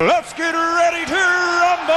Let's get ready to rumble!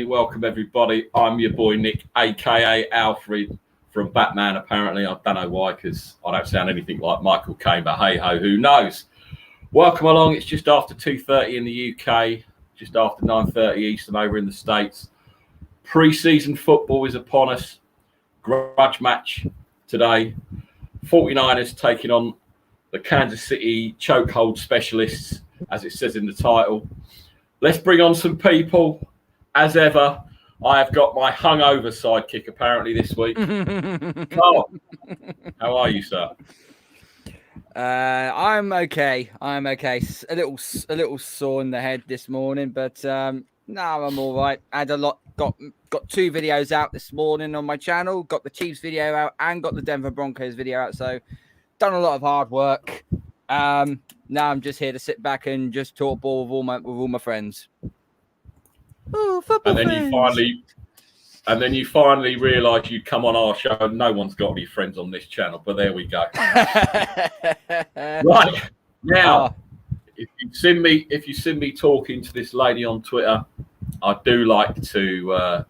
Welcome everybody. I'm your boy Nick, aka Alfred from Batman. Apparently, I don't know why, because I don't sound anything like Michael Caine. But hey ho, who knows? Welcome along. It's just after 2:30 in the UK, just after 9:30 Eastern over in the States. Preseason football is upon us. Grudge match today. 49ers taking on the Kansas City chokehold specialists, as it says in the title. Let's bring on some people. As ever, I have got my hungover sidekick apparently this week. Carl, how are you, sir? I'm okay. A little sore in the head this morning, but no, I'm all right. Had a lot. Got 2 videos out this morning on my channel. Got the Chiefs video out and got the Denver Broncos video out. So done a lot of hard work. Now I'm just here to sit back and just talk ball with all my friends. Oh, football and then friends. you finally realise you'd come on our show and no one's got any friends on this channel. But there we go. Right now, if you've seen me talking to this lady on Twitter, I do like to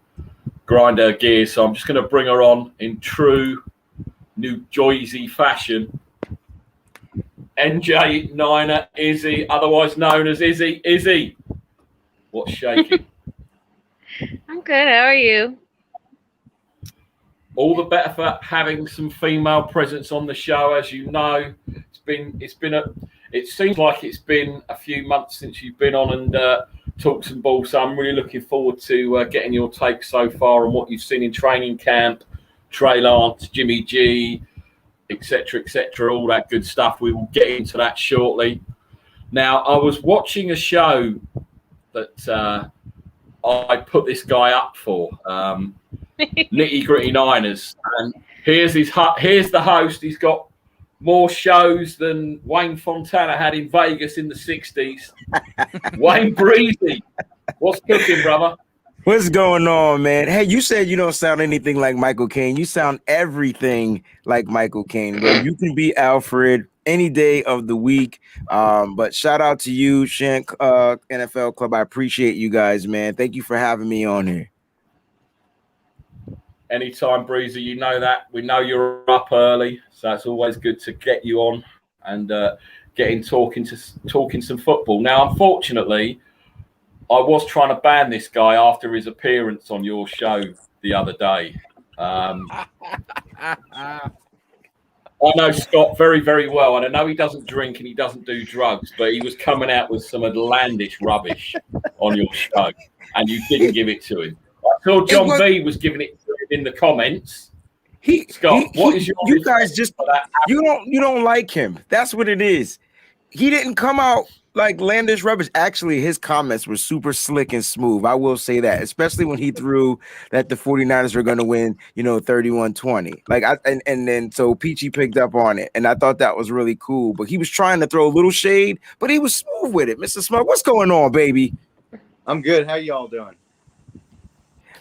grind her gears. So I'm just going to bring her on in true New Jersey fashion. NJ Niner Izzy, otherwise known as Izzy. Izzy, what's shaking? I'm good. How are you? All the better for having some female presence on the show. As you know, it seems like it's been a few months since you've been on and talked some ball. So I'm really looking forward to getting your take so far on what you've seen in training camp, Trey Lance, Jimmy G, etc., all that good stuff. We will get into that shortly. Now, I was watching a show that I put this guy up for, Nitty Gritty Niners, and here's the host. He's got more shows than Wayne Fontana had in Vegas in the 60s. Wayne Breezy, what's cooking, brother? What's going on, man? Hey, you said you don't sound anything like Michael Caine. You sound everything like Michael Caine, bro. You can be Alfred any day of the week. But shout out to you, Shank NFL Club. I appreciate you guys, man. Thank you for having me on here. Anytime, Breezy. You know that. We know you're up early, so it's always good to get you on and talking some football. Now, unfortunately, I was trying to ban this guy after his appearance on your show the other day. I know Scott very, very well, and I know he doesn't drink and he doesn't do drugs, but he was coming out with some outlandish rubbish on your show, and you didn't give it to him. I saw John V was giving it to him in the comments. Scott, what is your? You guys just you don't like him. That's what it is. He didn't come out like landish rubbish. Actually, his comments were super slick and smooth. I will say that, especially when he threw that the 49ers were going to win, 31-20. And then so Peachy picked up on it, and I thought that was really cool. But he was trying to throw a little shade, but he was smooth with it. Mr. Smoke, what's going on, baby? I'm good. How y'all doing?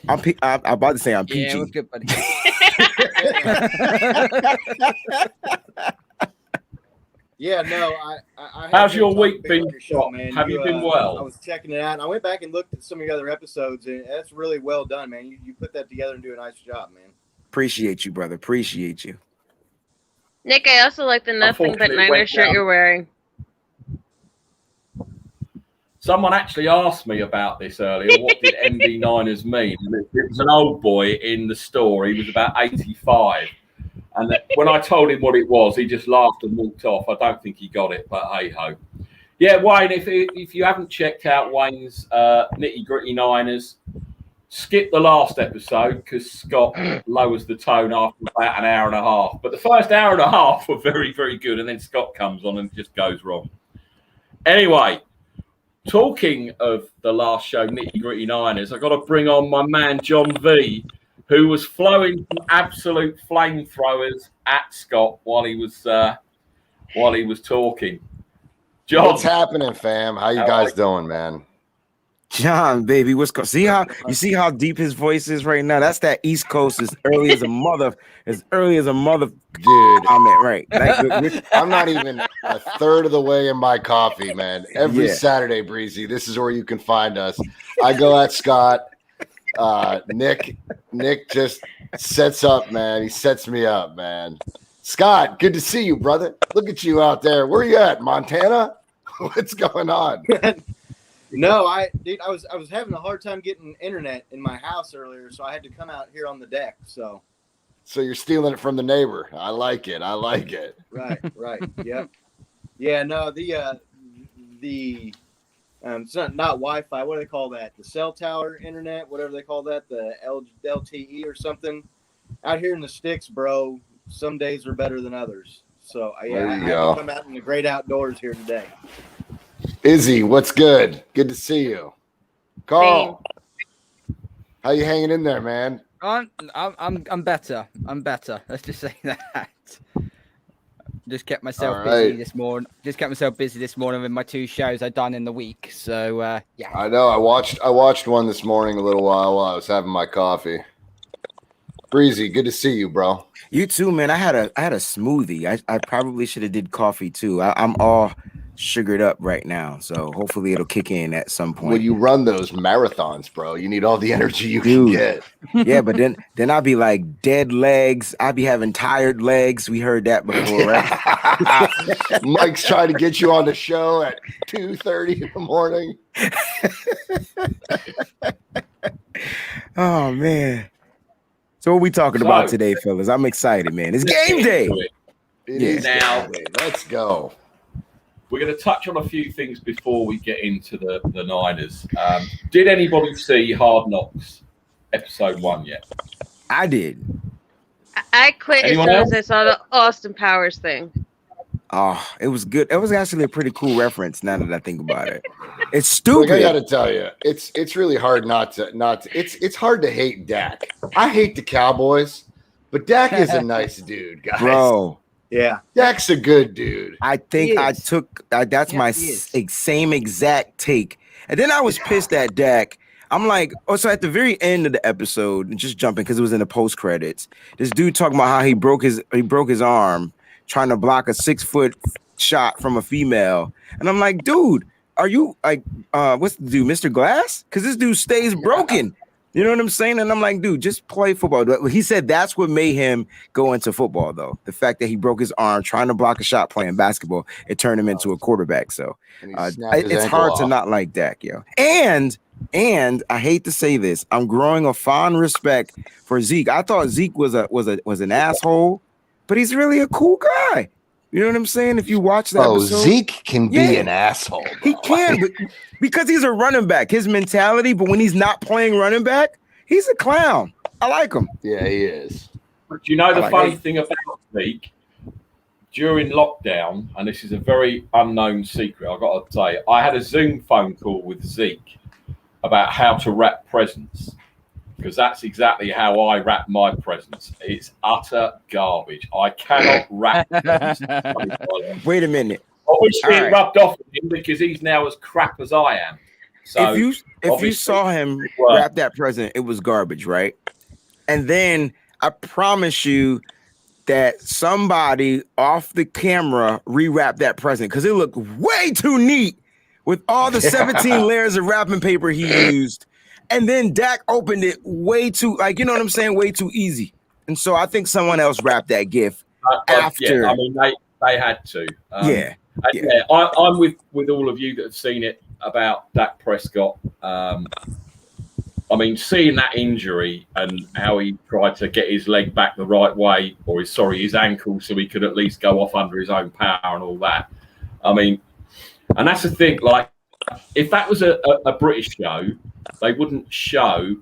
I'm about to say I'm Peachy. Yeah, we're good, buddy. Yeah, no, I How's your week been? Show, man. Have you been well? I was checking it out, and I went back and looked at some of your other episodes, and that's really well done, man. You put that together and do a nice job, man. Appreciate you, brother. Appreciate you. Nick, I also like the nothing but Niners shirt you're wearing. Someone actually asked me about this earlier. What did MD Niners mean? It was an old boy in the store. He was about 85. And when I told him what it was, he just laughed and walked off. I don't think he got it, but hey ho. Yeah, Wayne, if you haven't checked out Wayne's Nitty Gritty Niners, skip the last episode because Scott lowers the tone after about an hour and a half. But the first hour and a half were very, very good, and then Scott comes on and just goes wrong. Anyway, talking of the last show, Nitty Gritty Niners, I've got to bring on my man John V, who was flowing some absolute flamethrowers at Scott while he was talking. John, what's happening, fam? How you guys doing, man? John, baby, what's going? See how deep his voice is right now? That's that East Coast as early as a mother, dude. Comment, right? Like, I'm not even a third of the way in my coffee, man. Every Saturday, Breezy, this is where you can find us. I go at Scott. Nick just sets up, man. He sets me up, man. Scott, good to see you, brother. Look at you out there. Where you at, Montana? What's going on? No, I was having a hard time getting internet in my house earlier, so I had to come out here on the deck. So you're stealing it from the neighbor. I like it. Right. Yep. Yeah. No, the it's not Wi-Fi. What do they call that? The cell tower internet, whatever they call that, the LTE or something. Out here in the sticks, bro. Some days are better than others. So I had to come out in the great outdoors here today. Izzy, what's good? Good to see you. Carl, how you hanging in there, man? I'm better. I'm better. Let's just say that. Just kept myself busy this morning. With my 2 shows I've done in the week. So yeah. I know. I watched one this morning a little while I was having my coffee. Breezy, good to see you, bro. You too, man. I had a smoothie. I probably should have did coffee too. I'm all sugared up right now, so hopefully it'll kick in at some point. When you run those marathons, bro, you need all the energy you can get. Yeah, but then I'll be like dead legs. I'll be having tired legs. We heard that before, right? Mike's trying to get you on the show at 2:30 in the morning. Oh man. So what we talking about today, fellas? I'm excited, man. It's game day. It is now. Let's go. We're going to touch on a few things before we get into the Niners. Did anybody see Hard Knocks episode 1 yet? I did. I quit as soon as I saw the Austin Powers thing. Oh, it was good. It was actually a pretty cool reference. Now that I think about it, it's stupid. Look, I got to tell you, it's really hard not to. It's hard to hate Dak. I hate the Cowboys, but Dak is a nice dude, guys. Bro. Yeah, Dak's a good dude. I think I took that's my same exact take, and then I was pissed at Dak. I'm like, so at the very end of the episode, just jumping because it was in the post credits. This dude talking about how he broke his arm trying to block a 6-foot shot from a female, and I'm like, dude, are you like, what's the dude, Mr. Glass? Because this dude stays broken. You know what I'm saying? And I'm like, dude, just play football. He said that's what made him go into football, though. The fact that he broke his arm trying to block a shot playing basketball, it turned him into a quarterback. So it's hard to not like Dak, yo. And I hate to say this, I'm growing a fond respect for Zeke. I thought Zeke was an asshole, but he's really a cool guy. You know what I'm saying? If you watch that episode, Zeke can be an asshole. Bro. He can, but because he's a running back, his mentality, but when he's not playing running back, he's a clown. I like him. Yeah, he is. But you know the funny thing about Zeke? During lockdown, and this is a very unknown secret, I've got to say, I had a Zoom phone call with Zeke about how to wrap presents. Because that's exactly how I wrap my presents. It's utter garbage. I cannot wrap presents. Wait a minute. Obviously, it rubbed off on him because he's now as crap as I am. So if you saw him wrap that present, it was garbage, right? And then I promise you that somebody off the camera rewrapped that present because it looked way too neat with all the 17 layers of wrapping paper he used. And then Dak opened it way too, like, you know what I'm saying? Way too easy. And so I think someone else wrapped that gift after. Yeah, I mean, they had to. Yeah. I'm with all of you that have seen it about Dak Prescott. I mean, seeing that injury and how he tried to get his leg back the right way, or his ankle, so he could at least go off under his own power and all that. I mean, And that's the thing. Like, if that was a British show, they wouldn't show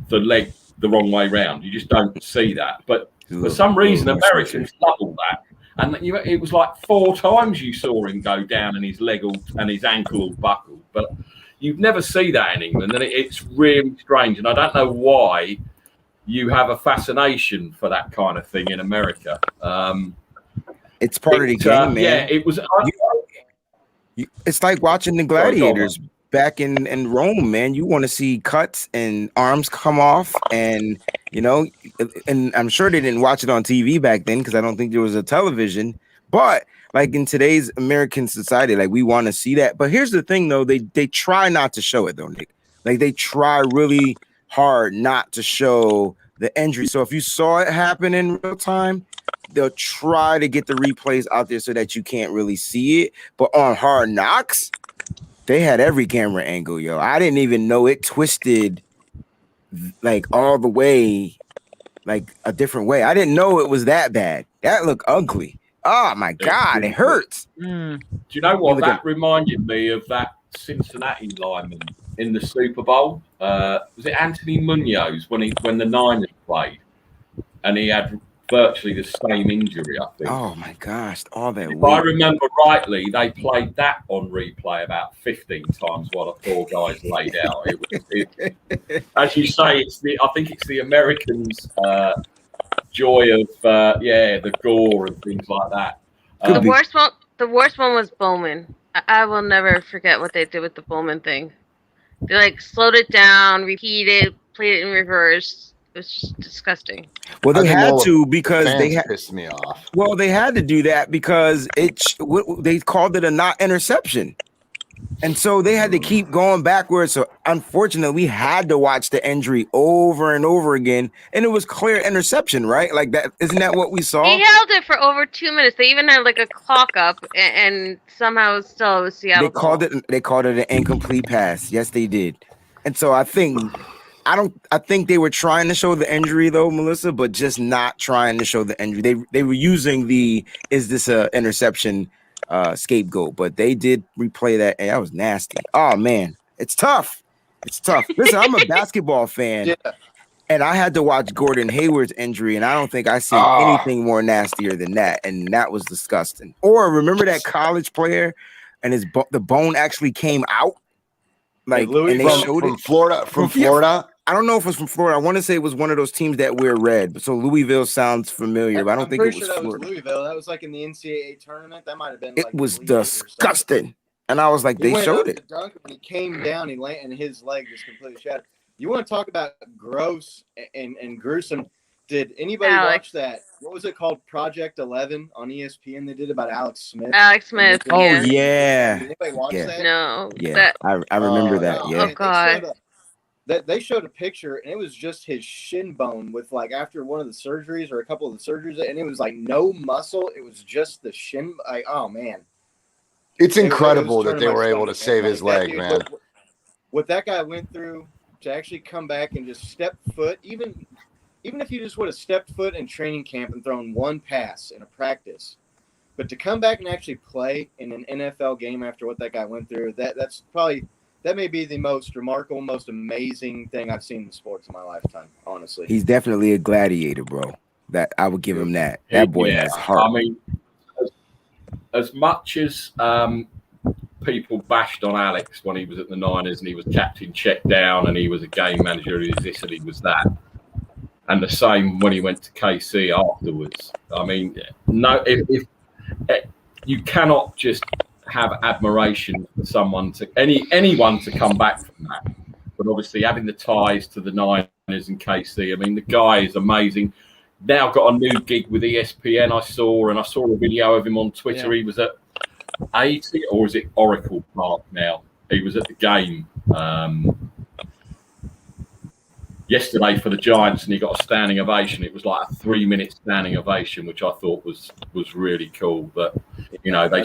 the leg the wrong way round. You just don't see that. But for some reason, Americans love all that. And it was like 4 times you saw him go down and his leg and his ankle all buckled. But you'd never see that in England, and it's really strange. And I don't know why you have a fascination for that kind of thing in America. It's part of the game, man. Yeah, it was. It's like watching the gladiators back in Rome, man. You want to see cuts and arms come off, and and I'm sure they didn't watch it on TV back then because I don't think there was a television. But like in today's American society, like we want to see that. But here's the thing, though, they try not to show it, though, Nick. Like they try really hard not to show the injury. So if you saw it happen in real time, they'll try to get the replays out there so that you can't really see it. But on Hard Knocks, they had every camera angle, yo. I didn't even know it twisted like all the way, like a different way. I didn't know it was that bad. That looked ugly. Oh my God, it hurts. Do you know what? That reminded me of that Cincinnati lineman in the Super Bowl. Was it Anthony Munoz when the Niners played? And he had virtually the same injury, I think. Oh my gosh, all that. If I remember rightly, they played that on replay about 15 times while the 4 guys laid out. As you say, I think it's the Americans' joy of the gore and things like that. The worst one was Bowman. I will never forget what they did with the Bowman thing. They like slowed it down, repeated, played it in reverse. It was just disgusting. Well, they had to because they pissed me off. Well, they had to do that because they called it a not interception, and so they had to keep going backwards. So unfortunately, we had to watch the injury over and over again, and it was clear interception, right? Like that, isn't that what we saw? He held it for over 2 minutes. They even had like a clock up, and somehow still it was Seattle. They called it an incomplete pass. Yes, they did, and so I think they were trying to show the injury though, Melissa, but just not trying to show the injury. They were using is this a interception scapegoat, but they did replay that, and that was nasty. Oh man, it's tough. Listen, I'm a basketball fan, and I had to watch Gordon Hayward's injury, and I don't think I seen anything more nastier than that, and that was disgusting. Or remember that college player, and the bone actually came out, like, and they showed it from Florida. I don't know if it was from Florida. I want to say it was one of those teams that wear red. So Louisville sounds familiar, but I don't think it was Florida. That was Louisville. That was like in the NCAA tournament. That might have been. It was disgusting, and I was like, they showed it. When he came down, he landed, and his leg just completely shattered. You want to talk about gross and gruesome? Did anybody watch that? What was it called? Project 11 on ESPN. They did about Alex Smith. Oh yeah. Did anybody watch that? No. Yeah, I remember that. No. Yeah. Oh God. They showed a picture, and it was just his shin bone with like after one of the surgeries or a couple of the surgeries, and it was like no muscle. It was just the shin. Like, oh man, it's incredible that they were able to save his leg, man. What that guy went through to actually come back and just step foot, even if you just would have stepped foot in training camp and thrown one pass in a practice, but to come back and actually play in an NFL game after what that guy went through, that may be the most remarkable, most amazing thing I've seen in sports in my lifetime, honestly. He's definitely a gladiator, bro. That I would give him that. That boy has heart. I mean, as much as people bashed on Alex when he was at the Niners and he was captain check down and he was a game manager, he was this and he was that, and the same when he went to KC afterwards. I mean, no, if you cannot just have admiration for someone anyone to come back from that, but obviously having the ties to the Niners and KC, I mean, the guy is amazing. Now got a new gig with ESPN. I saw a video of him on Twitter. He was at 80 or is it Oracle Park now? He was at the game yesterday for the Giants, and he got a standing ovation. It was like a 3-minute standing ovation, which I thought was really cool. But they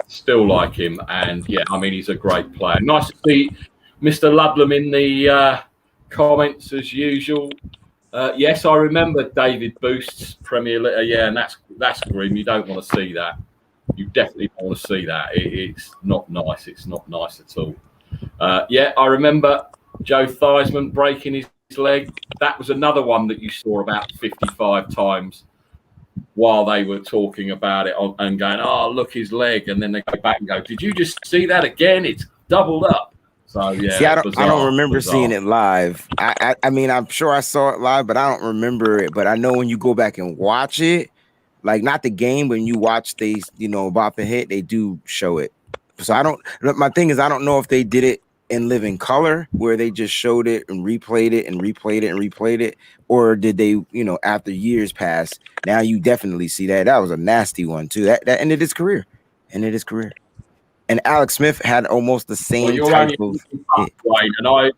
still like him, and I mean, he's a great player. Nice to see Mr. Ludlam in the comments as usual. Yes, I remember David Boost's Premier League. Yeah, and that's grim. You don't want to see that. You definitely don't want to see that. It's not nice. It's not nice at all. Yeah, I remember Joe Theismann breaking his leg. That was another one that you saw about 55 times while they were talking about it and going, oh, look, his leg. And then they go back and go, did you just see that again? It's doubled up. So, yeah. See, I don't remember seeing it live. I mean, I'm sure I saw it live, but I don't remember it. But I know when you go back and watch it, like not the game, when you watch these, bop and hit, they do show it. So my thing is, I don't know if they did it in living color where they just showed it and replayed it and replayed it and replayed it, or did they, after years pass, now you definitely see that. That was a nasty one too. That ended his career. And Alex Smith had almost the same type of hit. And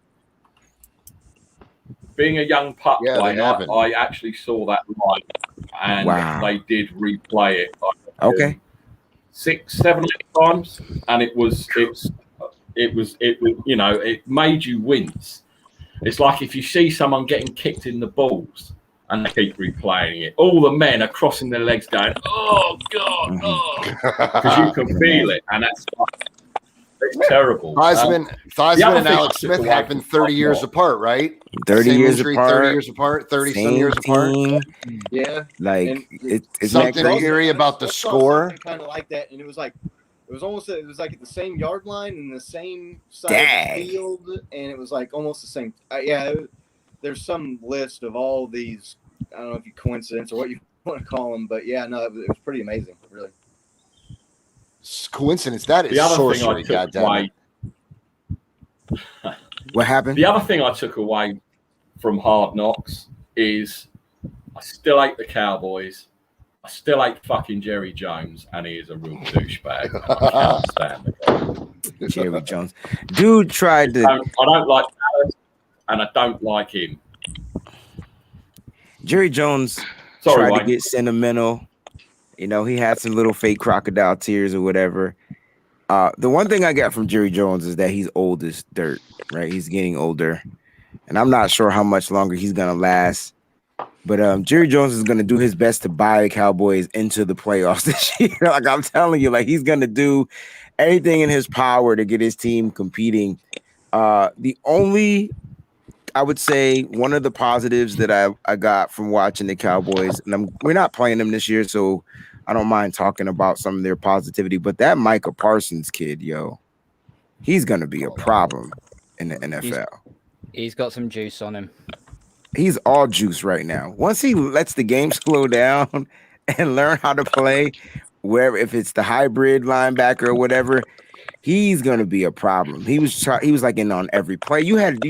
being a young pup player, I actually saw that live, and they did replay it. Okay. 6, 7 times, and it made you wince. It's like if you see someone getting kicked in the balls and they keep replaying it, all the men are crossing their legs going, oh God, because you can feel it, and it's terrible. Theismann and Alex Smith happened 30 years apart, right? 30 years apart. 30 years apart, 30 some years apart. Yeah. Like it's something eerie about the score. Kind of like that, and it was like at the same yard line and the same side of the field, and it was like almost the same. There's some list of all these. I don't know if you coincidence or what you want to call them, but yeah, no, it was pretty amazing, really. Coincidence? That is sorcery. Goddamn. What happened? The other thing I took away from Hard Knocks is I still hate the Cowboys. I still hate fucking Jerry Jones, and he is a real douchebag. I can't stand the guy. Jerry Jones. Dude tried to... I don't like Dallas, and I don't like him. Jerry Jones tried to get sentimental. He had some little fake crocodile tears or whatever. The one thing I got from Jerry Jones is that he's old as dirt, right? He's getting older. And I'm not sure how much longer he's going to last. But Jerry Jones is going to do his best to buy the Cowboys into the playoffs this year. Like I'm telling you, like he's going to do anything in his power to get his team competing. The only, I would say, one of the positives that I got from watching the Cowboys, and we're not playing them this year, so I don't mind talking about some of their positivity, but that Micah Parsons kid, he's going to be a problem in the NFL. He's got some juice on him. He's all juice right now. Once he lets the game slow down and learn how to play, if it's the hybrid linebacker or whatever, he's going to be a problem. He was like in on every play. You had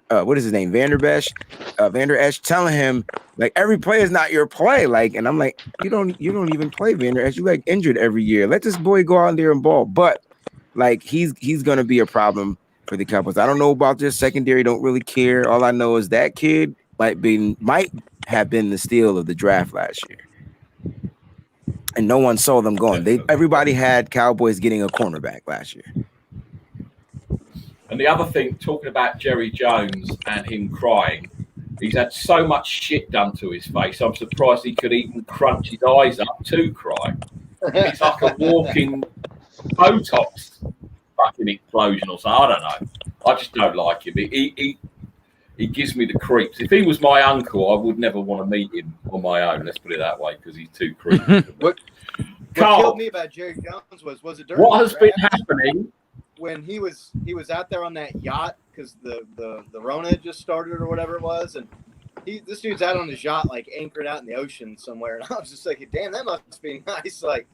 what is his name? Vander Esch telling him like every play is not your play. Like, and I'm like, you don't even play Vander Esch. You like injured every year. Let this boy go out there and ball. But like he's going to be a problem for the Cowboys. I don't know about their secondary. Don't really care. All I know is that kid might have been the steal of the draft last year, and no one saw them going. Everybody had Cowboys getting a cornerback last year. And the other thing, talking about Jerry Jones and him crying, he's had so much shit done to his face. I'm surprised he could even crunch his eyes up to cry. He's like a walking Botox fucking explosion or something. I don't know. I just don't like him. He gives me the creeps. If he was my uncle, I would never want to meet him on my own. Let's put it that way, because he's too creepy. What killed me about Jerry Jones was it during what has been happening when he was out there on that yacht because the Rona had just started or whatever it was, and this dude's out on his yacht like anchored out in the ocean somewhere, and I was just like, damn, that must be nice. Like,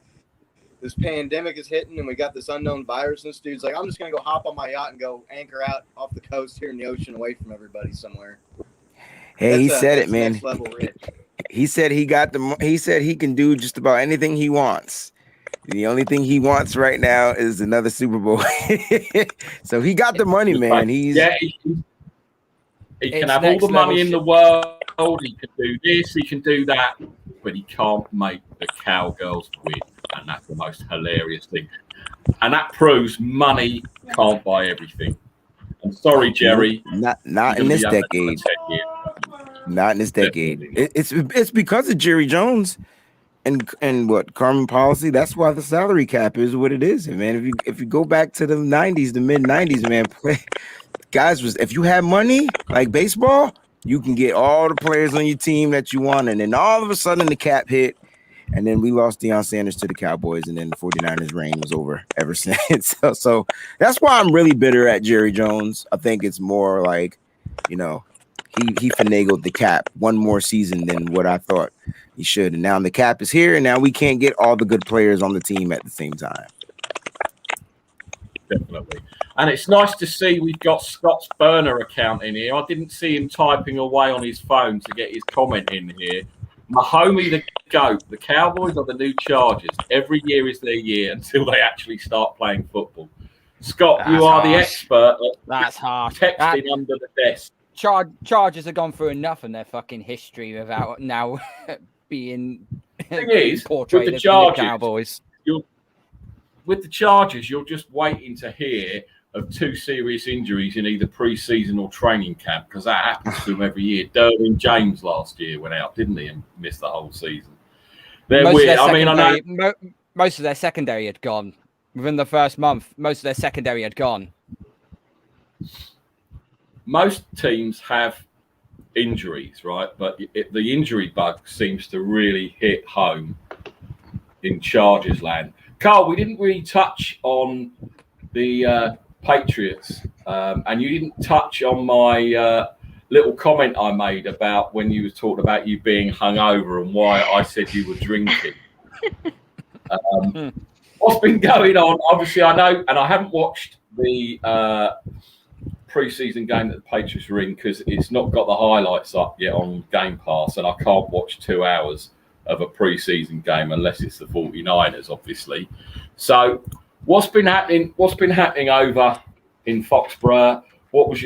this pandemic is hitting and we got this unknown virus, and this dude's like, I'm just gonna go hop on my yacht and go anchor out off the coast here in the ocean away from everybody somewhere. Hey, he said it, man. Next level rich. He said he said he can do just about anything he wants. The only thing he wants right now is another Super Bowl. So he got the money, man. He can have all the money in the world. He can do this, he can do that, but he can't make the Cowgirls win. And that's the most hilarious thing. And that proves money can't buy everything. I'm sorry, Jerry. Not in this decade. Not in this decade. It's because of Jerry Jones. and what Carmen policy. That's why the salary cap is what it is, man. If you go back to the 90s, the mid 90s, man, if you had money like baseball, you can get all the players on your team that you want, and then all of a sudden the cap hit. And then we lost Deion Sanders to the Cowboys, and then the 49ers' reign was over ever since. So that's why I'm really bitter at Jerry Jones. I think it's more like, he finagled the cap one more season than what I thought he should. And now the cap is here, and now we can't get all the good players on the team at the same time. Definitely. And it's nice to see we've got Scott's burner account in here. I didn't see him typing away on his phone to get his comment in here. My homie, the GOAT, the Cowboys are the new Chargers. Every year is their year until they actually start playing football. Scott, That's you are harsh. The expert. That's harsh. Texting under the desk. Chargers have gone through enough in their fucking history without now being Thing is, portrayed with the as Chargers, the Cowboys. With the Chargers, you're just waiting to hear of 2 serious injuries in either pre-season or training camp, because that happens to them every year. Derwin James last year went out, didn't he, and missed the whole season. They're weird. I know most of their secondary had gone within the first month. Most of their secondary had gone. Most teams have injuries, right? But the injury bug seems to really hit home in Chargers land. Carl, we didn't really touch on the Patriots, and you didn't touch on my little comment I made about when you were talking about you being hungover and why I said you were drinking. What's been going on? Obviously, I know, and I haven't watched the preseason game that the Patriots were in because it's not got the highlights up yet on Game Pass, and I can't watch 2 hours of a preseason game unless it's the 49ers, obviously. So what's been happening over in Foxborough? What was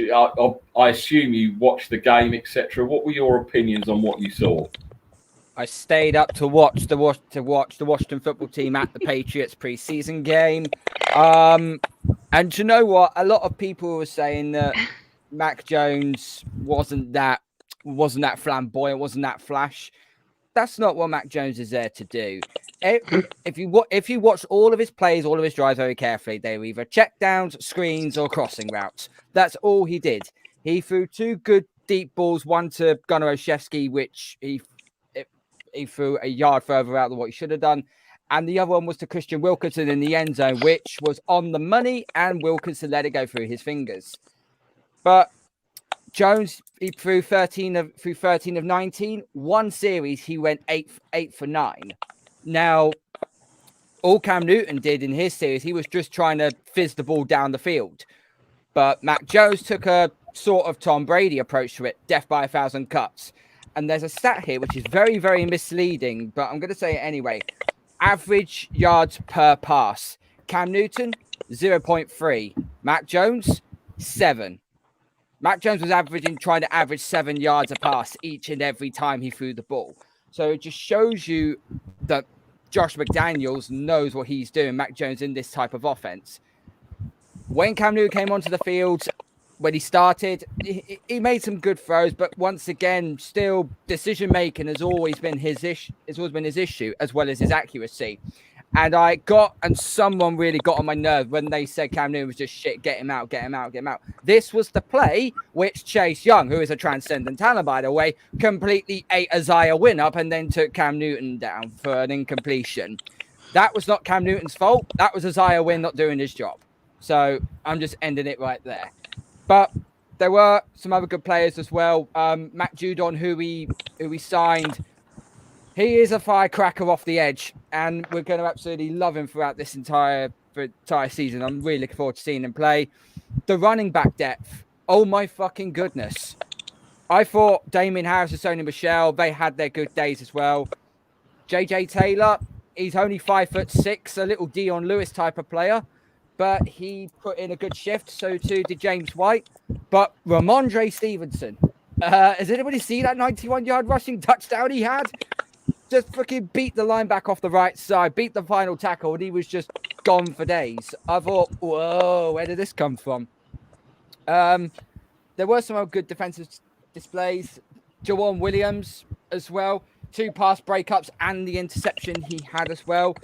I assume you watched the game, etc. What were your opinions on what you saw? I stayed up to watch the Washington football team at the Patriots preseason game. And you know what? A lot of people were saying that Mac Jones wasn't that flamboyant, wasn't that flash. That's not what Mac Jones is there to do. If you watch all of his plays, all of his drives very carefully, they were either check downs, screens, or crossing routes. That's all he did. He threw 2 good deep balls, one to Gunnar Olszewski, which he threw a yard further out than what he should have done. And the other one was to Christian Wilkinson in the end zone, which was on the money, and Wilkinson let it go through his fingers. But Jones, he threw 13 of 19. One series, he went 8 for 9. Now, all Cam Newton did in his series, he was just trying to fizz the ball down the field. But Mac Jones took a sort of Tom Brady approach to it, death by 1,000 cuts. And there's a stat here which is very, very misleading, but I'm going to say it anyway. Average yards per pass. Cam Newton, 0.3. Mac Jones, 7. Mac Jones was trying to average 7 yards a pass each and every time he threw the ball. So it just shows you that Josh McDaniels knows what he's doing, Mac Jones, in this type of offense. When Cam Newton came onto the field, when he started, he made some good throws, but once again, still decision-making has always been his issue, as well as his accuracy. And someone really got on my nerve when they said Cam Newton was just shit, get him out. This was the play which Chase Young, who is a transcendent talent, by the way, completely ate Isaiah Wynn up and then took Cam Newton down for an incompletion. That was not Cam Newton's fault. That was Isaiah Wynn not doing his job. So I'm just ending it right there. But there were some other good players as well. Matt Judon, who we signed, he is a firecracker off the edge, and we're going to absolutely love him throughout this entire season. I'm really looking forward to seeing him play. The running back depth, oh my fucking goodness. I thought Damian Harris and Sony Michel, they had their good days as well. JJ Taylor, he's only 5'6", a little Dion Lewis type of player, but he put in a good shift. So too did James White. But Ramondre Stevenson, has anybody seen that 91-yard rushing touchdown he had? Just fucking beat the linebacker off the right side, beat the final tackle, and he was just gone for days. I thought, whoa, where did this come from? There were some good defensive displays. Jawan Williams as well. 2 pass breakups and the interception he had as well.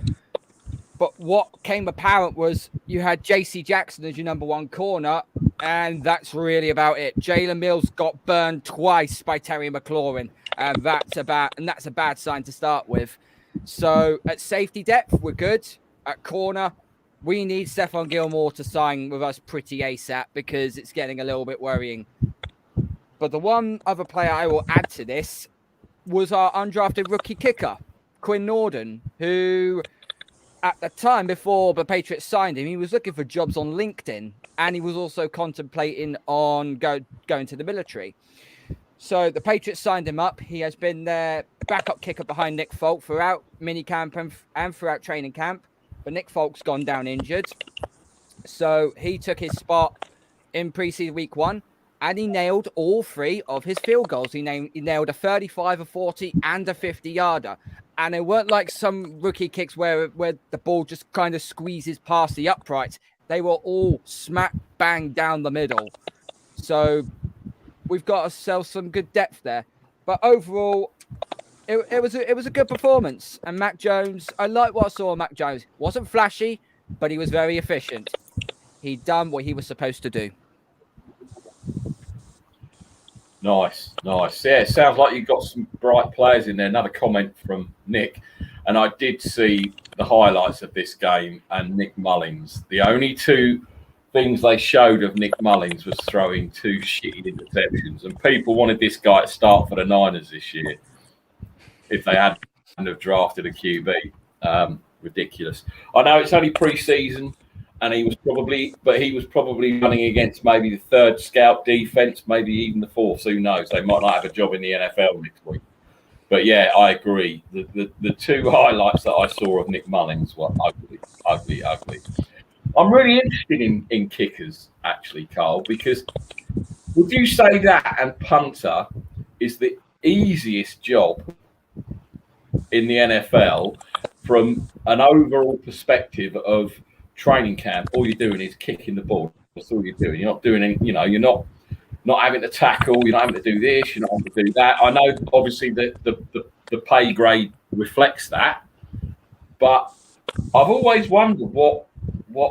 But what came apparent was you had JC Jackson as your number 1 corner, and that's really about it. Jalen Mills got burned twice by Terry McLaurin, and that's a bad sign to start with. So at safety depth, we're good. At corner, we need Stephon Gilmore to sign with us pretty ASAP because it's getting a little bit worrying. But the one other player I will add to this was our undrafted rookie kicker, Quinn Norden, who at the time before the Patriots signed him, he was looking for jobs on LinkedIn, and he was also contemplating on going to the military. So the Patriots signed him up. He has been their backup kicker behind Nick Folk throughout minicamp and throughout training camp. But Nick Folk's gone down injured. So he took his spot in preseason week 1, and he nailed all 3 of his field goals. He nailed a 35, a 40, and a 50-yarder. And it weren't like some rookie kicks where the ball just kind of squeezes past the uprights. They were all smack bang down the middle. So we've got ourselves some good depth there. But overall, it was a good performance. And Mac Jones, I like what I saw of Mac Jones. Wasn't flashy, but he was very efficient. He'd done what he was supposed to do. Nice. Yeah, it sounds like you've got some bright players in there. Another comment from Nick. And I did see the highlights of this game and Nick Mullins. The only 2 things they showed of Nick Mullins was throwing 2 shitty interceptions. And people wanted this guy to start for the Niners this year if they hadn't have drafted a QB. Ridiculous. I know it's only preseason. And he was probably running against maybe the 3rd scout defense, maybe even the 4th. Who knows? They might not have a job in the NFL next week. But yeah, I agree. The 2 highlights that I saw of Nick Mullins were ugly. I'm really interested in kickers, actually, Carl, because would you say that and punter is the easiest job in the NFL from an overall perspective of training camp? All you're doing is kicking the ball. That's all you're doing. You're not doing any, you're not having to tackle, you're not having to do this, you're not having to do that. I know obviously the pay grade reflects that, but I've always wondered what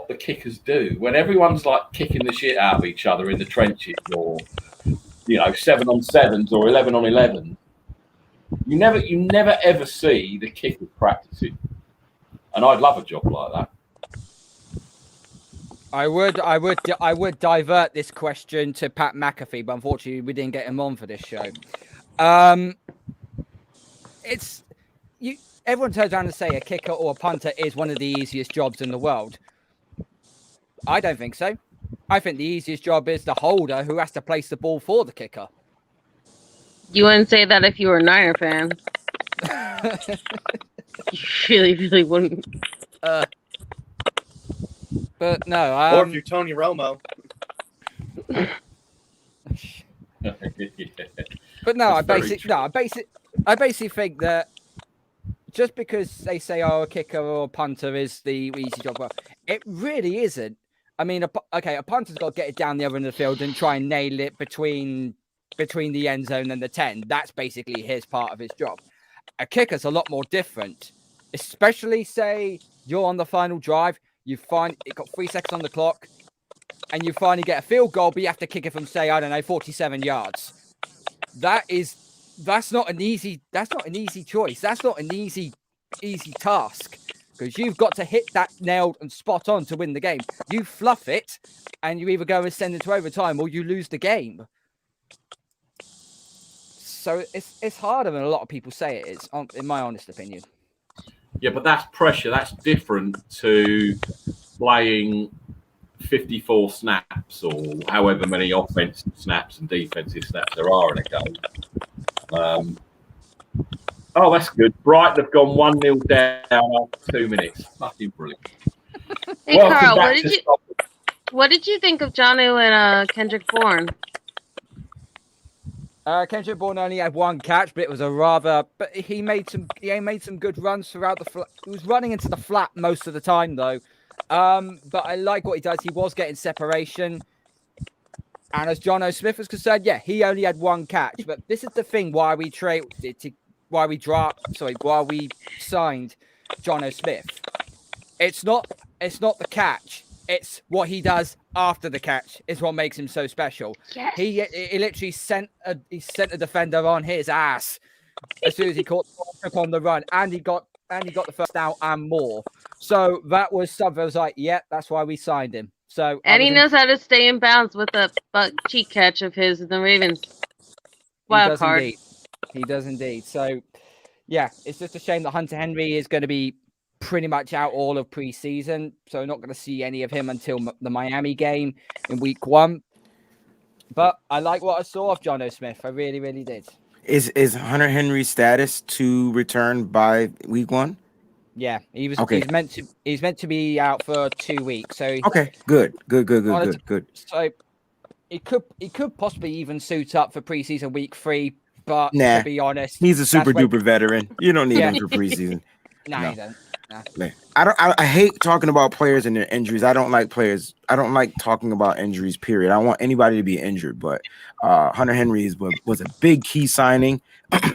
the kickers do when everyone's like kicking the shit out of each other in the trenches, or 7-on-7s or 11-on-11. You never ever see the kickers practicing, and I'd love a job like that. I would divert this question to Pat McAfee, but unfortunately we didn't get him on for this show. Everyone turns around and say a kicker or a punter is one of the easiest jobs in the world. I don't think so. I think the easiest job is the holder who has to place the ball for the kicker. You wouldn't say that if you were a Niner fan. You really, really wouldn't. But no, or if you're Tony Romo. But no, I basically think that just because they say, a kicker or a punter is the easy job, well, it really isn't. I mean, a punter's got to get it down the other end of the field and try and nail it between the end zone and the 10. That's basically his part of his job. A kicker's a lot more different, especially say you're on the final drive. You find it got 3 seconds on the clock, and you finally get a field goal, but you have to kick it from, say, 47 yards. That's not an easy choice. That's not an easy task, because you've got to hit that nailed and spot on to win the game. You fluff it, and you either go and send it to overtime, or you lose the game. So it's harder than a lot of people say it is, in my honest opinion. Yeah, but that's pressure. That's different to playing 54 snaps or however many offensive snaps and defensive snaps there are in a game. That's good. Brighton have gone 1-0 down after 2 minutes. Fucking brilliant. Hey, Carl, what did you think of Jonnu and Kendrick Bourne? Kendrick Bourne only had 1 catch, but it was but he made some good runs throughout the flat. He was running into the flat most of the time, though. But I like what he does. He was getting separation. And as John O. Smith was concerned, yeah, he only had 1 catch. But this is the thing why we signed Jono Smith. It's not the catch. It's what he does after the catch is what makes him so special. Yes. He literally sent a defender on his ass as soon as he caught up on the run, and he got the first down and more. So that was something I was like, yeah, that's why we signed him. So And he knows how to stay in bounds with a cheat catch of his in the Ravens. Wild card. He does indeed. So yeah, it's just a shame that Hunter Henry is going to be pretty much out all of preseason, so we're not going to see any of him until the Miami game in week 1. But I like what I saw of Jono Smith. I really, really did. Is Hunter Henry's status to return by week 1? Yeah, he was. Okay. He's meant to be out for 2 weeks. So okay, good. So it could possibly even suit up for preseason week 3. But nah, to be honest, he's a super duper veteran. You don't need him for preseason. No, you don't. I hate talking about players and their injuries. I don't like players. I don't like talking about injuries, period. I don't want anybody to be injured, but Hunter Henry was a big key signing,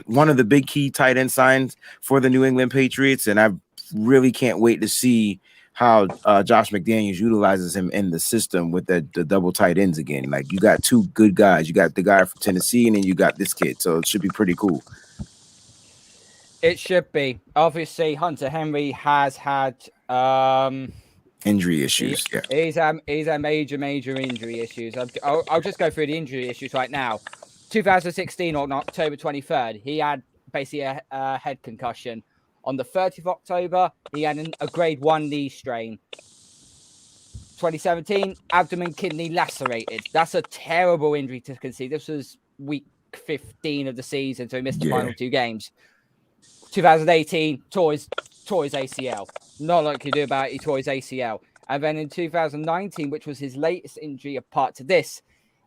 one of the big key tight end signs for the New England Patriots, and I really can't wait to see how Josh McDaniels utilizes him in the system with the double tight ends again. Like, you got 2 good guys. You got the guy from Tennessee, and then you got this kid, so it should be pretty cool. It should be. Obviously, Hunter Henry has had injury issues. He's had major injury issues. I'll just go through the injury issues right now. 2016 on October 23rd, he had basically a head concussion. On the 30th of October, he had a grade 1 knee strain. 2017, abdomen kidney lacerated. That's a terrible injury to concede. This was week 15 of the season, so he missed the final 2 games. 2018, tore his ACL. Not like you do about it, he tore his ACL. And then in 2019, which was his latest injury apart to this,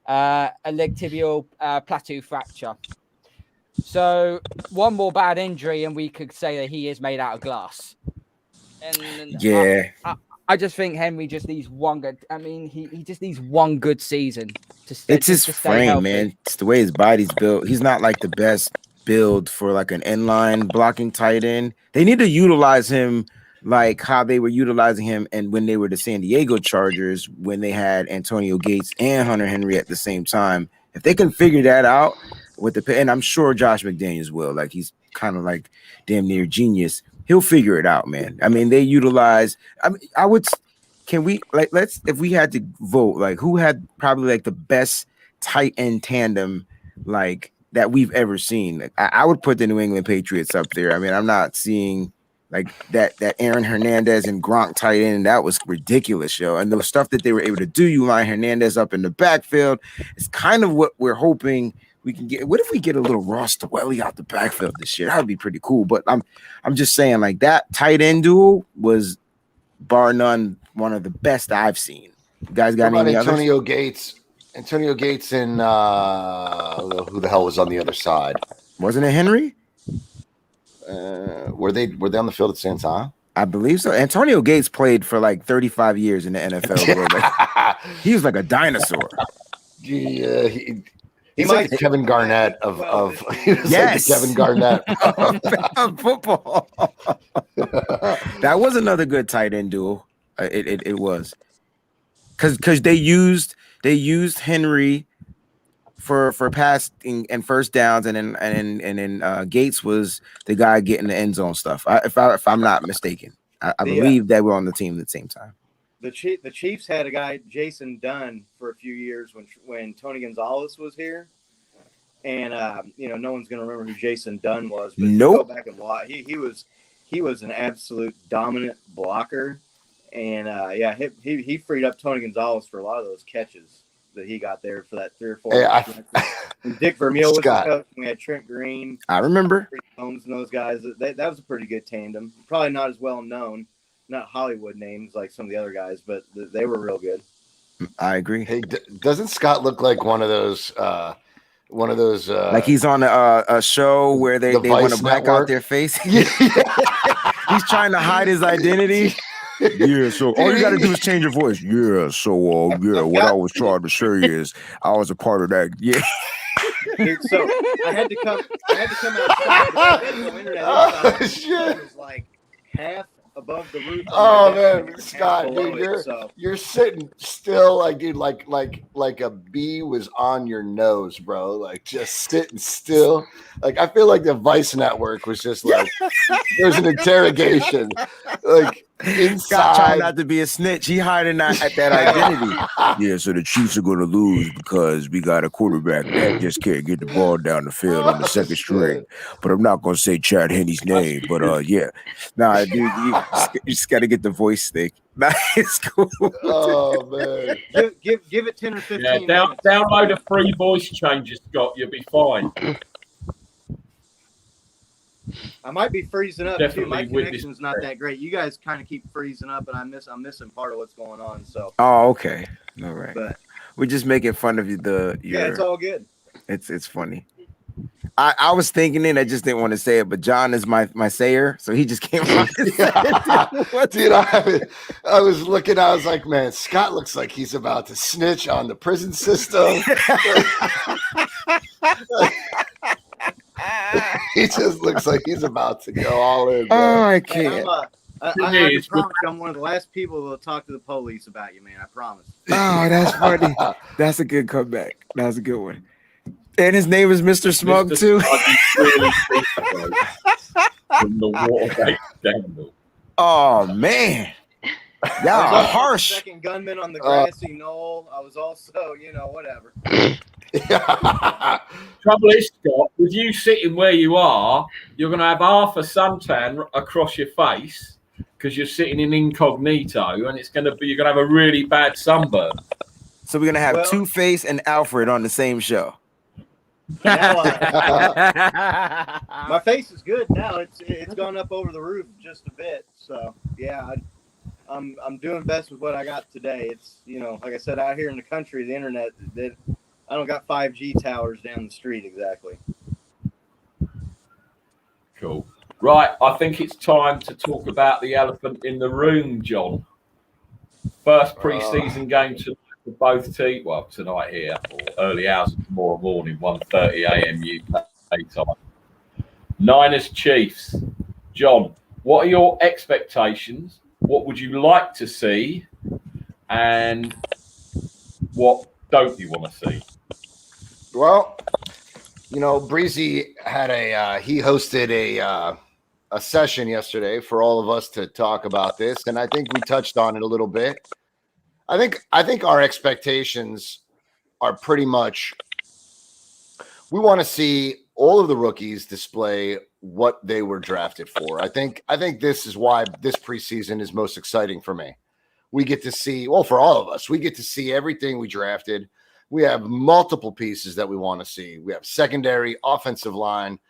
a leg tibial plateau fracture. So one more bad injury, and we could say that he is made out of glass. And I just think Henry just needs one good. I mean, he just needs one good season to stay. It's his frame, healthy. Man. It's the way his body's built. He's not like the best build for like an inline blocking tight end. They need to utilize him like how they were utilizing him and when they were the San Diego Chargers, when they had Antonio Gates and Hunter Henry at the same time. If they can figure that out with and I'm sure Josh McDaniels will, like, he's kind of like damn near genius. He'll figure it out, man. I mean, they utilize, if we had to vote, like, who had probably like the best tight end tandem, like, that we've ever seen? Like, I would put the New England Patriots up there. I mean, I'm not seeing like that Aaron Hernandez and Gronk tight end. That was ridiculous, yo. And the stuff that they were able to do, you line Hernandez up in the backfield, it's kind of what we're hoping we can get. What if we get a little Ross Dwelly out the backfield this year? That would be pretty cool. But I'm just saying, like, that tight end duel was bar none one of the best I've seen. You guys got any Antonio others? Gates? Antonio Gates and who the hell was on the other side? Wasn't it Henry? Were they on the field at the same time? I believe so. Antonio Gates played for like 35 years in the NFL. He was like a dinosaur. Yeah, he's like the Kevin Garnett of he was yes, like the Kevin Garnett of football. That was another good tight end duel. It was because they used Henry for passing and first downs, and then Gates was the guy getting the end zone stuff. If I'm not mistaken, I believe they were on the team at the same time. The Chiefs had a guy, Jason Dunn, for a few years when Tony Gonzalez was here, and no one's gonna remember who Jason Dunn was. But nope. Go back and watch. He was an absolute dominant blocker, and he freed up Tony Gonzalez for a lot of those catches that he got there for that 3 or 4. When Dick Vermeil was the coach, we had Trent Green. I remember Holmes and those guys. That was a pretty good tandem. Probably not as well known, not Hollywood names like some of the other guys, but they were real good. I agree. Hey, doesn't Scott look like one of those like he's on a show where they want to black out their face? He's trying to hide his identity. Yeah, so all you got to do is change your voice. Yeah, so what I was trying to say is I was a part of that. Yeah. Dude, so I had to come outside. There's no internet inside. The sun was like half above the roof. Oh man, Scott, dude, you're sitting still, like, dude, like a bee was on your nose, bro. Like, just sitting still. Like, I feel like the Vice Network was just like there's an interrogation, like inside. Scott trying not to be a snitch. He hiding at that identity. Yeah, so the Chiefs are going to lose because we got a quarterback that just can't get the ball down the field on the second string. But I'm not going to say Chad Henney's name. But yeah, nah, dude, you just got to get the voice thing. Nah, it's cool. Oh man, give it 10 or 15. Yeah, download a free voice changer, Scott. You'll be fine. I might be freezing up Definitely too. My connection's not that great. You guys kind of keep freezing up, and I'm missing part of what's going on. So. Oh, okay. All right. But we're just making fun of you. Yeah, it's all good. It's funny. I was thinking it. I just didn't want to say it, but John is my sayer, so he just came on. Dude, I was looking. I was like, man, Scott looks like he's about to snitch on the prison system. He just looks like he's about to go all in. Bro. Oh, I can't. I promise I'm one of the last people who will talk to the police about you, man. I promise. Oh, that's funny. That's a good comeback. That's a good one. And his name is Mr. Smug, too. From the Watergate scandal. Oh, man. Y'all are harsh. Second gunman on the grassy knoll. I was also, whatever. Trouble is, Scott, with you sitting where you are, you're going to have half a suntan across your face because you're sitting in incognito, and you're going to have a really bad sunburn. So we're going to have Two-Face and Alfred on the same show. Now, my face is good now. It's gone up over the roof just a bit. So yeah, I'm doing best with what I got today. It's like I said, out here in the country, the internet that I don't got 5G towers down the street exactly. Cool. Right, I think it's time to talk about the elephant in the room, John. First preseason game tonight for both teams. Well, tonight here, or early hours of tomorrow morning, 1:30 a.m. UK time. Niners Chiefs. John, what are your expectations? What would you like to see? And what don't you want to see? Well, Breezy had he hosted a session yesterday for all of us to talk about this, and I think we touched on it a little bit. I think our expectations are pretty much we want to see all of the rookies display what they were drafted for. I think this is why this preseason is most exciting for me. We get to see, for all of us, we get to see everything we drafted. We have multiple pieces that we want to see. We have secondary, offensive line.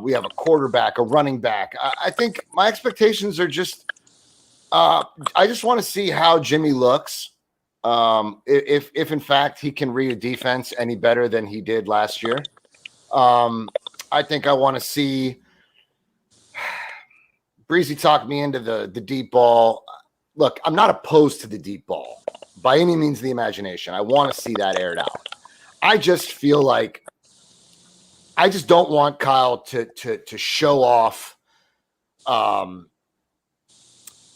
We have a quarterback, a running back. I think my expectations are just I just want to see how Jimmy looks. If in fact he can read a defense any better than he did last year. I think I want to see Breezy talk me into the deep ball. Look, I'm not opposed to the deep ball by any means of the imagination. I want to see that aired out. I just feel like I just don't want Kyle to show off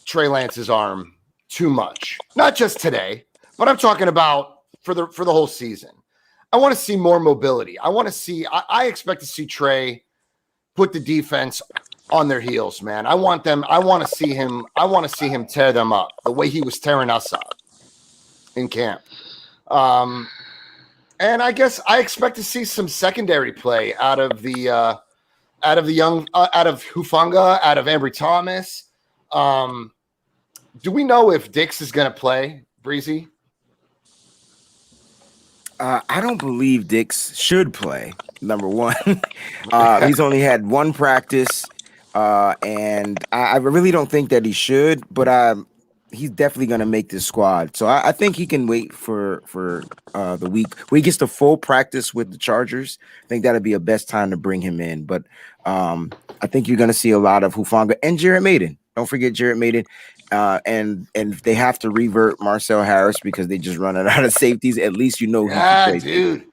Trey Lance's arm too much. Not just today, but I'm talking about for the whole season. I want to see more mobility. I want to see. I expect to see Trey put the defense on their heels, man. I want to see him. I want to see him tear them up the way he was tearing us up in camp. And I guess I expect to see some secondary play out of the young, out of Hufanga, out of Ambry Thomas. Do we know if Dix is going to play, Breezy? I don't believe Dix should play. Number one, he's only had one practice, and I really don't think that he should. But he's definitely going to make this squad. So I think he can wait for the week where he gets the full practice with the Chargers. I think that'll be a best time to bring him in. But I think you're going to see a lot of Hufanga and Jarrett Maiden. Don't forget Jarrett Maiden. And they have to revert Marcel Harris because they just running out of safeties. At least who dude.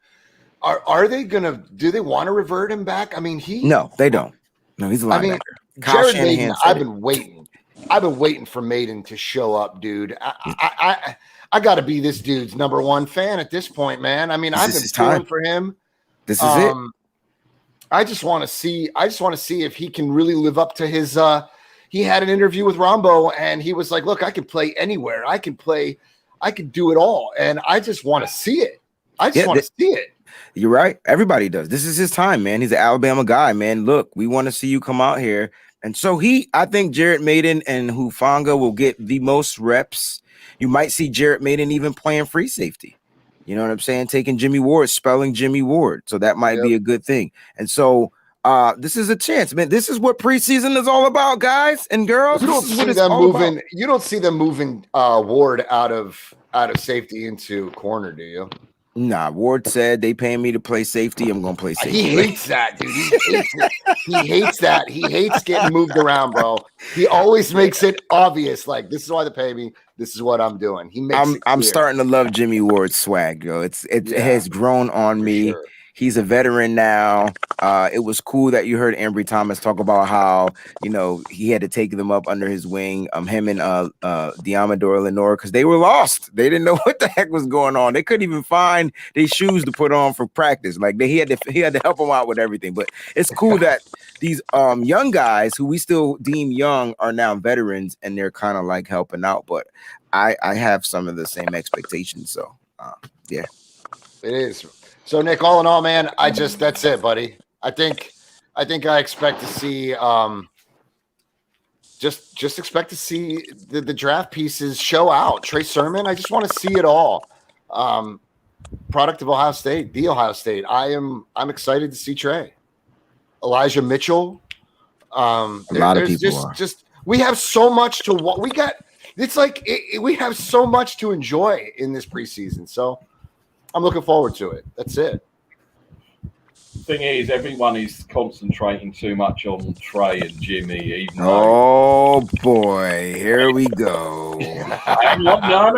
Are they gonna? Do they want to revert him back? I mean, No, they don't. No, he's a linebacker. I mean, Kyle Jared Shanahan Maiden. said I've it. been waiting. I've been waiting for Maiden to show up, dude. I got to be this dude's number one fan at this point, man. I mean, This I've is been his pulling time. for him. This is it. I just want to see. I just want to see if he can really live up to his. He had an interview with Rombo, and he was like, "Look, I can play anywhere. I can play. I can do it all." And I just want to see it. I just want to see it. You're right. Everybody does. This is his time, man. He's an Alabama guy, man. Look, we want to see you come out here. And so I think Jared Maiden and Hufanga will get the most reps. You might see Jared Maiden even playing free safety. You know what I'm saying? Taking Jimmy Ward, spelling Jimmy Ward. So that might be a good thing. And so this is a chance, man. This is what preseason is all about, guys and girls. You don't see them moving. You don't see them moving Ward out of safety into corner, do you? Nah, Ward said they paying me to play safety. I'm gonna play safety. He hates that, dude. He hates it. He hates that. He hates getting moved around, bro. He always makes it obvious. Like, this is why they pay me. This is what I'm doing. He makes it clear. I'm starting to love Jimmy Ward's swag, yo. It has grown on me. Sure. He's a veteran now. It was cool that you heard Ambry Thomas talk about how, you know, he had to take them up under his wing. Him and Diamador Lenore, because they were lost. They didn't know what the heck was going on. They couldn't even find their shoes to put on for practice. Like he had to help them out with everything. But it's cool that these young guys who we still deem young are now veterans, and they're kind of like helping out. But I have some of the same expectations. So yeah, it is. So Nick, all in all, man, that's it, buddy. I think I expect to see just expect to see the draft pieces show out. Trey Sermon, I just want to see it all. Product of Ohio State, the Ohio State. I'm excited to see Trey. Elijah Mitchell. A lot of people just we have so much to what we got. It's like we have so much to enjoy in this preseason. So I'm looking forward to it. That's it. The thing is, everyone is concentrating too much on Trey and Jimmy. Even oh boy, here we go. No,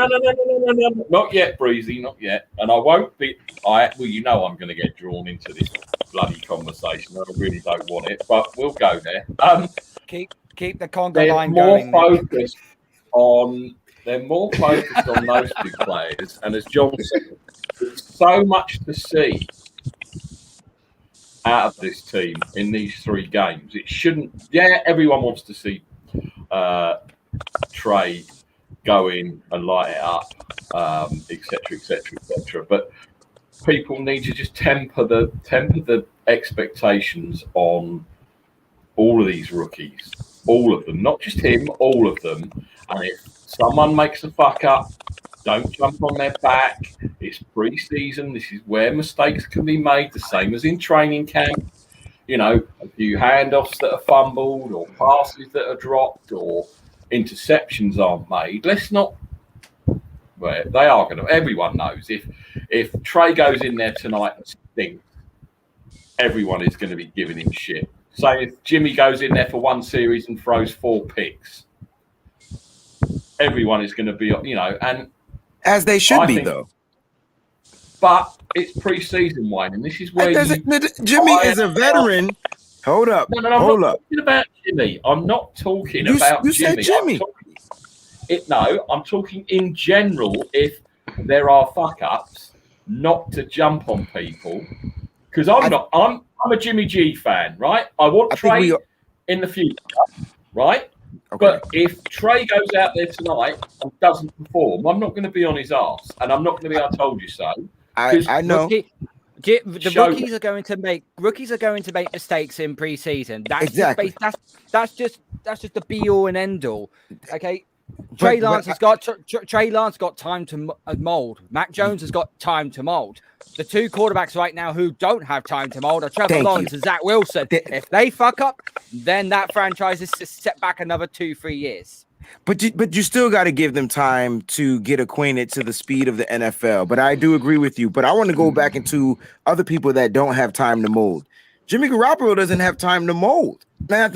not yet, Breezy, not yet. And I won't be. Well, you know, I'm going to get drawn into this bloody conversation. I really don't want it, but we'll go there. Keep the Congo line going. They're more focused on those two players, and as John said, there's so much to see out of this team in these 3 games. It shouldn't. Yeah, everyone wants to see Trey go in and light it up, etc., etc., etc. But people need to just temper the expectations on all of these rookies, all of them, not just him, all of them. And if someone makes a fuck up, don't jump on their back. It's pre-season. This is where mistakes can be made, the same as in training camp. You know, a few handoffs that are fumbled or passes that are dropped or interceptions aren't made. Let's not. Well, they are going to. Everyone knows if Trey goes in there tonight and stinks, everyone is going to be giving him shit. So if Jimmy goes in there for 1 series and throws 4 picks, everyone is going to be, you know, and as they should be, though. But it's pre-season, Wayne, and this is where Jimmy is a veteran. Hold up. No, I'm not talking about Jimmy. I'm not talking about Jimmy. Said Jimmy. I'm talking in general. If there are fuck-ups, not to jump on people, because I'm a Jimmy G fan, right? I want Trey in the future, right? Okay. But if Trey goes out there tonight and doesn't perform, I'm not going to be on his ass, and I'm not going to be. I told you so. I know. Rookies are going to make mistakes in preseason. That's exactly. That's just the be all and end all. Okay. Trey Lance has got time to mold. Mac Jones has got time to mold. The 2 quarterbacks right now who don't have time to mold are Trevor Lawrence and Zach Wilson. If they fuck up, then that franchise is set back another 2-3 years. But you still got to give them time to get acquainted to the speed of the NFL. But I do agree with you. But I want to go back into other people that don't have time to mold. Jimmy Garoppolo doesn't have time to mold. Man,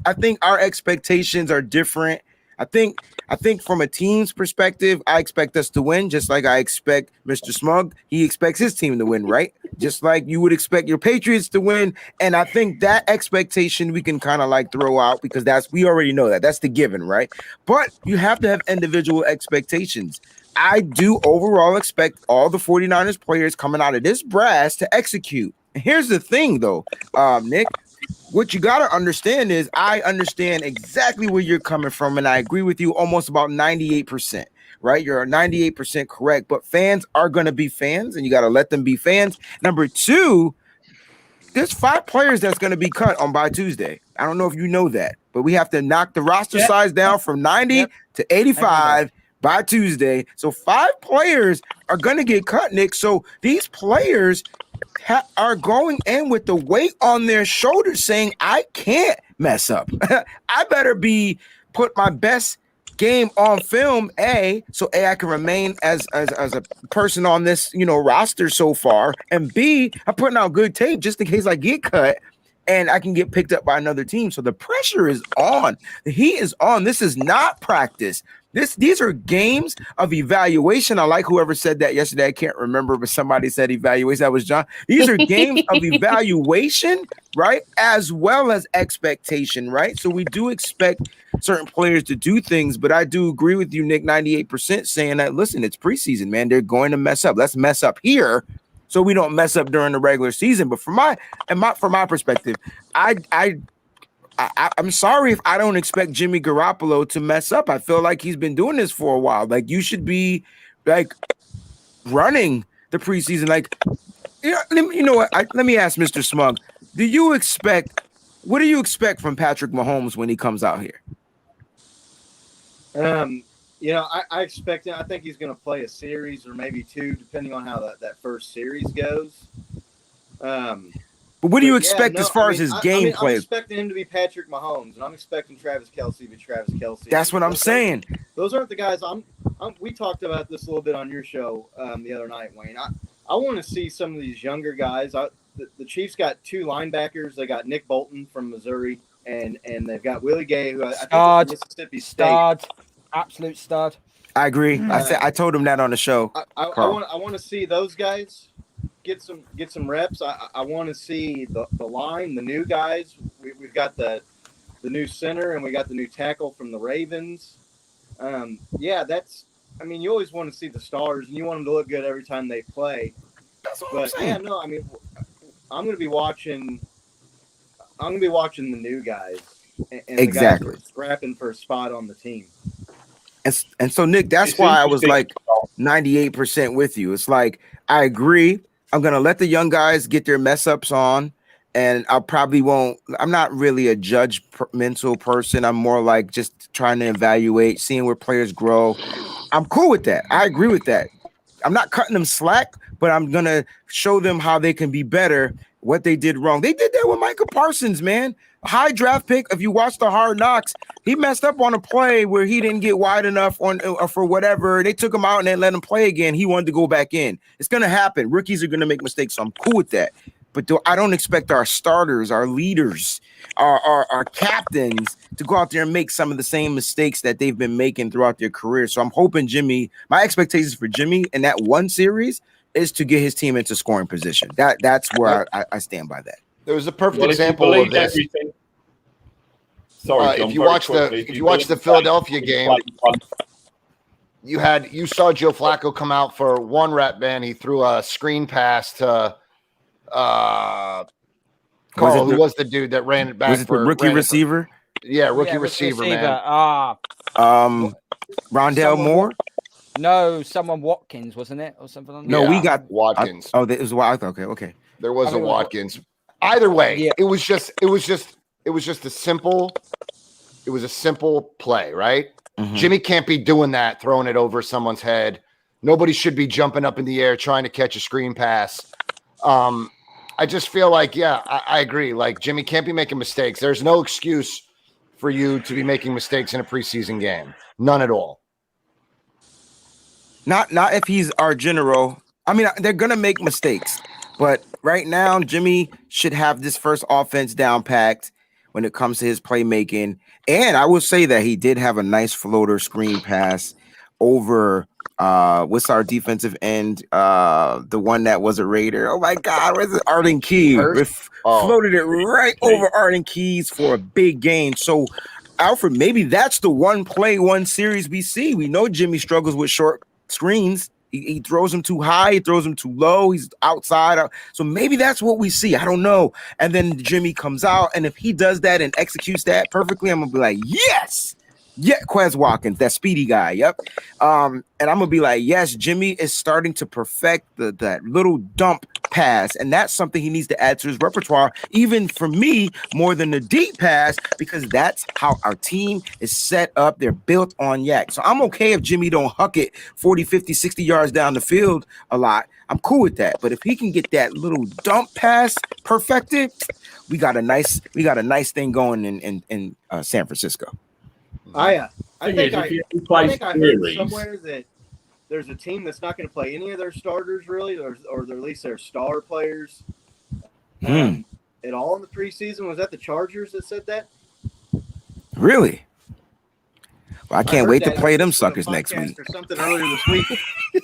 I think our expectations are different. I think I think from a team's perspective, I expect us to win, just like I expect Mr. Smug. He expects his team to win, right? Just like you would expect your Patriots to win. And I think that expectation we can kind of like throw out because we already know that's the given, right? But you have to have individual expectations. I do overall expect all the 49ers players coming out of this brass to execute. And here's the thing, though, Nick. What you got to understand is I understand exactly where you're coming from, and I agree with you almost about 98%, right? You're 98% correct, but fans are going to be fans, and you got to let them be fans. Number two, there's 5 players that's going to be cut on by Tuesday. I don't know if you know that, but we have to knock the roster size down from 90 to 85 by Tuesday. So 5 players are going to get cut, Nick. So these players are going in with the weight on their shoulders saying, I can't mess up. I better put my best game on film, so I can remain as a person on this, roster so far, and B, I'm putting out good tape just in case I get cut and I can get picked up by another team. So the pressure is on. The heat is on. This is not practice. These are games of evaluation. I like whoever said that yesterday. I can't remember, but somebody said evaluation. That was John. These are games of evaluation, right? As well as expectation, right? So we do expect certain players to do things, but I do agree with you, Nick, 98% saying that, listen, it's preseason, man. They're going to mess up. Let's mess up here so we don't mess up during the regular season. But from my perspective, I'm sorry if I don't expect Jimmy Garoppolo to mess up. I feel like he's been doing this for a while. Like, you should be like running the preseason. Like, you know what? Let me ask Mr. Smug. What do you expect from Patrick Mahomes when he comes out here? I expect him. I think he's going to play a series or maybe 2, depending on how that first series goes. But what do you expect as far as his gameplay? I'm expecting him to be Patrick Mahomes, and I'm expecting Travis Kelce to be Travis Kelce. That's what I'm saying. Those aren't the guys. We talked about this a little bit on your show the other night, Wayne. I want to see some of these younger guys. The Chiefs got 2 linebackers. They got Nick Bolton from Missouri, and they've got Willie Gay, who I think is from Mississippi State. Absolute stud. I agree. I told him that on the show. I want to see those guys get some reps. I want to see the line, the new guys. We've got the new center and we got the new tackle from the Ravens. You always want to see the stars and you want them to look good every time they play. That's what I'm saying. I'm going to be watching the new guys and exactly the guys scrapping for a spot on the team. And so, Nick, that's why I was like 98% with you. It's like, I agree. I'm going to let the young guys get their mess ups on, and I'm not really a judgmental person. I'm more like just trying to evaluate, seeing where players grow. I'm cool with that. I agree with that. I'm not cutting them slack, but I'm going to show them how they can be better, what they did wrong. They did that with Micah Parsons, man. A high draft pick. If you watch the Hard Knocks, he messed up on a play where he didn't get wide enough for whatever. They took him out and then let him play again. He wanted to go back in. It's going to happen. Rookies are going to make mistakes, so I'm cool with that. But I don't expect our starters, our leaders, our captains to go out there and make some of the same mistakes that they've been making throughout their career. So I'm hoping my expectations for Jimmy in that one series is to get his team into scoring position. That's where I stand by that. There was a perfect example of this. Sorry, John, if you watch the Philadelphia game, you saw Joe Flacco come out for one rep, man. He threw a screen pass to Carl, who was the dude that ran it back. Was it the rookie receiver? Rookie receiver, man. Rondell Moore? No, someone Watkins, wasn't it, or something? Like that? No, we got Watkins. It was Watkins. Okay. There was a Watkins. Either way, it was just a simple play, right? Mm-hmm. Jimmy can't be doing that, throwing it over someone's head. Nobody should be jumping up in the air trying to catch a screen pass. I just feel like, I agree. Like, Jimmy can't be making mistakes. There's no excuse for you to be making mistakes in a preseason game. None at all. Not if he's our general. I mean, they're gonna make mistakes, but right now Jimmy should have this first offense down packed. when it comes to his playmaking. And I will say that he did have a nice floater screen pass over what's our defensive end? The one that was a Raider. Oh my God, where's it? Arden Key. Floated it right over Arden Keys for a big gain. So Alfred, maybe that's the one play, one series we see. We know Jimmy struggles with short screens. He throws them too high, he throws them too low, he's outside. So maybe that's what we see. I don't know. And then Jimmy comes out, and if he does that and executes that perfectly, I'm gonna be like, yes. Yeah, Quez Watkins, that speedy guy. Yep. And I'm gonna be like, yes, Jimmy is starting to perfect that little dump pass, and that's something he needs to add to his repertoire, even for me, more than the deep pass, because that's how our team is set up. They're built on yak. So I'm okay if Jimmy don't huck it 40, 50, 60 yards down the field a lot. I'm cool with that. But if he can get that little dump pass perfected, we got a nice thing going in San Francisco. I think I heard somewhere that there's a team that's not going to play any of their starters really, or at least their star players at all in the preseason. Was that the Chargers that said that? Really? Well, I can't wait to play them suckers next week. Or something earlier this week.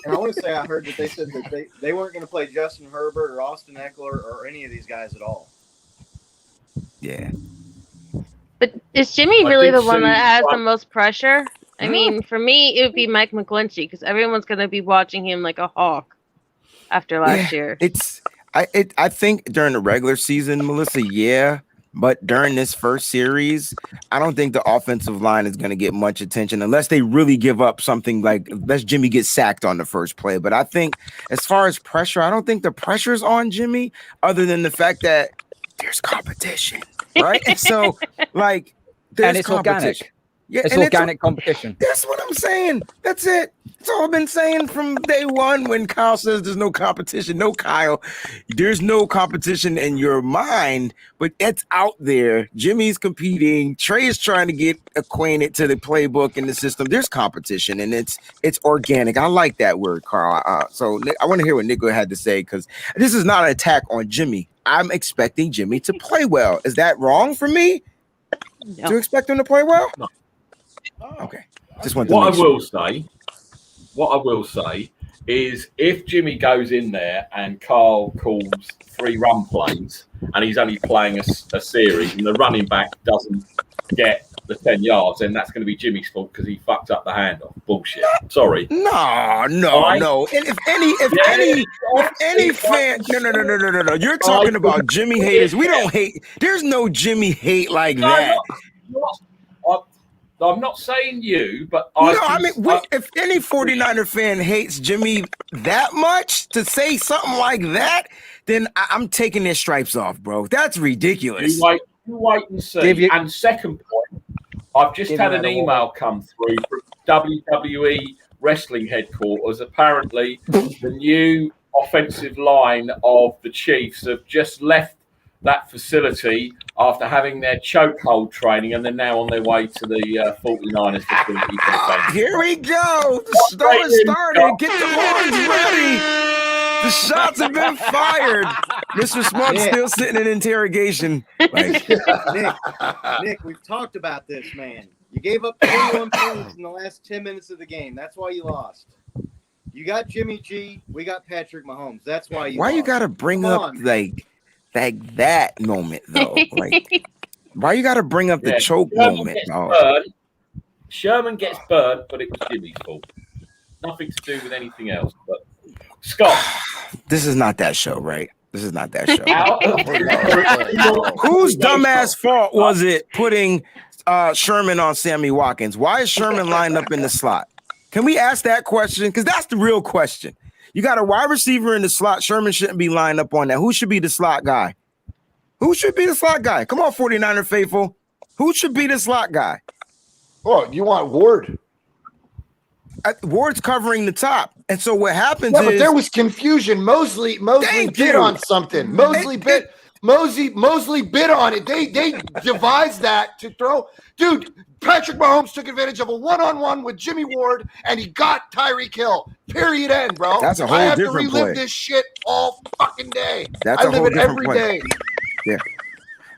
And I want to say I heard that they said that they weren't going to play Justin Herbert or Austin Eckler or any of these guys at all. Yeah. But is Jimmy really the one that has the most pressure? I mean, for me, it would be Mike McGlinchey because everyone's going to be watching him like a hawk after last year. I think during the regular season, Melissa, yeah. But during this first series, I don't think the offensive line is going to get much attention unless they really give up something like unless Jimmy gets sacked on the first play. But I think as far as pressure, I don't think the pressure's on Jimmy other than the fact that there's competition, right? And so, like, there's it's competition. Organic. Yeah, it's organic competition. That's what I'm saying. That's it. That's all I've been saying from day one when Kyle says there's no competition. No, Kyle, there's no competition in your mind, but it's out there. Jimmy's competing. Trey is trying to get acquainted to the playbook and the system. There's competition, and it's organic. I like that word, Carl. So I want to hear what Nico had to say because this is not an attack on Jimmy. I'm expecting Jimmy to play well. Is that wrong for me to expect him to play well? No. Okay. Just want to what I will say is if Jimmy goes in there and Carl calls 3 run plays and he's only playing a series and the running back doesn't get the 10 yards, then that's going to be Jimmy's fault because he fucked up the handoff. Bullshit. Sorry. No. And if any fan, no. You're talking about Jimmy haters. We don't hate. There's no Jimmy hate like that. I'm not saying you, but if any 49er fan hates Jimmy that much to say something like that, then I'm taking their stripes off, bro. That's ridiculous. You wait and see. And second point, I've just had an email come through from WWE Wrestling Headquarters. Apparently, the new offensive line of the Chiefs have just left that facility after having their chokehold training, and they're now on their way to the 49ers facility. Here we go. The start is started. Get the horns ready. The shots have been fired. Mr. Smug's still sitting in interrogation. Like, Nick, we've talked about this, man. You gave up 21 points in the last 10 minutes of the game. That's why you lost. You got Jimmy G. We got Patrick Mahomes. That's why you lost. You got to bring up, like that moment, though? Like, why you got to bring up the choke moment? Sherman gets burned, but it was Jimmy's fault. Nothing to do with anything else. But Scott, this is not that show, right? This is not that show. Whose dumbass fault was it putting Sherman on Sammy Watkins? Why is Sherman lined up in the slot? Can we ask that question? Because that's the real question. You got a wide receiver in the slot. Sherman shouldn't be lined up on that. Who should be the slot guy? Who should be the slot guy? Come on, 49er faithful. Who should be the slot guy? Oh, you want Ward? Ward's covering the top. And so what happens is... but there was confusion. Mosley bid on something. Mosley bid on it. They devised that to throw. Dude, Patrick Mahomes took advantage of a one-on-one with Jimmy Ward, and he got Tyreek Hill. Period. End, bro. That's a whole different play. I have to relive this shit all fucking day. That's a whole different play. Day. Yeah.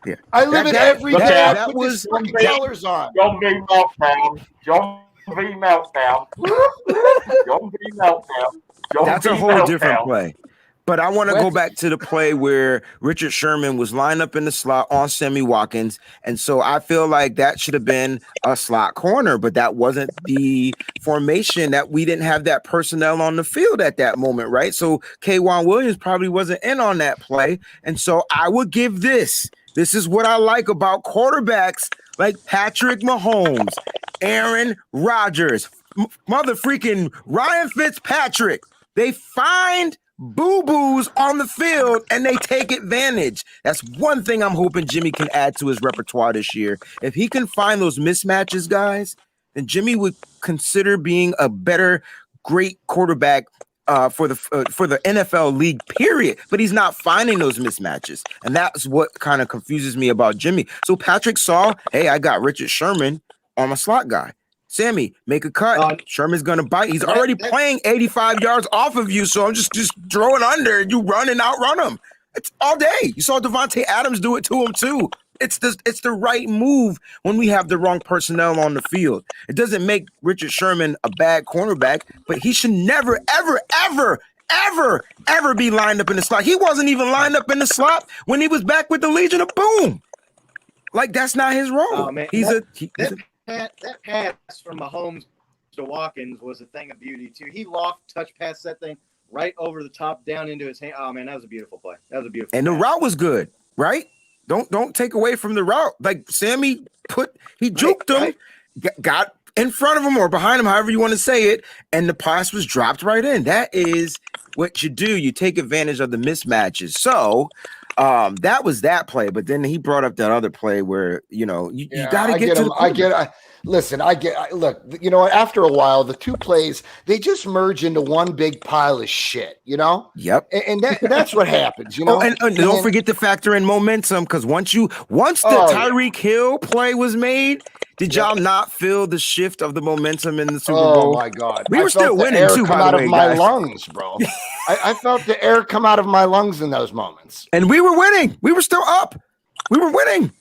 Yeah. I live it every Look day. out. I put these fucking colors on. John V. Meltdown. John V. Meltdown. John V. Meltdown. John That's V. a whole different Meltdown. play. But I want to Where- go back to the play where Richard Sherman was lined up in the slot on Sammy Watkins. And so I feel like that should have been a slot corner, but that wasn't the formation, that we didn't have that personnel on the field at that moment, right? So K'Wan Williams probably wasn't in on that play. And so I would give this is what I like about quarterbacks like Patrick Mahomes, Aaron Rodgers, mother freaking Ryan Fitzpatrick. They find boo-boos on the field and they take advantage. That's one thing I'm hoping Jimmy can add to his repertoire this year. If he can find those mismatches, guys, then Jimmy would consider being a better, great quarterback for the NFL league, period. But he's not finding those mismatches, and that's what kind of confuses me about Jimmy. So Patrick saw, hey, I got Richard Sherman on my slot guy. Sammy, make a cut. Sherman's gonna bite. He's already playing 85 yards off of you, so I'm just throwing under, and you run and outrun him. It's all day. You saw Devontae Adams do it to him too. It's the right move when we have the wrong personnel on the field. It doesn't make Richard Sherman a bad cornerback, but he should never, ever be lined up in the slot. He wasn't even lined up in the slot when he was back with the Legion of Boom. Like, that's not his role. Oh, man. That pass from Mahomes to Watkins was a thing of beauty too. He touch pass that thing right over the top down into his hand. Oh man, that was a beautiful play. And the route was good, right? Don't take away from the route. Like Sammy juked him, got in front of him or behind him, however you want to say it, and the pass was dropped right in. That is what you do. You take advantage of the mismatches. So that was that play, but then he brought up that other play where you got to get to the look, after a while, the two plays, they just merge into one big pile of shit, Yep. And that's what happens, and don't forget to factor in momentum, because once the Tyreek Hill play was made, did y'all not feel the shift of the momentum in the Super Bowl? Oh my God. We were still winning too, come out of my lungs, bro. I felt the air come out of my lungs in those moments. And we were winning. We were still up. We were winning.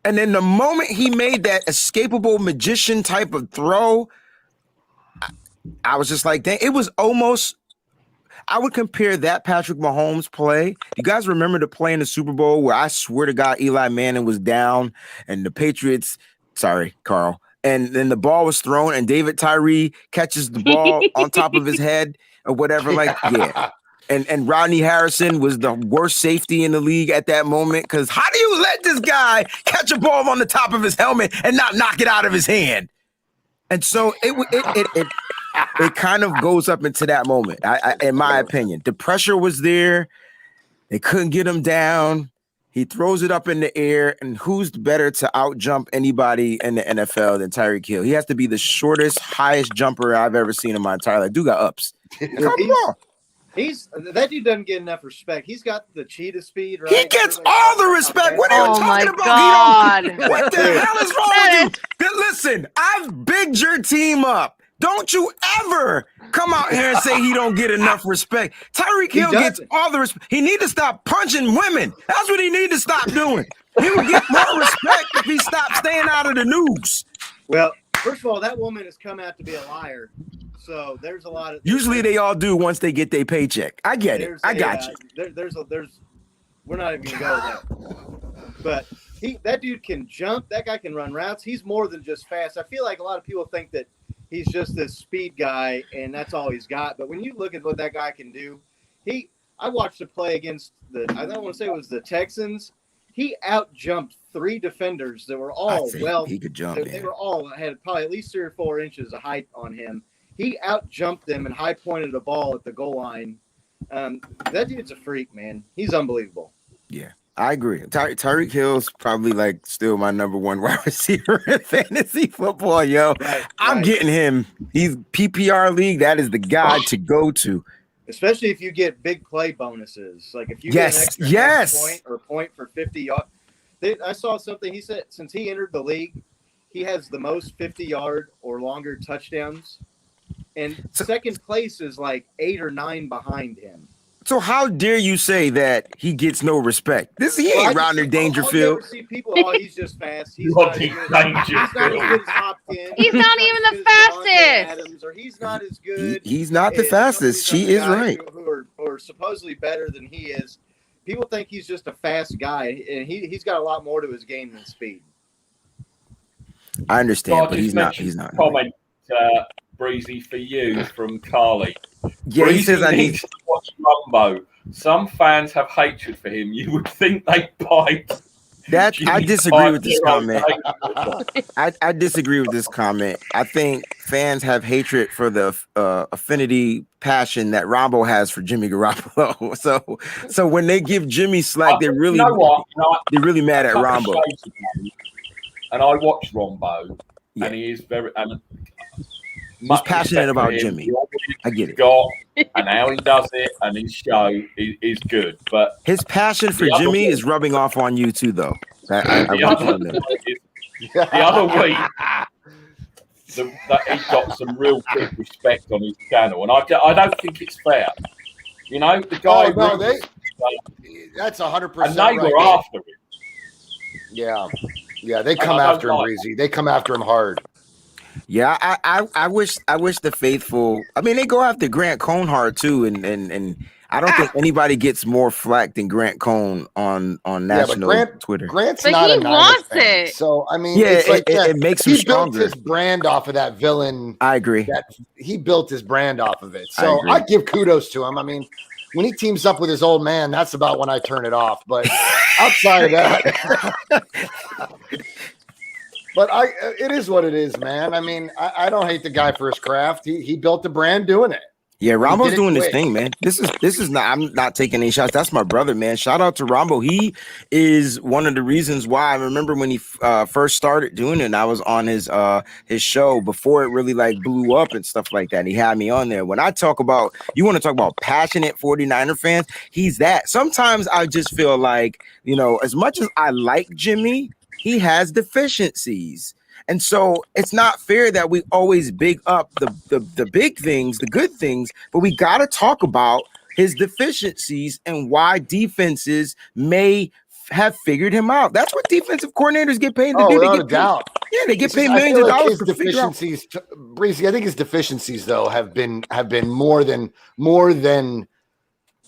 And then the moment he made that escapable magician type of throw, I was just like, dang, it was almost, I would compare that Patrick Mahomes play. You guys remember the play in the Super Bowl where I swear to God, Eli Manning was down and the Patriots, sorry, Carl, and then the ball was thrown and David Tyree catches the ball on top of his head or whatever. Like, yeah. And Rodney Harrison was the worst safety in the league at that moment, because how do you let this guy catch a ball on the top of his helmet and not knock it out of his hand? And so it kind of goes up into that moment, in my opinion. The pressure was there. They couldn't get him down. He throws it up in the air, and who's better to out-jump anybody in the NFL than Tyreek Hill? He has to be the shortest, highest jumper I've ever seen in my entire life. Dude got ups. That dude doesn't get enough respect. He's got the cheetah speed, right? He gets all the respect. What are you talking about? God. What the hell is wrong with you? Listen, I've bigged your team up. Don't you ever come out here and say he don't get enough respect. Tyreek Hill gets all the respect. He need to stop punching women. That's what he need to stop doing. He would get more respect if he stopped staying out of the news. Well, first of all, that woman has come out to be a liar. So there's a lot of. Usually they all do once they get their paycheck. I get it. I got you. We're not even gonna go there. But that dude can jump. That guy can run routes. He's more than just fast. I feel like a lot of people think that he's just this speed guy and that's all he's got. But when you look at what that guy can do, I watched a play against I don't want to say it was the Texans. He out-jumped 3 defenders that were all he could jump. They were all had probably at least 3 or 4 inches of height on him. He out-jumped them and high-pointed a ball at the goal line. That dude's a freak, man. He's unbelievable. Yeah, I agree. Tyreek Hill's probably like still my number 1 wide receiver in fantasy football, yo. I'm getting him. He's PPR league. That is the guy to go to. Especially if you get big play bonuses. Like if you get an extra point or point for 50 yards. I saw something. He said since he entered the league, he has the most 50-yard or longer touchdowns. And second place is like 8 or 9 behind him. So how dare you say that he gets no respect? He ain't Rodney Dangerfield. See people, he's just fast. He's not as good as Hopkins. He's not even the fastest. Adams, or he's not as good. He's not the fastest. She is right. Who are supposedly better than he is. People think he's just a fast guy, and he's got a lot more to his game than speed. I understand, but he's not. Comment, Breezy, for you from Carly. Yeah, Breezy he says I need to watch Rumbo. Some fans have hatred for him. You would think they bite. I disagree with this comment. I disagree with this comment. I think fans have hatred for the affinity, passion that Rombo has for Jimmy Garoppolo. So when they give Jimmy slack, they're really they're really mad at Rombo. And I watched Rombo, and he is very he's passionate about Jimmy. I get it. And how he does it, and his show is good. But his passion for Jimmy is rubbing off on you too, though. The other week, that he got some real good respect on his channel, and I don't think it's fair. You know, the guy. That's 100%. And they were after him. Yeah, they come after him, Breezy. They come after him hard. Yeah, I wish the faithful. I mean, they go after Grant Cohn hard too, and I don't think anybody gets more flack than Grant Cohn on national Twitter. Grant's but not he a Niners wants fan. it. So I mean, yeah, it's like it makes him stronger. He built his brand off of that villain. I agree. He built his brand off of it. So I give kudos to him. I mean, when he teams up with his old man, that's about when I turn it off. But outside of that. But it is what it is, man. I mean, I don't hate the guy for his craft. He built the brand doing it. Yeah, Rambo's doing this thing, man. This is not. I'm not taking any shots. That's my brother, man. Shout out to Rambo. He is one of the reasons why I remember when he first started doing it. And I was on his show before it really like blew up and stuff like that. And he had me on there. When I talk about, you want to talk about passionate 49er fans, he's that. Sometimes I just feel like, you know, as much as I like Jimmy, he has deficiencies. And so it's not fair that we always big up the big things, the good things, but we got to talk about his deficiencies and why defenses may have figured him out. That's what defensive coordinators get paid to do. Without a doubt. Yeah, they get paid millions of dollars for deficiencies. Breezy, I think his deficiencies though have been more than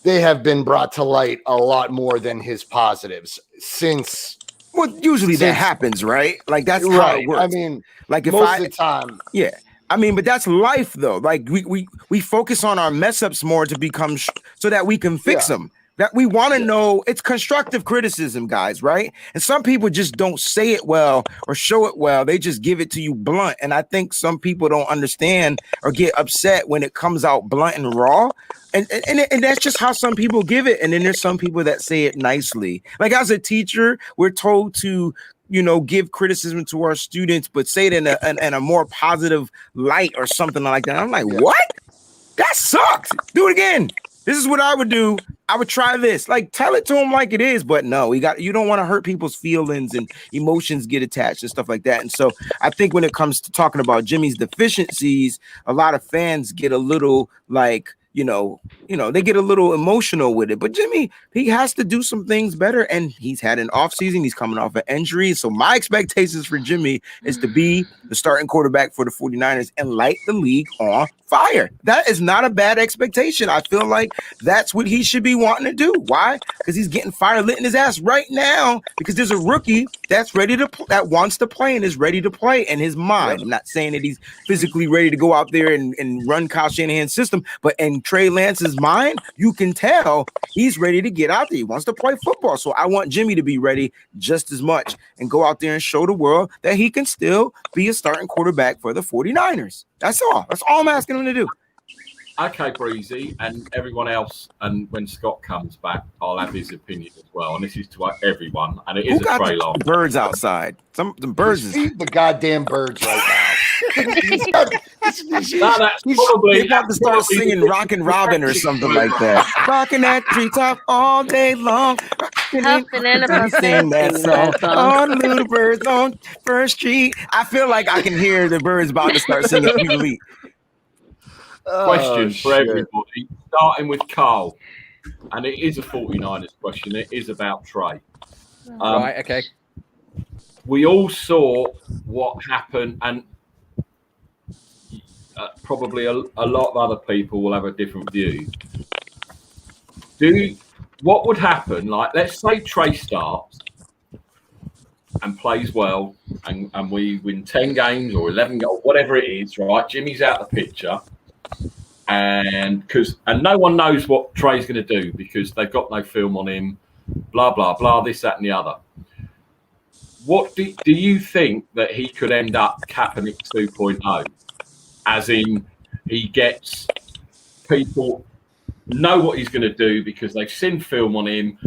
they have been brought to light a lot more than his positives since. Well, usually that happens, right? Like that's how it works. I mean, like if most of the time, yeah. I mean, but that's life, though. Like we focus on our mess ups more to become so that we can fix them. That we want to know. It's constructive criticism, guys, right? And some people just don't say it well or show it well. They just give it to you blunt. And I think some people don't understand or get upset when it comes out blunt and raw. And that's just how some people give it. And then there's some people that say it nicely. Like as a teacher, we're told to, you know, give criticism to our students, but say it in a more positive light or something like that. I'm like, what? That sucked. Do it again. This is what I would do. I would try this. Like, tell it to them like it is, but no, you don't want to hurt people's feelings and emotions get attached and stuff like that. And so I think when it comes to talking about Jimmy's deficiencies, a lot of fans get a little like, you know, they get a little emotional with it. But Jimmy, he has to do some things better. And he's had an offseason. He's coming off an injury. So my expectations for Jimmy is to be the starting quarterback for the 49ers and light the league on fire. That is not a bad expectation. I feel like that's what he should be wanting to do. Why? Because he's getting fire lit in his ass right now because there's a rookie that's ready to that wants to play and is ready to play in his mind. I'm not saying that he's physically ready to go out there and run Kyle Shanahan's system, but in Trey Lance's mind, you can tell he's ready to get out there. He wants to play football. So I want Jimmy to be ready just as much and go out there and show the world that he can still be a starting quarterback for the 49ers. That's all. That's all I'm asking him to do. Okay, Breezy, and everyone else, and when Scott comes back, I'll have his opinion as well. And this is to everyone, and it is a Trey Lance. Birds outside. The birds. Feed the goddamn birds right now. He's about to start singing Rockin' Robin or something like that. Rockin' that treetop all day long. Huffing and puffing that song. All the little birds on First Street. I feel like I can hear the birds about to start singing Elite. Question for everybody, starting with Carl. and it is a 49ers question. It is about Trey. Right, okay. We all saw what happened, and probably a lot of other people will have a different view. What would happen? Like, let's say Trey starts and plays well, and we win 10 games or 11 or whatever it is, right? Jimmy's out the picture, and no one knows what Trey's going to do because they've got no film on him, blah blah blah, this, that, and the other. What do you think that he could end up Kaepernick 2.0? As in, he gets people know what he's going to do because they've seen film on him.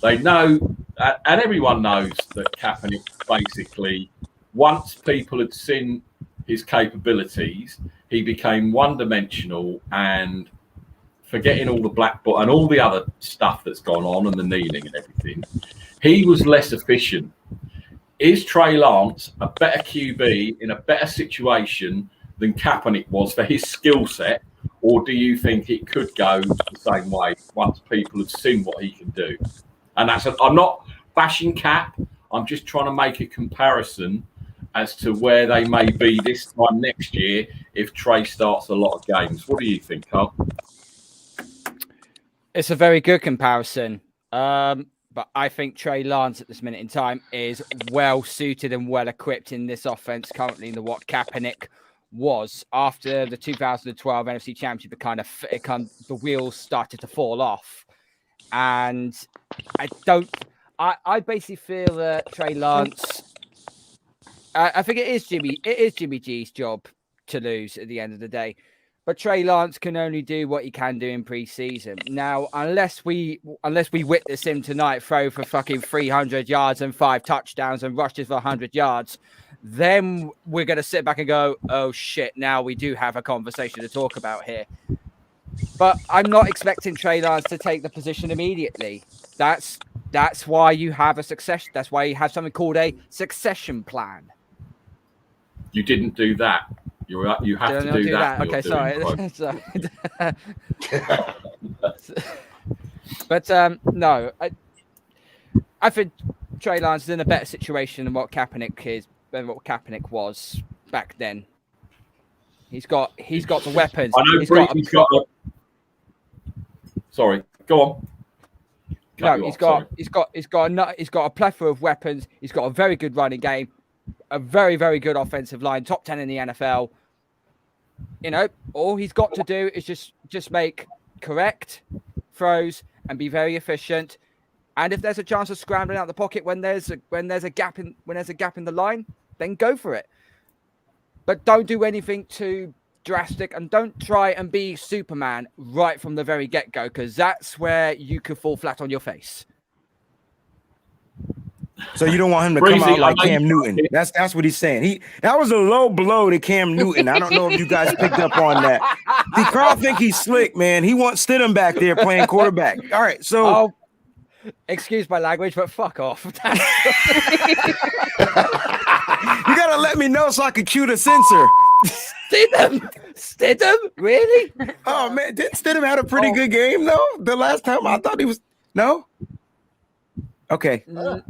They know, and everyone knows that Kaepernick basically, once people had seen his capabilities, he became one-dimensional and forgetting all the black ball and all the other stuff that's gone on and the kneeling and everything. He was less efficient. Is Trey Lance a better QB in a better situation than Kaepernick was for his skill set, or do you think it could go the same way once people have seen what he can do? And I'm not bashing Cap. I'm just trying to make a comparison as to where they may be this time next year if Trey starts a lot of games. What do you think, Carl? It's a very good comparison. But I think Trey Lance at this minute in time is well suited and well equipped in this offense currently than what Kaepernick was after the 2012 NFC Championship. The wheels started to fall off, and I basically feel that Trey Lance. I think it is Jimmy G's job to lose at the end of the day. But Trey Lance can only do what he can do in preseason. Now, unless we witness him tonight throw for fucking 300 yards and 5 touchdowns and rushes for 100 yards, then we're going to sit back and go, oh shit, now we do have a conversation to talk about here. But I'm not expecting Trey Lance to take the position immediately. That's why you have a succession. That's why you have something called a succession plan. You didn't do that. You have to do that. Okay, sorry. But no, I think Trey Lance is in a better situation than what Kaepernick was back then. He's got the weapons. I know Sorry, go on. He's got a plethora of weapons. He's got a very good running game, a very, very good offensive line, top 10 in the NFL. You know, all he's got to do is just make correct throws and be very efficient. And if there's a chance of scrambling out the pocket when there's a gap in the line, then go for it. But don't do anything too drastic, and don't try and be Superman right from the very get-go, because that's where you could fall flat on your face. So you don't want him to come out like Cam Newton. That's what he's saying. That was a low blow to Cam Newton. I don't know if you guys picked up on that. See, Carl think he's slick, man. He wants Stidham back there playing quarterback. All right, so excuse my language, but fuck off. You gotta let me know so I can cue the censor. Stidham? Really? Oh man, didn't Stidham have a pretty good game though? The last time I thought he was no. Okay. No.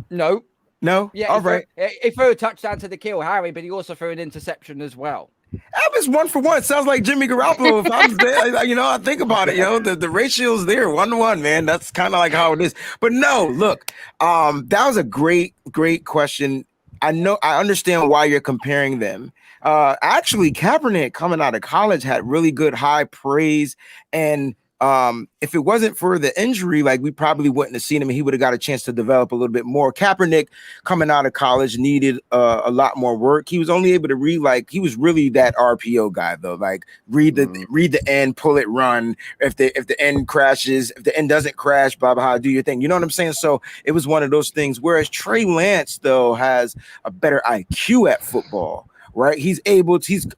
Yeah. All right. He threw a touchdown to the Kill Harry, but he also threw an interception as well. That was 1 for 1. Sounds like Jimmy Garoppolo. If I was there, I think about it. The ratio's there, 1-to-1, man. That's kind of like how it is. But no, look, that was a great question. I understand why you're comparing them. Actually, Kaepernick coming out of college had really good high praise, and if it wasn't for the injury, like, we probably wouldn't have seen him, and he would have got a chance to develop a little bit more. Kaepernick coming out of college needed a lot more work. He was only able to read, like, he was really that RPO guy though, like read the end, pull it, run. If the end crashes, if the end doesn't crash, blah blah, do your thing. You know what I'm saying? So it was one of those things. Whereas Trey Lance though has a better IQ at football. Right, he's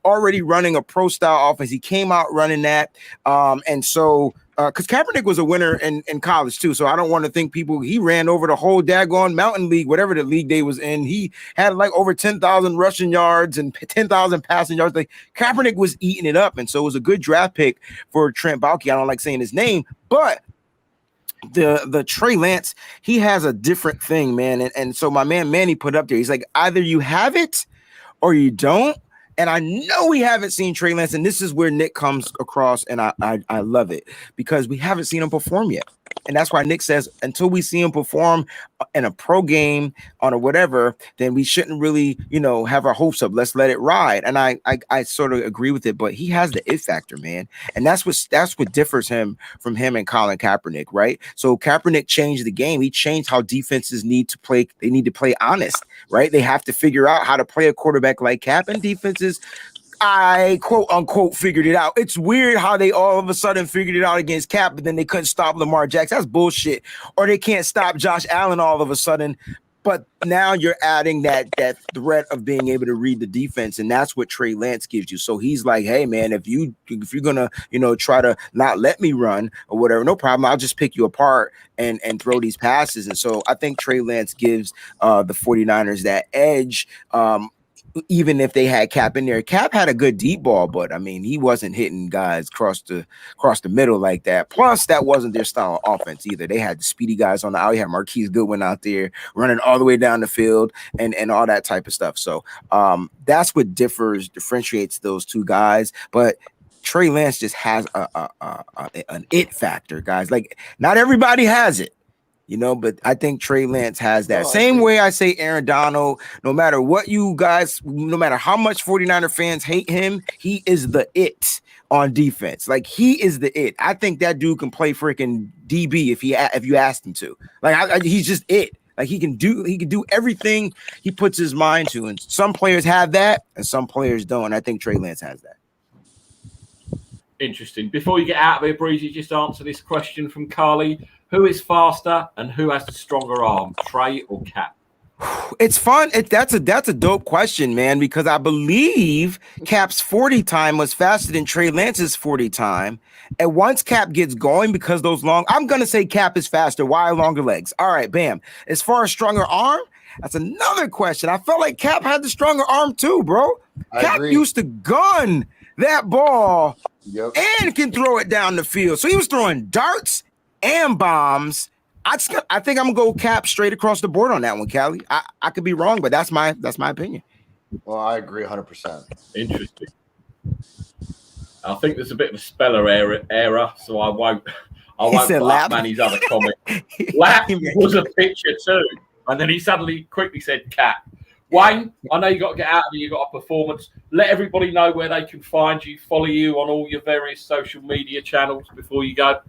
already running a pro style offense. He came out running that, and so because Kaepernick was a winner in college too, so I don't want to think he ran over the whole daggone Mountain League, whatever the league they was in. He had like over 10,000 rushing yards and 10,000 passing yards. Like, Kaepernick was eating it up, and so it was a good draft pick for Trent Baalke. I don't like saying his name, but the Trey Lance, he has a different thing, man. And so my man Manny put up there, he's like, either you have it or you don't. And I know we haven't seen Trey Lance, and this is where Nick comes across, and I love it because we haven't seen him perform yet. And that's why Nick says until we see him perform in a pro game on a whatever, then we shouldn't really, have our hopes up. Let's let it ride. And I sort of agree with it, but he has the it factor, man. And that's what differs him from him and Colin Kaepernick, right? So Kaepernick changed the game. He changed how defenses need to play. They need to play honest, right? They have to figure out how to play a quarterback like Cap, and defenses, I quote unquote figured it out. It's weird how they all of a sudden figured it out against Cap, but then they couldn't stop Lamar Jackson. That's bullshit. Or they can't stop Josh Allen all of a sudden. But now you're adding that threat of being able to read the defense, and that's what Trey Lance gives you. So he's like, hey man, if you're gonna try to not let me run or whatever, no problem. I'll just pick you apart and throw these passes. And so I think Trey Lance gives the 49ers that edge. Even if they had Cap in there, Cap had a good deep ball, but I mean, he wasn't hitting guys across the middle like that. Plus, that wasn't their style of offense either. They had the speedy guys on the out. You had Marquise Goodwin out there running all the way down the field and all that type of stuff. So that's what differentiates those two guys. But Trey Lance just has an it factor, guys. Like, not everybody has it. But I think Trey Lance has that. Same way I say Aaron Donald, no matter what you guys, no matter how much 49er fans hate him, he is the it on defense. Like, he is the it. I think that dude can play freaking DB if you asked him to. Like, he's just it. Like, he can do everything he puts his mind to. And some players have that and some players don't. And I think Trey Lance has that. Interesting. Before you get out of here, Breezy, just answer this question from Carly. Who is faster and who has the stronger arm, Trey or Cap? It's fun. That's a dope question, man, because I believe Cap's 40 time was faster than Trey Lance's 40 time. And once Cap gets going, because I'm going to say Cap is faster. Why longer legs? All right, bam. As far as stronger arm, that's another question. I felt like Cap had the stronger arm too, bro. Cap used to gun that ball and can throw it down the field. So he was throwing darts and bombs. I think I'm gonna go Cap straight across the board on that one, Callie. I could be wrong, but that's my opinion. Well, I agree 100%. Interesting. I think there's a bit of a speller error, so I won't put up Manny's other comment. Lap was a picture too, and then he suddenly quickly said Cap. Wayne, I know you got to get out of here. You got a performance. Let everybody know where they can find you, follow you on all your various social media channels before you go.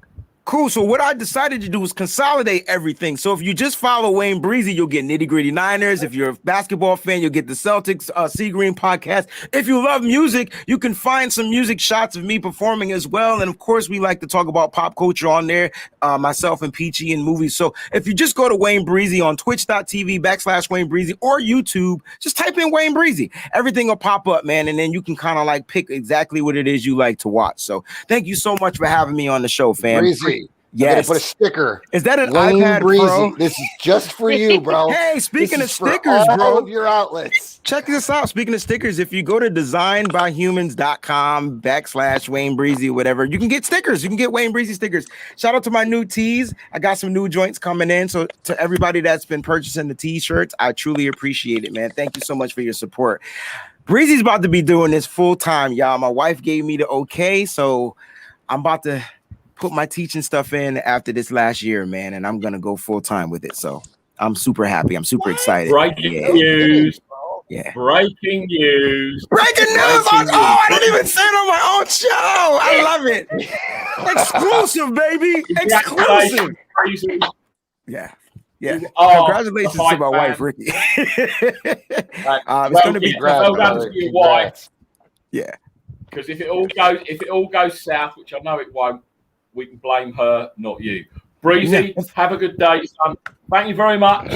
Cool. So what I decided to do was consolidate everything. So if you just follow Wayne Breezy, you'll get Nitty Gritty Niners. If you're a basketball fan, you'll get the Celtics Sea Green podcast. If you love music, you can find some music shots of me performing as well. And of course, we like to talk about pop culture on there, myself and Peachy and movies. So if you just go to Wayne Breezy on twitch.tv/Wayne Breezy or YouTube, just type in Wayne Breezy. Everything will pop up, man. And then you can kind of like pick exactly what it is you like to watch. So thank you so much for having me on the show, fam. Breezy. Yes. Put a sticker. Is that an Wayne iPad Breezy. Pro? This is just for you, bro. Hey, speaking of stickers, all bro. All of your outlets. Check this out. Speaking of stickers, if you go to designbyhumans.com/Wayne Breezy, whatever, you can get stickers. You can get Wayne Breezy stickers. Shout out to my new tees. I got some new joints coming in. So to everybody that's been purchasing the t-shirts, I truly appreciate it, man. Thank you so much for your support. Breezy's about to be doing this full time, y'all. My wife gave me the okay, so I'm about to put my teaching stuff in after this last year, man, and I'm gonna go full time with it. So I'm super happy. I'm super excited. Breaking news. Yeah. Breaking news. Breaking news. I didn't even say it on my own show. I love it. Exclusive, baby. Exclusive. Yeah. Yeah. Congratulations to my wife, Ricky. It's gonna be well done to your wife. Yeah. Because if it all goes south, which I know it won't, we can blame her, not you. Breezy, have a good day, son. Thank you very much.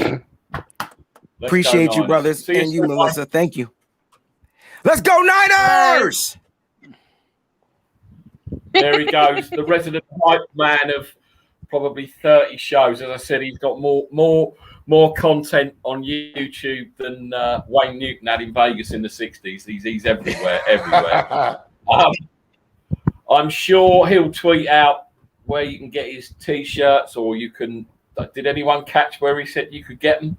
Appreciate you, brothers, and you, Melissa. Thank you. Let's go, Niners! There he goes, the resident hype man of probably 30 shows. As I said, he's got more content on YouTube than Wayne Newton had in Vegas in the 60s. He's everywhere. I'm sure he'll tweet out where you can get his T-shirts, or you can? Did anyone catch where he said you could get them?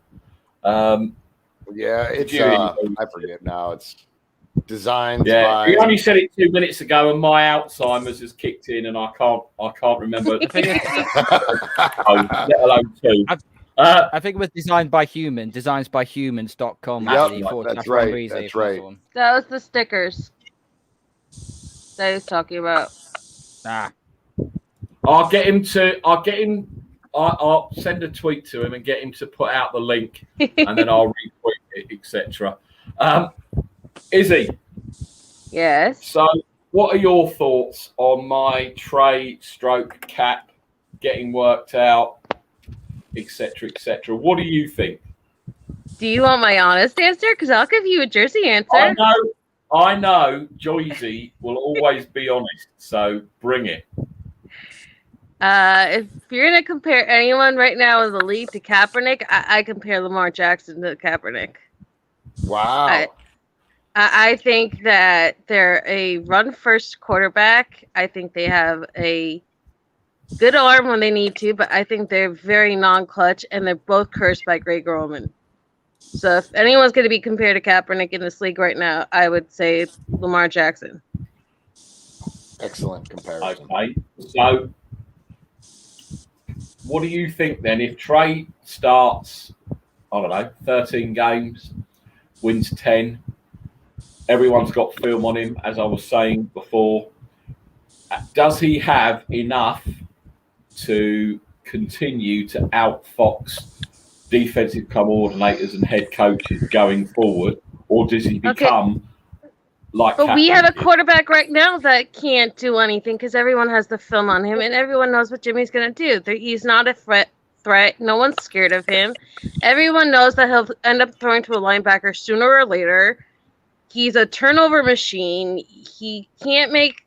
Yeah, it's I forget now. It's designed by. He only said it 2 minutes ago, and my Alzheimer's has kicked in, and I can't remember. Let alone two. I think it was designed by human, designsbyhumans.com. That's right. That's right. That was the stickers that he was talking about. I'll send a tweet to him and get him to put out the link, and then I'll retweet it, etc. Izzy. Yes. So, what are your thoughts on my Trey stroke cap getting worked out, etc., etc.? What do you think? Do you want my honest answer? Because I'll give you a Jersey answer. I know. Joyzy will always be honest, so bring it. If you're gonna compare anyone right now in the league to Kaepernick, I compare Lamar Jackson to Kaepernick. Wow. I think that they're a run-first quarterback. I think they have a good arm when they need to, but I think they're very non-clutch, and they're both cursed by Greg Roman. So if anyone's going to be compared to Kaepernick in this league right now, I would say it's Lamar Jackson. Excellent comparison. Okay, so what do you think then? If Trey starts, 13 games, wins 10, everyone's got film on him, as I was saying before. Does he have enough to continue to outfox defensive coordinators and head coaches going forward, or does he become like? But we have a quarterback right now that can't do anything because everyone has the film on him, and everyone knows what Jimmy's going to do. He's not a threat. No one's scared of him. Everyone knows that he'll end up throwing to a linebacker sooner or later. He's a turnover machine. He can't make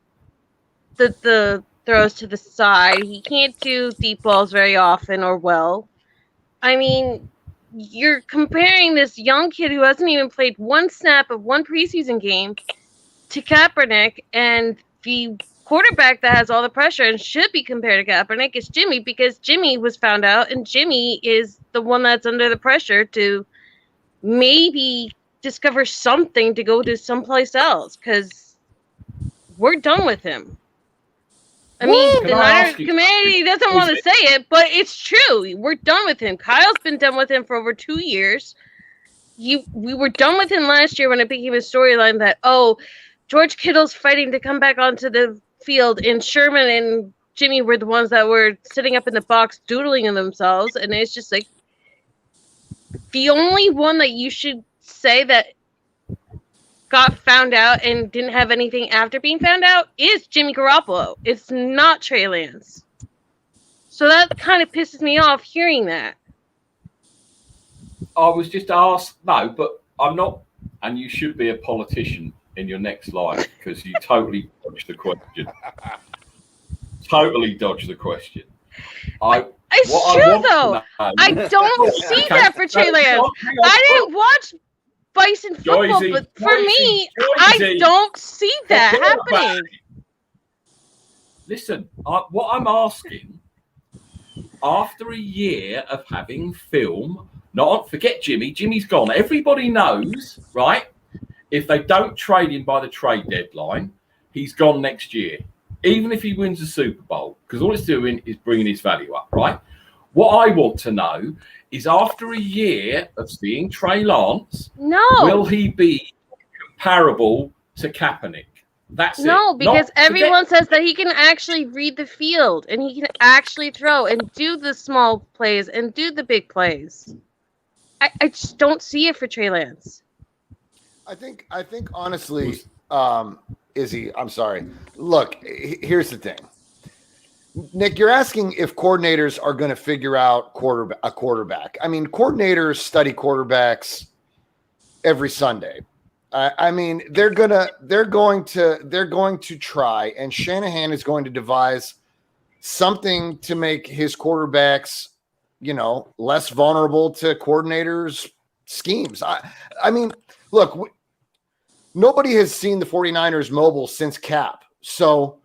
the throws to the side. He can't do deep balls very often or well. I mean, you're comparing this young kid who hasn't even played one snap of one preseason game to Kaepernick, and the quarterback that has all the pressure and should be compared to Kaepernick is Jimmy, because Jimmy was found out, and Jimmy is the one that's under the pressure to maybe discover something to go to someplace else, because we're done with him. I mean, the Niners community doesn't want to say it, but it's true. We're done with him. Kyle's been done with him for over 2 years. We were done with him last year when it became a storyline that, George Kittle's fighting to come back onto the field, and Sherman and Jimmy were the ones that were sitting up in the box doodling in themselves. And it's just like, the only one that you should say that got found out and didn't have anything after being found out is Jimmy Garoppolo. It's not Trey Lance. So that kind of pisses me off hearing that. I was just asked, no, but I'm not, and you should be a politician in your next life because you totally dodged the question. Totally dodged the question. It's true, though. I don't see that for Trey Lance. I didn't watch Bison football, but for me, I don't see that happening. Listen, what I'm asking, after a year of having film, forget Jimmy. Jimmy's gone. Everybody knows, right? If they don't trade him by the trade deadline, he's gone next year. Even if he wins the Super Bowl, because all it's doing is bringing his value up, right? What I want to know is, after a year of seeing Trey Lance, will he be comparable to Kaepernick? That's it. No, because everyone says that he can actually read the field and he can actually throw and do the small plays and do the big plays. I just don't see it for Trey Lance. I think honestly, Izzy, I'm sorry. Look, here's the thing. Nick, you're asking if coordinators are going to figure out a quarterback. I mean, coordinators study quarterbacks every Sunday. I mean, they're going to try, and Shanahan is going to devise something to make his quarterbacks, less vulnerable to coordinators' schemes. I mean, look, nobody has seen the 49ers mobile since Cap. So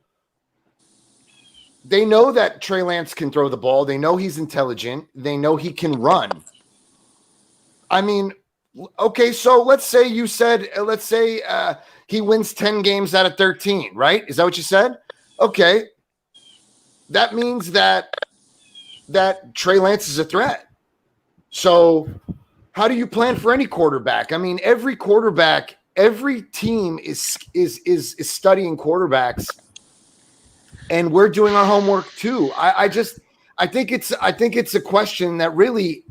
They know that Trey Lance can throw the ball. They know he's intelligent. They know he can run. I mean, okay, so let's say he wins 10 games out of 13, right? Is that what you said? Okay. That means that Trey Lance is a threat. So how do you plan for any quarterback? I mean, every team is studying quarterbacks, and we're doing our homework too. I think it's a question that really,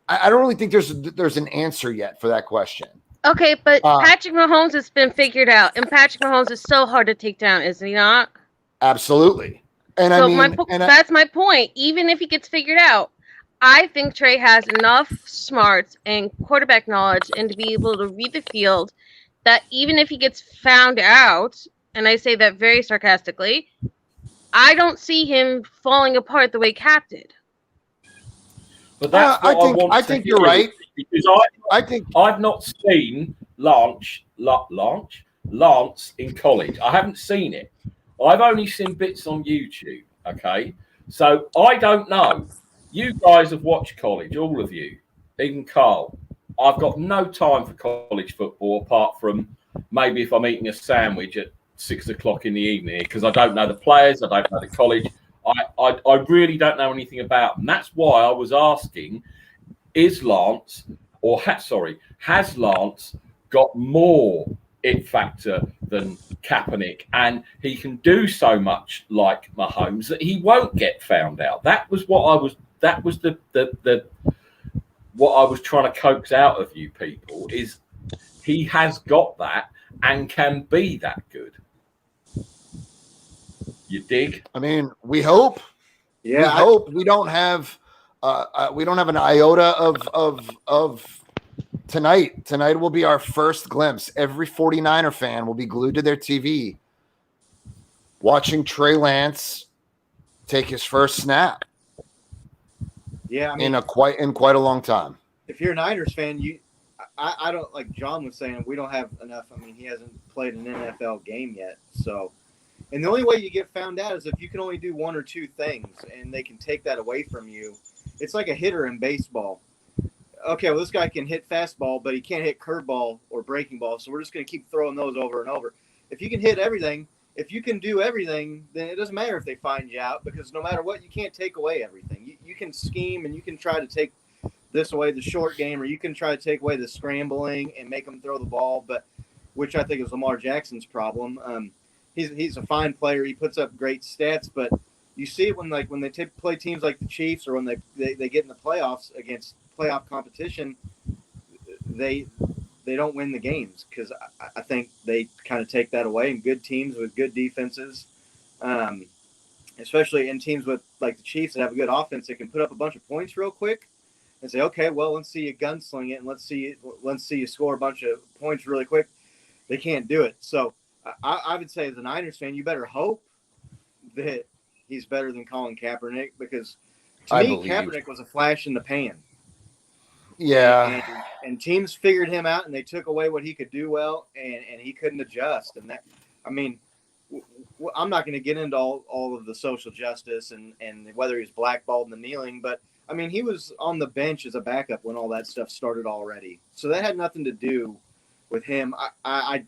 I don't really think there's an answer yet for that question. Okay, but Patrick Mahomes has been figured out, and Patrick Mahomes is so hard to take down, isn't he not? Absolutely. And so I mean, that's my point. Even if he gets figured out, I think Trey has enough smarts and quarterback knowledge and to be able to read the field that even if he gets found out, and I say that very sarcastically, I don't see him falling apart the way Cap did. But that's what I think you're right. Because I've not seen Lance in college. I haven't seen it. I've only seen bits on YouTube. Okay, so I don't know. You guys have watched college, all of you, even Carl. I've got no time for college football apart from maybe if I'm eating a sandwich at 6 o'clock in the evening because I don't know the players, I don't know the college. I really don't know anything about them. That's why I was asking, has Lance got more it factor than Kaepernick, and he can do so much like Mahomes that he won't get found out. That was what I was what I was trying to coax out of you people is he has got that and can be that good. You dig? I mean, we hope. Yeah, we hope. We don't have an iota of tonight. Tonight will be our first glimpse. Every 49er fan will be glued to their TV watching Trey Lance take his first snap. Yeah, I mean, in quite a long time. If you're a Niners fan, I don't, like John was saying, we don't have enough. I mean, he hasn't played an NFL game yet, so. And the only way you get found out is if you can only do one or two things, and they can take that away from you. It's like a hitter in baseball. Okay, well, this guy can hit fastball, but he can't hit curveball or breaking ball, so we're just going to keep throwing those over and over. If you can hit everything, if you can do everything, then it doesn't matter if they find you out, because no matter what, you can't take away everything. You can scheme, and you can try to take this away, the short game, or you can try to take away the scrambling and make them throw the ball, but which I think is Lamar Jackson's problem. He's a fine player. He puts up great stats, but you see it when they play teams like the Chiefs, or when they get in the playoffs against playoff competition, they don't win the games because I think they kind of take that away. And good teams with good defenses, especially in teams with like the Chiefs that have a good offense, they can put up a bunch of points real quick and say, okay, well, let's see you gunsling it and let's see you score a bunch of points really quick. They can't do it. So I would say as a Niners fan, you better hope that he's better than Colin Kaepernick, because to me, Kaepernick was a flash in the pan. Yeah. And teams figured him out, and they took away what he could do well, and he couldn't adjust. And that, I mean, I'm not going to get into all of the social justice and whether he was blackballed and the kneeling, but I mean, he was on the bench as a backup when all that stuff started already. So that had nothing to do with him. I'll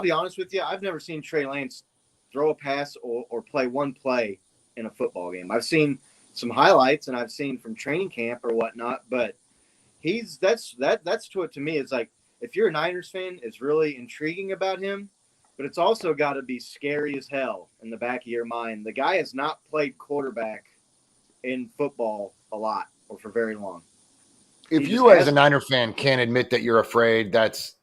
be honest with you, I've never seen Trey Lance throw a pass or play one play in a football game. I've seen some highlights and I've seen from training camp or whatnot, but that's to it to me. It's like, if you're a Niners fan, it's really intriguing about him, but it's also got to be scary as hell in the back of your mind. The guy has not played quarterback in football a lot or for very long. If you as a Niner fan can't admit that you're afraid, that's,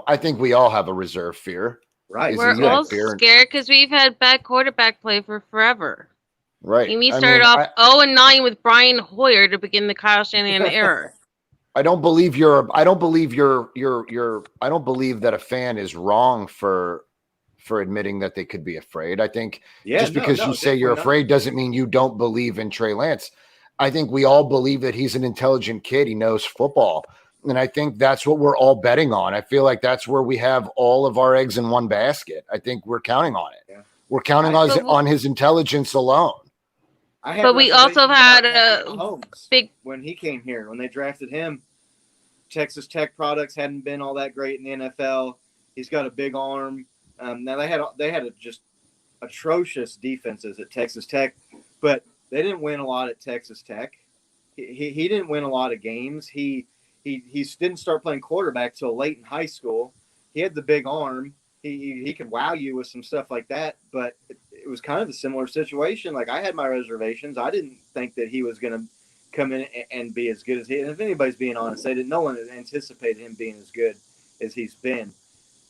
I think we all have a reserve fear. Right. We're all scared because we've had bad quarterback play for forever. Right. And we started off 0-9 with Brian Hoyer to begin the Kyle Shanahan era. I don't believe that a fan is wrong for admitting that they could be afraid. I think just because you say you're afraid doesn't mean you don't believe in Trey Lance. I think we all believe that he's an intelligent kid. He knows football. And I think that's what we're all betting on. I feel like that's where we have all of our eggs in one basket. I think we're counting on it. Yeah. We're counting on his intelligence alone. But we also had a Mahomes big when he came here. When they drafted him, Texas Tech products hadn't been all that great in the NFL. He's got a big arm. Now they had just atrocious defenses at Texas Tech, but they didn't win a lot at Texas Tech. He didn't win a lot of games. He didn't start playing quarterback till late in high school. He had the big arm. He could wow you with some stuff like that, but it was kind of a similar situation. Like, I had my reservations. I didn't think that he was going to come in and be as good as he. And if anybody's being honest, no one anticipated him being as good as he's been.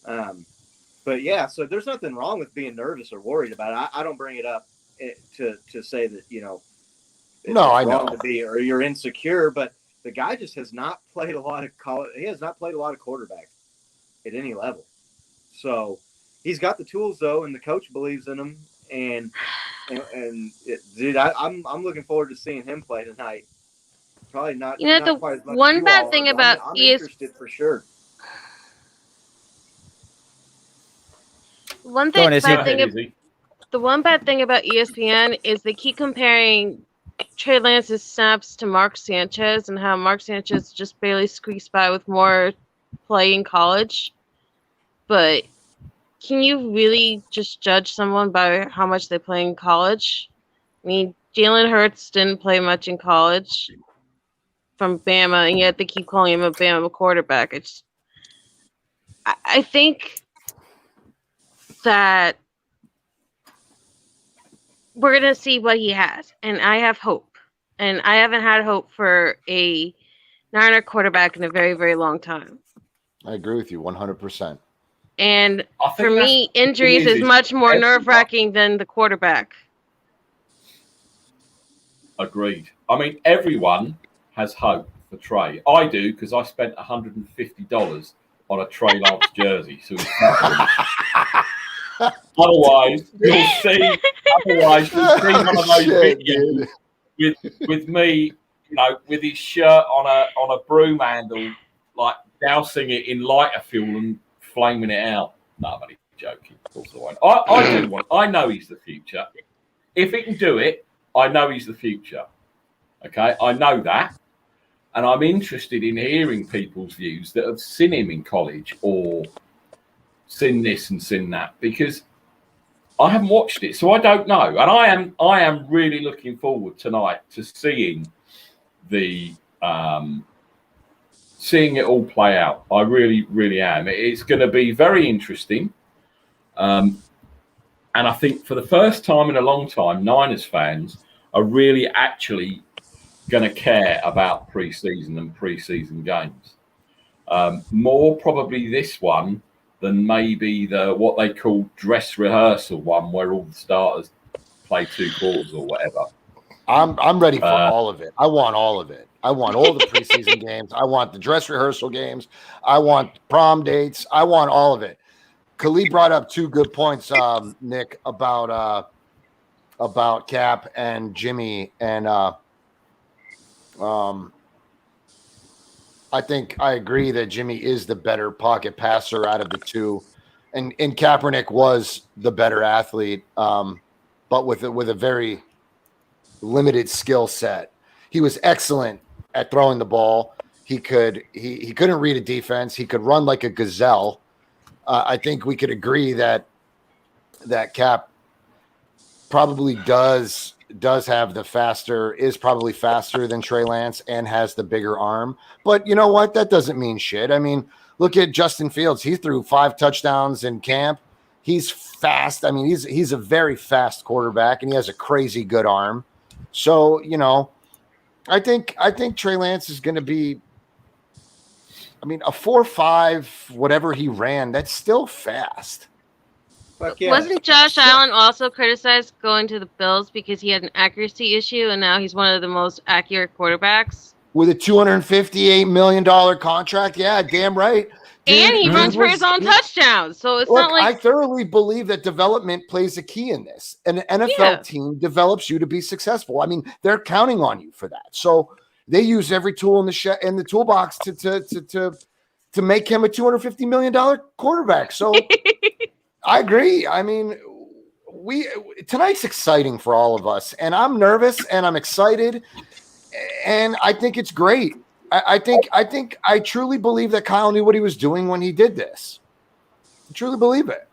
But yeah, so there's nothing wrong with being nervous or worried about it. I don't bring it up to say that it's wrong to be or you're insecure. But the guy just has not played a lot of college. He has not played a lot of quarterback at any level. So he's got the tools though, and the coach believes in him. And dude, I'm looking forward to seeing him play tonight. Probably not. You know, not quite as much one as you bad all thing are, about I'm interested for sure. The one bad thing about ESPN is they keep comparing Trey Lance's snaps to Mark Sanchez and how Mark Sanchez just barely squeaks by with more play in college. But can you really just judge someone by how much they play in college? I mean, Jalen Hurts didn't play much in college from Bama, and yet they keep calling him a Bama quarterback. I think that we're going to see what he has, and I have hope. And I haven't had hope for a Niner quarterback in a very, very long time. I agree with you 100%. And for me, injuries is much more nerve-wracking than the quarterback. Agreed. I mean, everyone has hope for Trey. I do, because I spent $150 on a Trey Lance jersey. So otherwise, you'll see one of those videos with me, with his shirt on a broom handle, like dousing it in lighter fuel and flaming it out. No, I'm only joking. Of course I won't. I know he's the future. If he can do it, I know he's the future. Okay, I know that. And I'm interested in hearing people's views that have seen him in college or seen this and seen that, because I haven't watched it, so I don't know. And I am really looking forward tonight to seeing seeing it all play out. I really, really am. It's going to be very interesting. And I think for the first time in a long time, Niners fans are really actually going to care about preseason and preseason games. More probably this one than maybe what they call dress rehearsal one, where all the starters play 2 quarters or whatever. I'm ready for all of it. I want all of it. I want all the preseason games. I want the dress rehearsal games. I want prom dates. I want all of it. Khalid brought up 2 good points, Nick, about Cap and Jimmy, and I think I agree that Jimmy is the better pocket passer out of the 2, and Kaepernick was the better athlete, but with a very limited skill set. He was excellent at throwing the ball. He couldn't read a defense. He could run like a gazelle. I think we could agree that Cap probably does have is probably faster than Trey Lance and has the bigger arm. But you know what? That doesn't mean shit. I mean, look at Justin Fields. He threw 5 touchdowns in camp. He's fast. I mean, he's a very fast quarterback, and he has a crazy good arm. So, I think Trey Lance is going to be, a 4.5, whatever he ran, that's still fast. Yeah. Wasn't Josh Allen also criticized going to the Bills because he had an accuracy issue, and now he's one of the most accurate quarterbacks? With a $258 million contract? Yeah, damn right. Dude, and he runs for his own touchdowns. So it's not like... I thoroughly believe that development plays a key in this. An NFL team develops you to be successful. I mean, they're counting on you for that. So they use every tool in the toolbox to make him a $250 million quarterback. So I agree. I mean, tonight's exciting for all of us, and I'm nervous and I'm excited, and I think it's great. I truly believe that Kyle knew what he was doing when he did this. I truly believe it.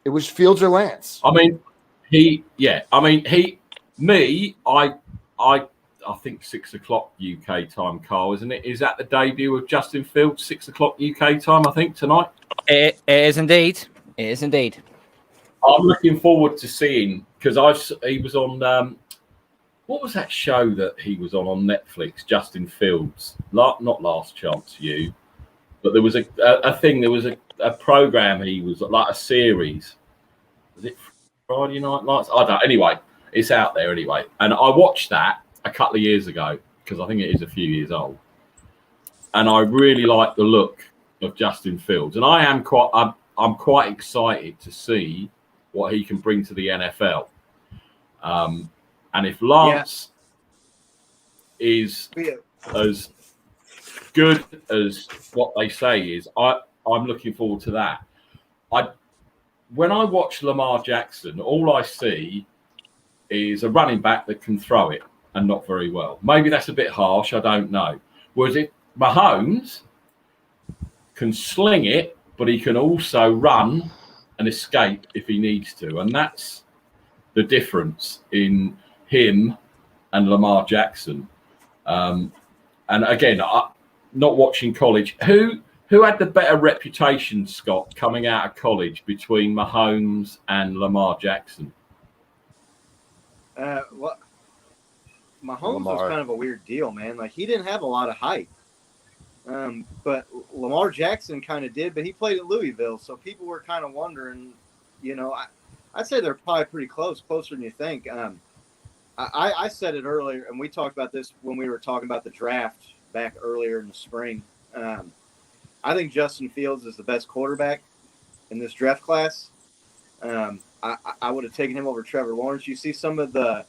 It was Fields or Lance. I mean, I think 6 o'clock UK time, Carl, isn't it? Is that the debut of Justin Fields, 6 o'clock UK time, I think, tonight? It is indeed. It is indeed. I'm looking forward to seeing, because he was on, what was that show that he was on Netflix, Justin Fields? Not Last Chance You, but there was a thing, there was a program he was, like a series. Was it Friday Night Lights? I don't. Anyway, it's out there anyway, and I watched that a couple of years ago because I think it is a few years old, and I really like the look of Justin Fields, and I'm quite excited to see what he can bring to the NFL. And if Lance is as good as what they say is, I'm looking forward to that. When I watch Lamar Jackson, all I see is a running back that can throw it and not very well. Maybe that's a bit harsh, I don't know. Whereas Mahomes can sling it, but he can also run and escape if he needs to. And that's the difference in him and Lamar Jackson. And again, not watching college. Who had the better reputation, Scott, coming out of college between Mahomes and Lamar Jackson? Mahomes was kind of a weird deal, man. Like, he didn't have a lot of hype. But Lamar Jackson kind of did, but he played at Louisville, so people were kind of wondering, I'd say they're probably pretty closer than you think. I said it earlier, and we talked about this when we were talking about the draft back earlier in the spring. I think Justin Fields is the best quarterback in this draft class. I would have taken him over Trevor Lawrence. You see some of the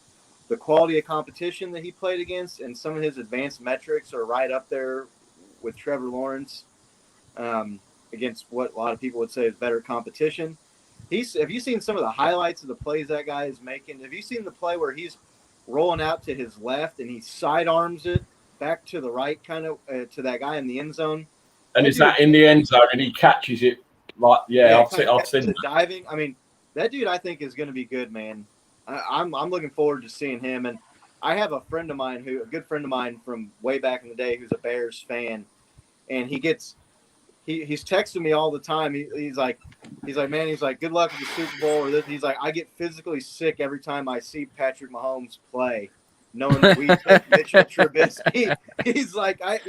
quality of competition that he played against, and some of his advanced metrics are right up there with Trevor Lawrence against what a lot of people would say is better competition. Have you seen some of the highlights of the plays that guy is making? Have you seen the play where he's rolling out to his left and he sidearms it back to the right, kind of to that guy in the end zone? And is that in the end zone and he catches it? Like, I've seen it diving. I mean, that dude I think is going to be good, man. I'm looking forward to seeing him. And I have a friend of mine a good friend of mine from way back in the day who's a Bears fan, and he's texting me all the time. He's like, man, he's like, good luck with the Super Bowl. He's like, I get physically sick every time I see Patrick Mahomes play, knowing that we took Mitchell Trubisky. He's like, I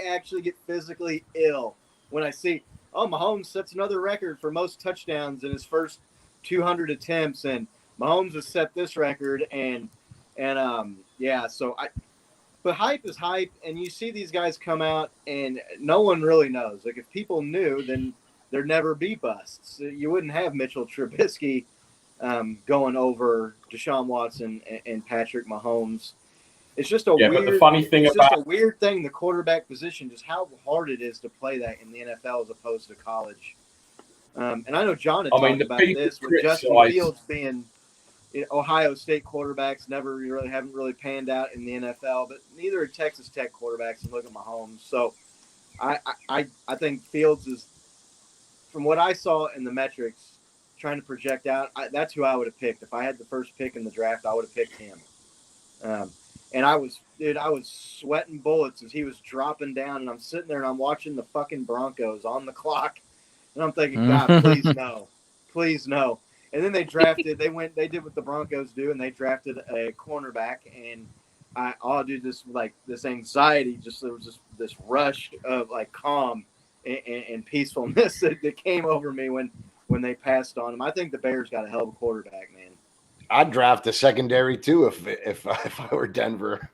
actually get physically ill when I see, Mahomes sets another record for most touchdowns in his first 200 attempts, and Mahomes has set this record, but hype is hype, and you see these guys come out, and no one really knows. Like, if people knew, then there'd never be busts. You wouldn't have Mitchell Trubisky going over Deshaun Watson and Patrick Mahomes. It's just a weird thing, the quarterback position, just how hard it is to play that in the NFL as opposed to college. And I know John had talked about this with Justin Fields being Ohio State quarterbacks haven't really panned out in the NFL, but neither are Texas Tech quarterbacks. And look at Mahomes. So I think Fields is, from what I saw in the metrics, trying to project out. That's who I would have picked if I had the first pick in the draft. I would have picked him. And I was sweating bullets as he was dropping down, and I'm sitting there and I'm watching the fucking Broncos on the clock, and I'm thinking, God, please no. And then they did what the Broncos do, and they drafted a cornerback, and this anxiety, there was just this rush of like calm and peacefulness that came over me when they passed on him. I think the Bears got a hell of a quarterback, man. I'd draft a secondary too if I were Denver.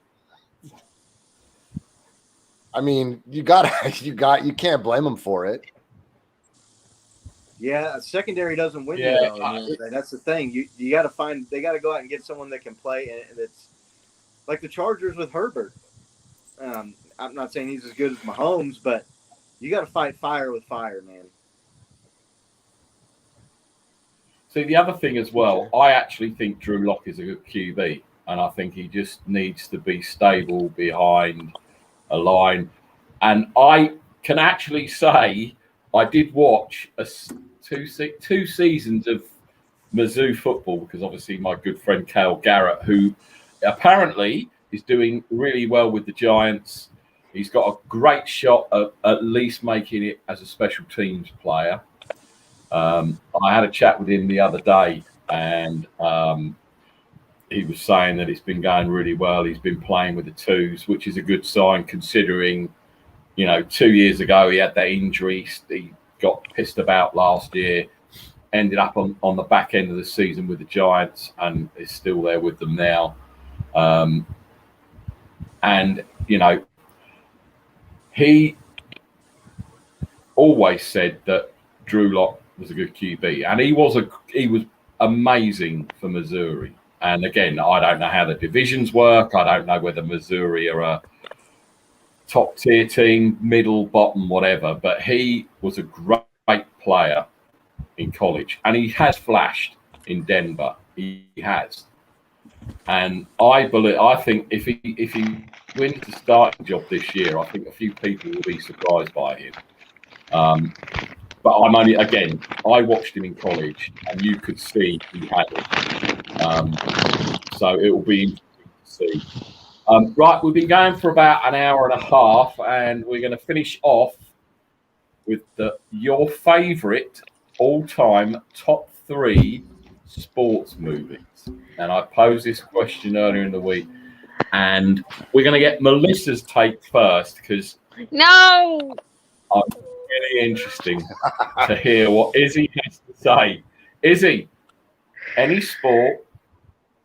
I mean, you can't blame them for it. Yeah, a secondary doesn't win you though. That's the thing. They got to go out and get someone that can play, and it's like the Chargers with Herbert. I'm not saying he's as good as Mahomes, but you got to fight fire with fire, man. See, the other thing as well, I actually think Drew Lock is a good QB, and I think he just needs to be stable behind a line. And I can actually say I did watch two seasons of Mizzou football because obviously my good friend Cale Garrett, who apparently is doing really well with the Giants. He's got a great shot at least making it as a special teams player. I had a chat with him the other day, and he was saying that it's been going really well. He's been playing with the twos, which is a good sign considering, 2 years ago he had that injury. He got pissed about last year, ended up on the back end of the season with the Giants, and is still there with them now. He always said that Drew Lock was a good QB, and he was amazing for Missouri. And again, I don't know how the divisions work. I don't know whether Missouri are a top tier team, middle, bottom, whatever. But he was a great player in college, and he has flashed in Denver. He has, and I think if he wins the starting job this year, I think a few people will be surprised by him. But I watched him in college, and you could see he had it. So it will be interesting to see. Right, we've been going for about an hour and a half, and we're going to finish off with your favourite all-time top 3 sports movies. And I posed this question earlier in the week, and we're going to get Melissa's take first because No. I'm really interesting to hear what Izzy has to say. Izzy, any sport,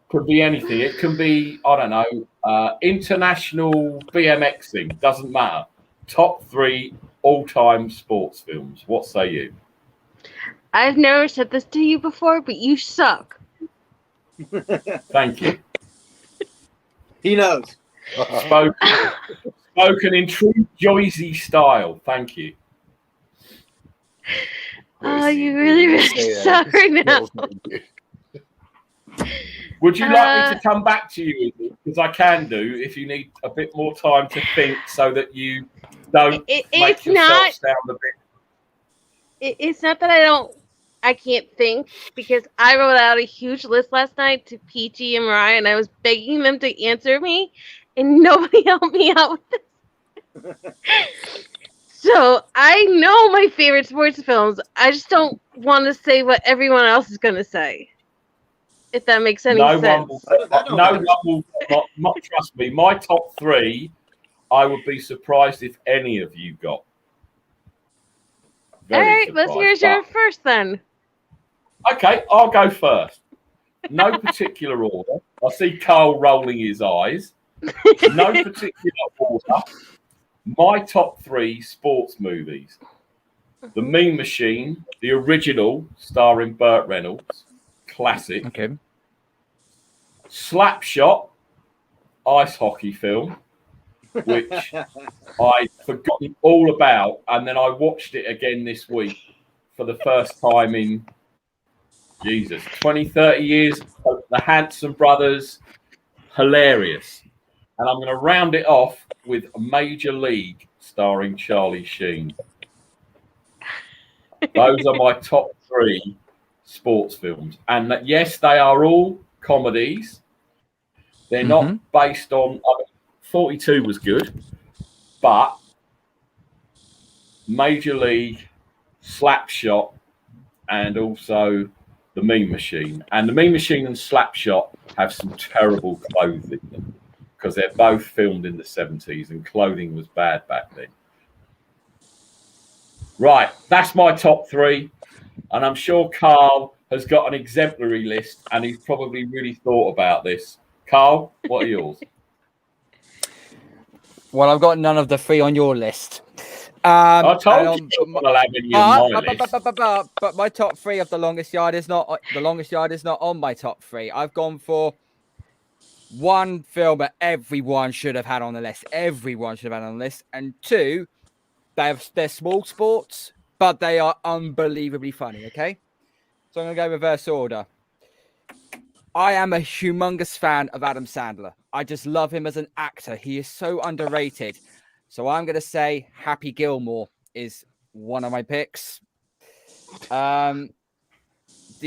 could be anything. It can be, I don't know, international BMXing, doesn't matter. Top 3 all-time sports films. What say you? I've never said this to you before, but you suck. Thank you. He knows. Spoken in true Joyzy style. Thank you. Oh, you really suck right now. Would you like me to come back to you? Because I can do if you need a bit more time to think so that you don't make yourself sound a bit... It's not that I can't think, because I wrote out a huge list last night to Peachy and Mariah, and I was begging them to answer me, and nobody helped me out with this. So I know my favorite sports films. I just don't want to say what everyone else is going to say. If that makes any sense. No one will not trust me. My top 3, I would be surprised if any of you got. All right, let's hear your first then. Okay, I'll go first. No particular order. I see Carl rolling his eyes. No particular order. My top 3 sports movies. The Mean Machine, the original, starring Burt Reynolds. Classic. Okay. Slapshot, ice hockey film, which I'd forgotten all about, and then I watched it again this week for the first time in 20, 30 years. The Hanson Brothers, hilarious. And I'm going to round it off with Major League, starring Charlie Sheen. Those are my top 3 sports films. And yes, they are all comedies. They're not based on... 42 was good, but Major League, Slapshot, and also The Mean Machine. And The Mean Machine and Slapshot have some terrible clothes in them because they're both filmed in the 70s and clothing was bad back then. Right, that's my top 3. And I'm sure Carl has got an exemplary list and he's probably really thought about this. Carl, what are yours? Well, I've got none of the 3 on your list. I told you not have any on my list. But my top 3 of the longest yard is not on my top 3. I've gone for one film that everyone should have had on the list. Everyone should have had on the list. And 2, they're small sports, but they are unbelievably funny. Okay. So I'm going to go reverse order. I am a humongous fan of Adam Sandler. I just love him as an actor. He is so underrated. So I'm going to say Happy Gilmore is one of my picks. The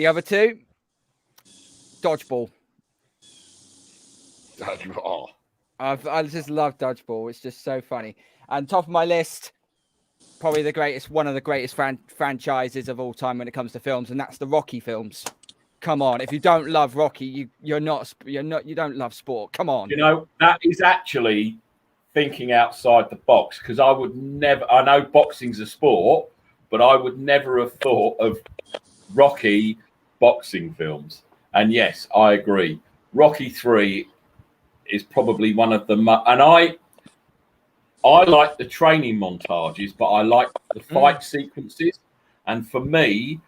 other two, Dodgeball. Dodgeball. I just love Dodgeball. It's just so funny. And top of my list, probably one of the greatest franchises of all time when it comes to films, and that's the Rocky films. Come on, if you don't love Rocky, you don't love sport. Come on. You know, that is actually thinking outside the box, because I would never. I know boxing's a sport, but I would never have thought of Rocky boxing films. And yes, I agree. Rocky 3 is probably one of the and I like the training montages, but I like the fight sequences. And for me,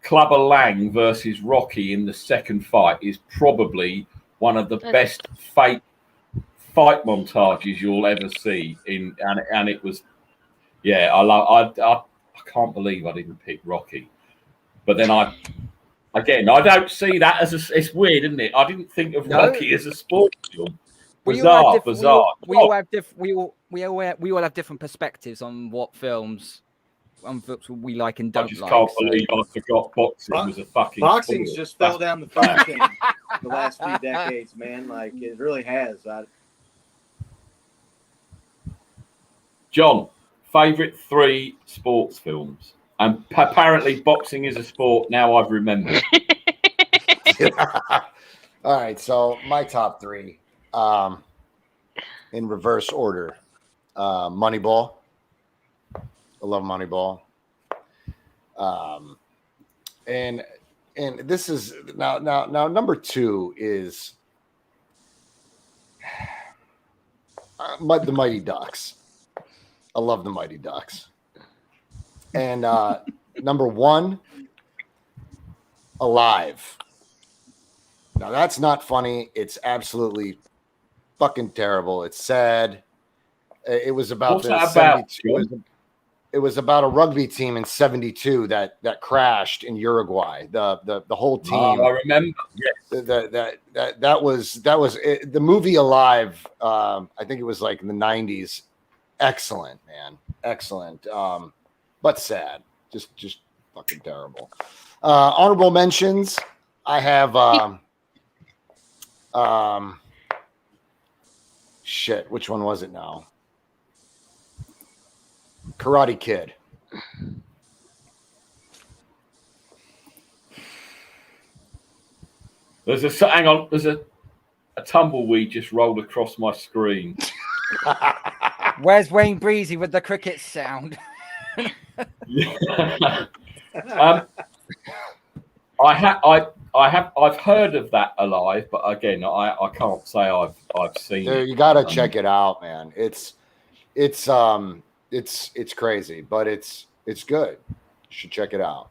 Clubber Lang versus Rocky in the second fight is probably one of the best fight montages you'll ever see. And it was, I can't believe I didn't pick Rocky. But then I don't see that as it's weird, isn't it? I didn't think of Rocky as a sports film. Bizarre. We all have different perspectives on what films we like and don't like. I just can't believe I forgot boxing was a fucking boxing's sport. just fell down the food chain the last few decades, man. Like it really has. John, favorite 3 sports films, and apparently boxing is a sport. Now I've remembered. All right, so my top 3, in reverse order: Moneyball. I love Moneyball. And this is now number 2 is the Mighty Ducks. I love the Mighty Ducks. And number 1, Alive. Now that's not funny. It's absolutely fucking terrible. It's sad. It was about It was about a rugby team in '72 that crashed in Uruguay. The whole team. Oh, I remember. Yes. That was it. The movie Alive. I think it was like in the '90s. Excellent, man. Excellent. But sad. Just fucking terrible. Honorable mentions. I have. Shit. Which one was it now? Karate Kid. There's a tumbleweed just rolled across my screen. Where's Wayne Breezy with the cricket sound? I've heard of that Alive, but again, I can't say I've seen it. You got to check it out, man. It's crazy, but it's good. You should check it out.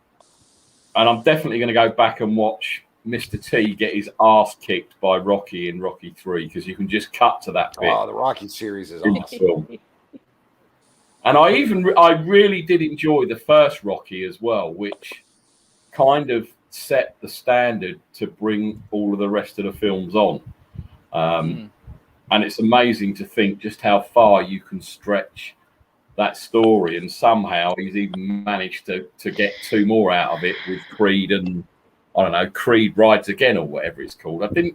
And I'm definitely going to go back and watch Mr. T get his ass kicked by Rocky in Rocky 3, because you can just cut to that bit. Oh, the Rocky series is awesome. And I really did enjoy the first Rocky as well, which kind of set the standard to bring all of the rest of the films on. And it's amazing to think just how far you can stretch that story, and somehow he's even managed to get 2 more out of it with Creed and I don't know, Creed Rides Again or whatever it's called. They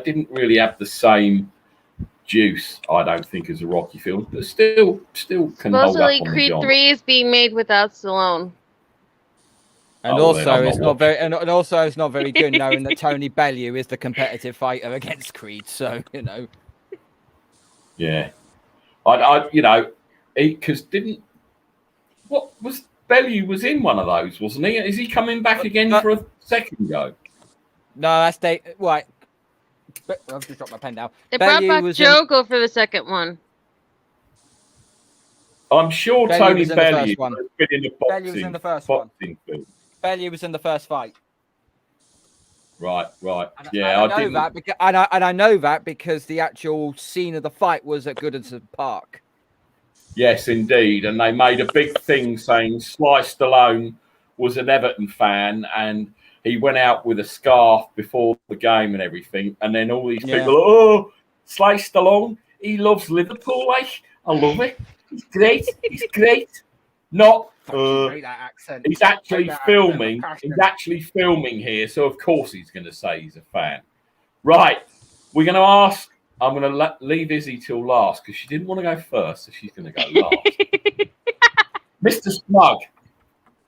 didn't really have the same juice, I don't think, as a Rocky film, but still can hold up on Creed the 3 is being made without Stallone. And also it's not very good knowing that Tony Bellew is the competitive fighter against Creed, so Yeah. Because Bellew was in one of those, wasn't he? Is he coming back again for a second go? No, that's right. I've just dropped my pen down. They brought back Jogo for the second one. I'm sure Tony Bellew has been in the boxing. Bellew was in the first one. Film. Bellew was in the first fight. Right. I know that because the actual scene of the fight was at Goodison Park. Yes, indeed. And they made a big thing saying Sly Stallone was an Everton fan, and he went out with a scarf before the game and everything. And then all these people, oh, sliced along. He loves Liverpool. I love it. He's great. He's great. Not. That accent. He's actually filming. He's actually filming here, so of course he's going to say he's a fan. Right. We're going to ask. I'm going to leave Izzy till last because she didn't want to go first, so she's going to go last. Mr. Smug.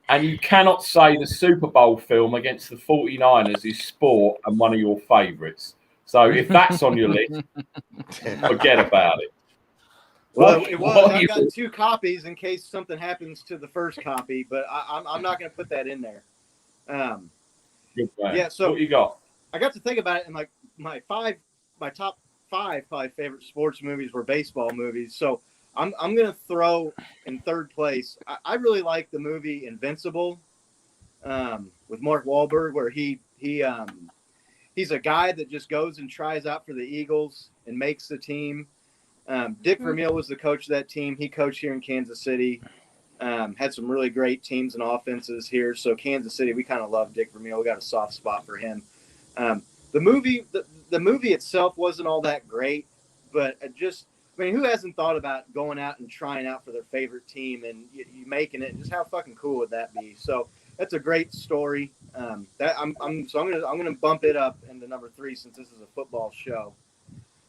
And you cannot say the Super Bowl film against the 49ers is sport and one of your favourites. So if that's on your list, forget about it. Well, it was. I've got 2 copies in case something happens to the first copy, but I'm not going to put that in there. Yeah, so what you got? I got to think about it, and like my top 5 probably favorite sports movies were baseball movies. So I'm going to throw in third place. I really like the movie Invincible with Mark Wahlberg, where he's a guy that just goes and tries out for the Eagles and makes the team. Dick Vermeil was the coach of that team. He coached here in Kansas City. Had some really great teams and offenses here. So Kansas City, we kind of love Dick Vermeil. We got a soft spot for him. The movie itself wasn't all that great, but who hasn't thought about going out and trying out for their favorite team and you making it? Just how fucking cool would that be? So that's a great story. I'm gonna bump it up into number 3 since this is a football show.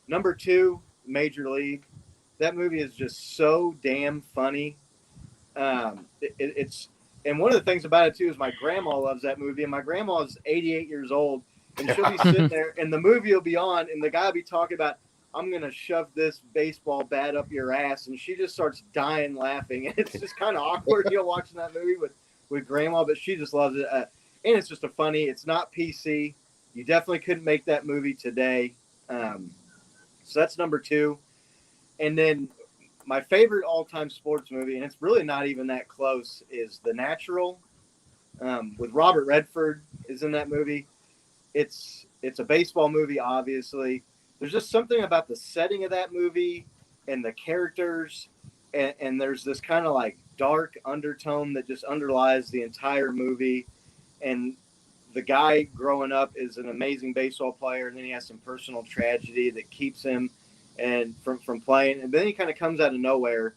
Number 2, Major League. That movie is just so damn funny. It's and one of the things about it too is my grandma loves that movie, and my grandma is 88 years old, and she'll be sitting there, and the movie will be on, and the guy will be talking about, I'm going to shove this baseball bat up your ass. And she just starts dying laughing. And it's just kind of awkward, watching that movie with grandma, but she just loves it. And it's just it's not PC. You definitely couldn't make that movie today. So that's number 2. And then my favorite all-time sports movie, and it's really not even that close, is The Natural with Robert Redford is in that movie. It's a baseball movie, obviously. There's just something about the setting of that movie and the characters, and there's this kind of like dark undertone that just underlies the entire movie. And the guy growing up is an amazing baseball player, and then he has some personal tragedy that keeps him and from playing. And then he kind of comes out of nowhere,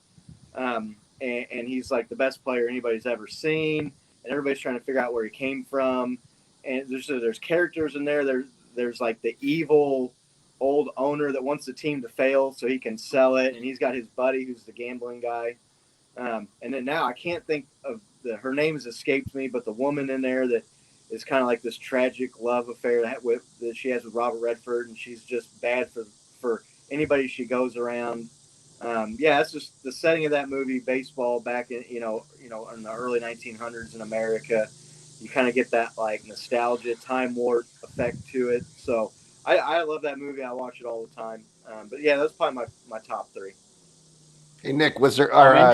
and he's like the best player anybody's ever seen, and everybody's trying to figure out where he came from. And there's characters in there. There's like the evil old owner that wants the team to fail so he can sell it, and he's got his buddy who's the gambling guy. And then now I can't think of her name has escaped me, but the woman in there that is kind of like this tragic love affair that she has with Robert Redford, and she's just bad for anybody she goes around. It's just the setting of that movie, baseball back in in the early 1900s in America. You kind of get that like nostalgia, time warp effect to it. So I love that movie. I watch it all the time. But yeah, that's probably my top 3. Hey Nick,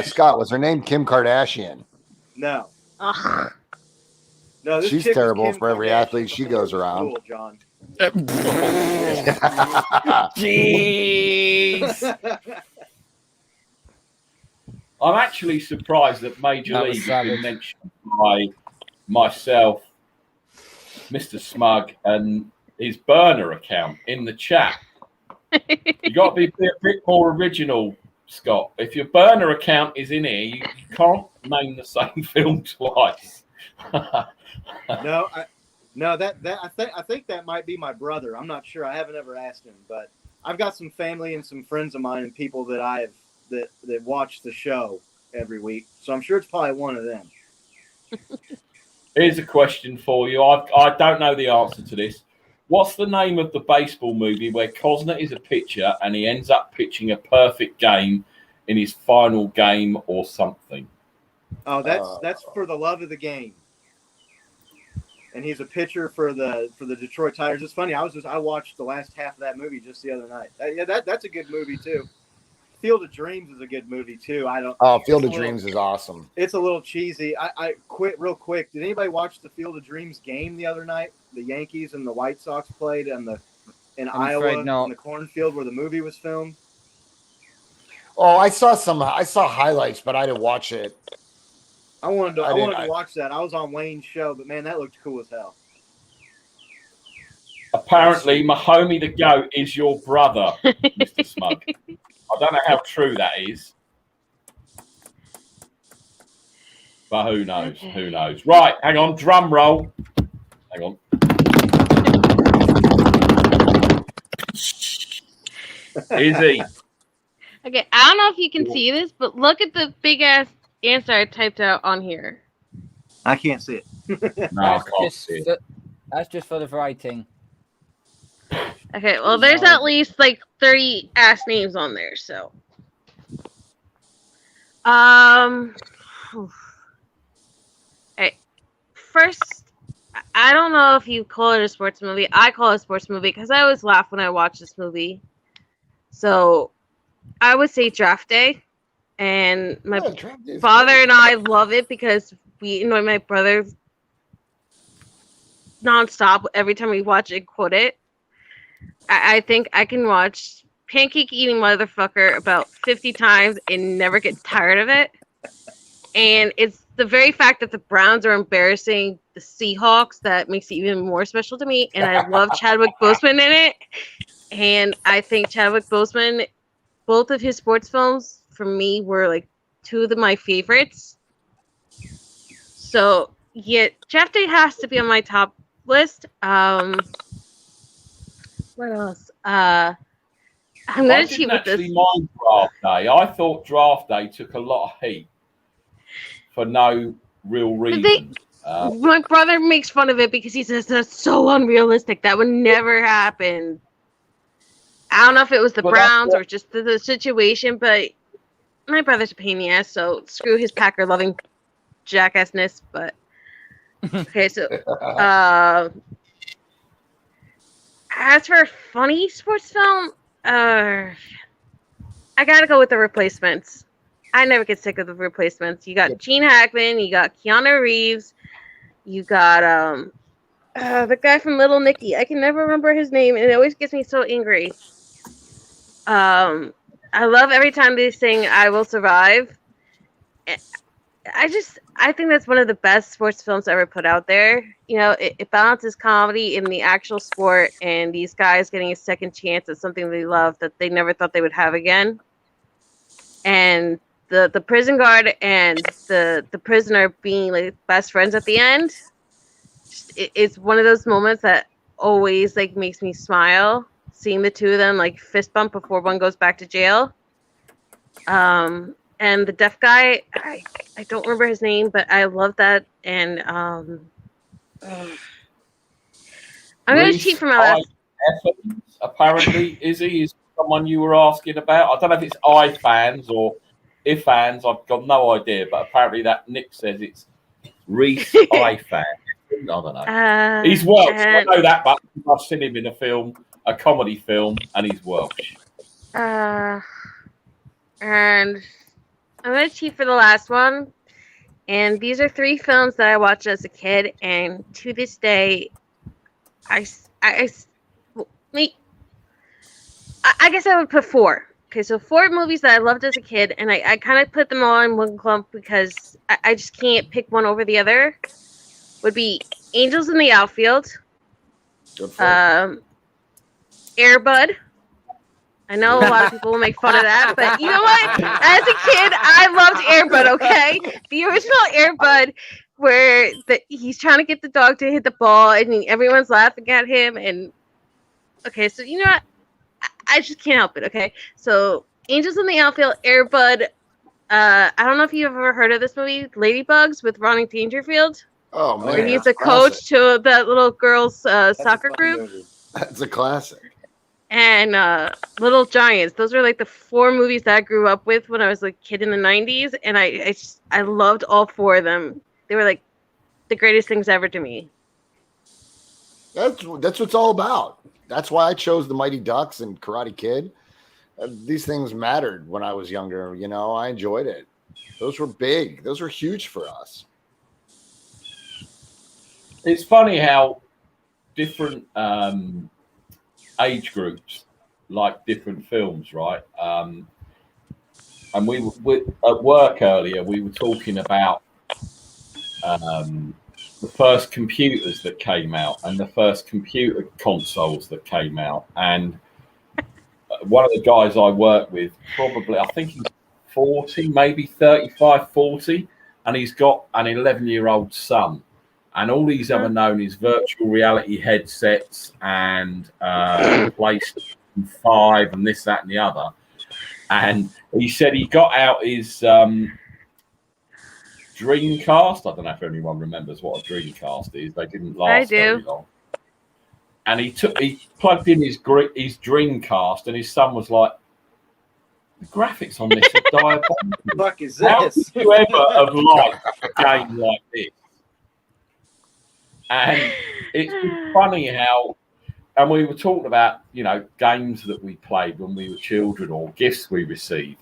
Scott, was her name Kim Kardashian? No. Ugh. No, she's terrible for every athlete she goes around. Cool, John. Jeez. I'm actually surprised that Major League has been mentioned by myself, Mr. Smug, and his burner account in the chat. You got to be a bit more original, Scott. If your burner account is in here, you can't name the same film twice. I think that might be my brother. I'm not sure. I haven't ever asked him, but I've got some family and some friends of mine and people that that watch the show every week. So I'm sure it's probably one of them. Here's a question for you. I don't know the answer to this. What's the name of the baseball movie where Cosner is a pitcher and he ends up pitching a perfect game in his final game or something? Oh, that's For the Love of the Game. And he's a pitcher for the Detroit Tigers. It's funny. I watched the last half of that movie just the other night. That's a good movie too. Field of Dreams is a good movie too. Field of Dreams is awesome. It's a little cheesy. I quit real quick. Did anybody watch the Field of Dreams game the other night? The Yankees and the White Sox played in Iowa in the cornfield where the movie was filmed. Oh, I saw highlights, but I didn't watch it. I wanted to watch that. I was on Wayne's show, but man, that looked cool as hell. Apparently, my homie the goat is your brother, Mr. Smug. I don't know how true that is. But who knows? Okay. Who knows? Right, hang on. Drum roll. Hang on. Easy. Okay, I don't know if you can see this, but look at the big ass answer I typed out on here. I can't see it. No, I can't see it. That's just for the writing. Okay, well, there's at least like 30 ass names on there, so. Okay. First, I don't know if you call it a sports movie. I call it a sports movie because I always laugh when I watch this movie. So, I would say Draft Day. And my father and I love it because we annoy my brother nonstop every time we watch it, quote it. I think I can watch Pancake Eating Motherfucker about 50 times and never get tired of it. And it's the very fact that the Browns are embarrassing the Seahawks that makes it even more special to me. And I love Chadwick Boseman in it. And I think Chadwick Boseman, both of his sports films, for me, were like two of my favorites. So, yeah, Draft Day has to be on my top list. What else? I'm gonna cheat with this. Mind Draft Day. I thought Draft Day took a lot of heat for no real reason. My brother makes fun of it because he says that's so unrealistic. That would never happen. I don't know if it was the Browns or just the situation, but my brother's a pain in the ass, so screw his Packer-loving jackassness. But okay, so as for a funny sports film, I gotta go with The Replacements. I never get sick of The Replacements. You got Gene Hackman, you got Keanu Reeves, you got the guy from Little Nicky. I can never remember his name, and it always gets me so angry. I love every time they sing "I Will Survive." I think that's one of the best sports films ever put out there. You know, it balances comedy in the actual sport and these guys getting a second chance at something they love that they never thought they would have again. And the prison guard and the prisoner being like best friends at the end. It's one of those moments that always like makes me smile. Seeing the two of them like fist bump before one goes back to jail. And the deaf guy, I don't remember his name, but I love that. And I'm going to cheat for my last. Apparently, Izzy is someone you were asking about. I don't know if it's I fans or if fans. I've got no idea, but apparently that Nick says it's Reese I fan. I don't know. He's Welsh. I know that, but I've seen him in a film, a comedy film, and he's Welsh. And I'm going to cheat for the last one. And these are 3 films that I watched as a kid. And to this day, I guess I would put 4. Okay, so 4 movies that I loved as a kid. And I kind of put them all in one clump because I just can't pick one over the other. Would be Angels in the Outfield. Air Bud. I know a lot of people will make fun of that, but you know what? As a kid, I loved Air Bud, okay? The original Air Bud where he's trying to get the dog to hit the ball and everyone's laughing at him. And okay, so you know what? I just can't help it, okay? So Angels in the Outfield, Air Bud. I don't know if you've ever heard of this movie, Ladybugs with Ronnie Dangerfield. Oh, man. Where he's the coach to that little girl's soccer group. That's a classic. And Little Giants. Those are like the 4 movies that I grew up with when I was a kid in the 90s. And I loved all 4 of them. They were like the greatest things ever to me. That's what it's all about. That's why I chose The Mighty Ducks and Karate Kid. These things mattered when I was younger. You know, I enjoyed it. Those were big. Those were huge for us. It's funny how different age groups like different films, right? And we at work earlier, we were talking about the first computers that came out and the first computer consoles that came out. And one of the guys I work with, probably, I think he's 40, maybe 35, 40, and he's got an 11-year-old son. And all he's ever known is virtual reality headsets and PlayStation 5 and this, that, and the other. And he said he got out his Dreamcast. I don't know if anyone remembers what a Dreamcast is. They didn't last very long. And he plugged in his Dreamcast, and his son was like, "The graphics on this are diabolical. Fuck is How this? could you ever have liked a game like this?" And it's funny how, and we were talking about, games that we played when we were children or gifts we received.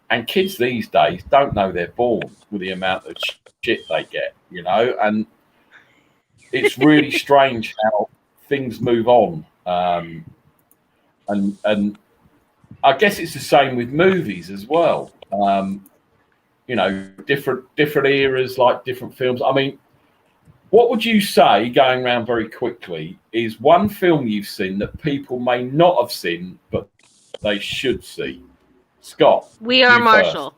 And kids these days don't know they're born with the amount of shit they get, and it's really strange how things move on. And I guess it's the same with movies as well. Different eras, like different films. I mean, what would you say, going around very quickly, is one film you've seen that people may not have seen, but they should see? Scott. We Are Marshall.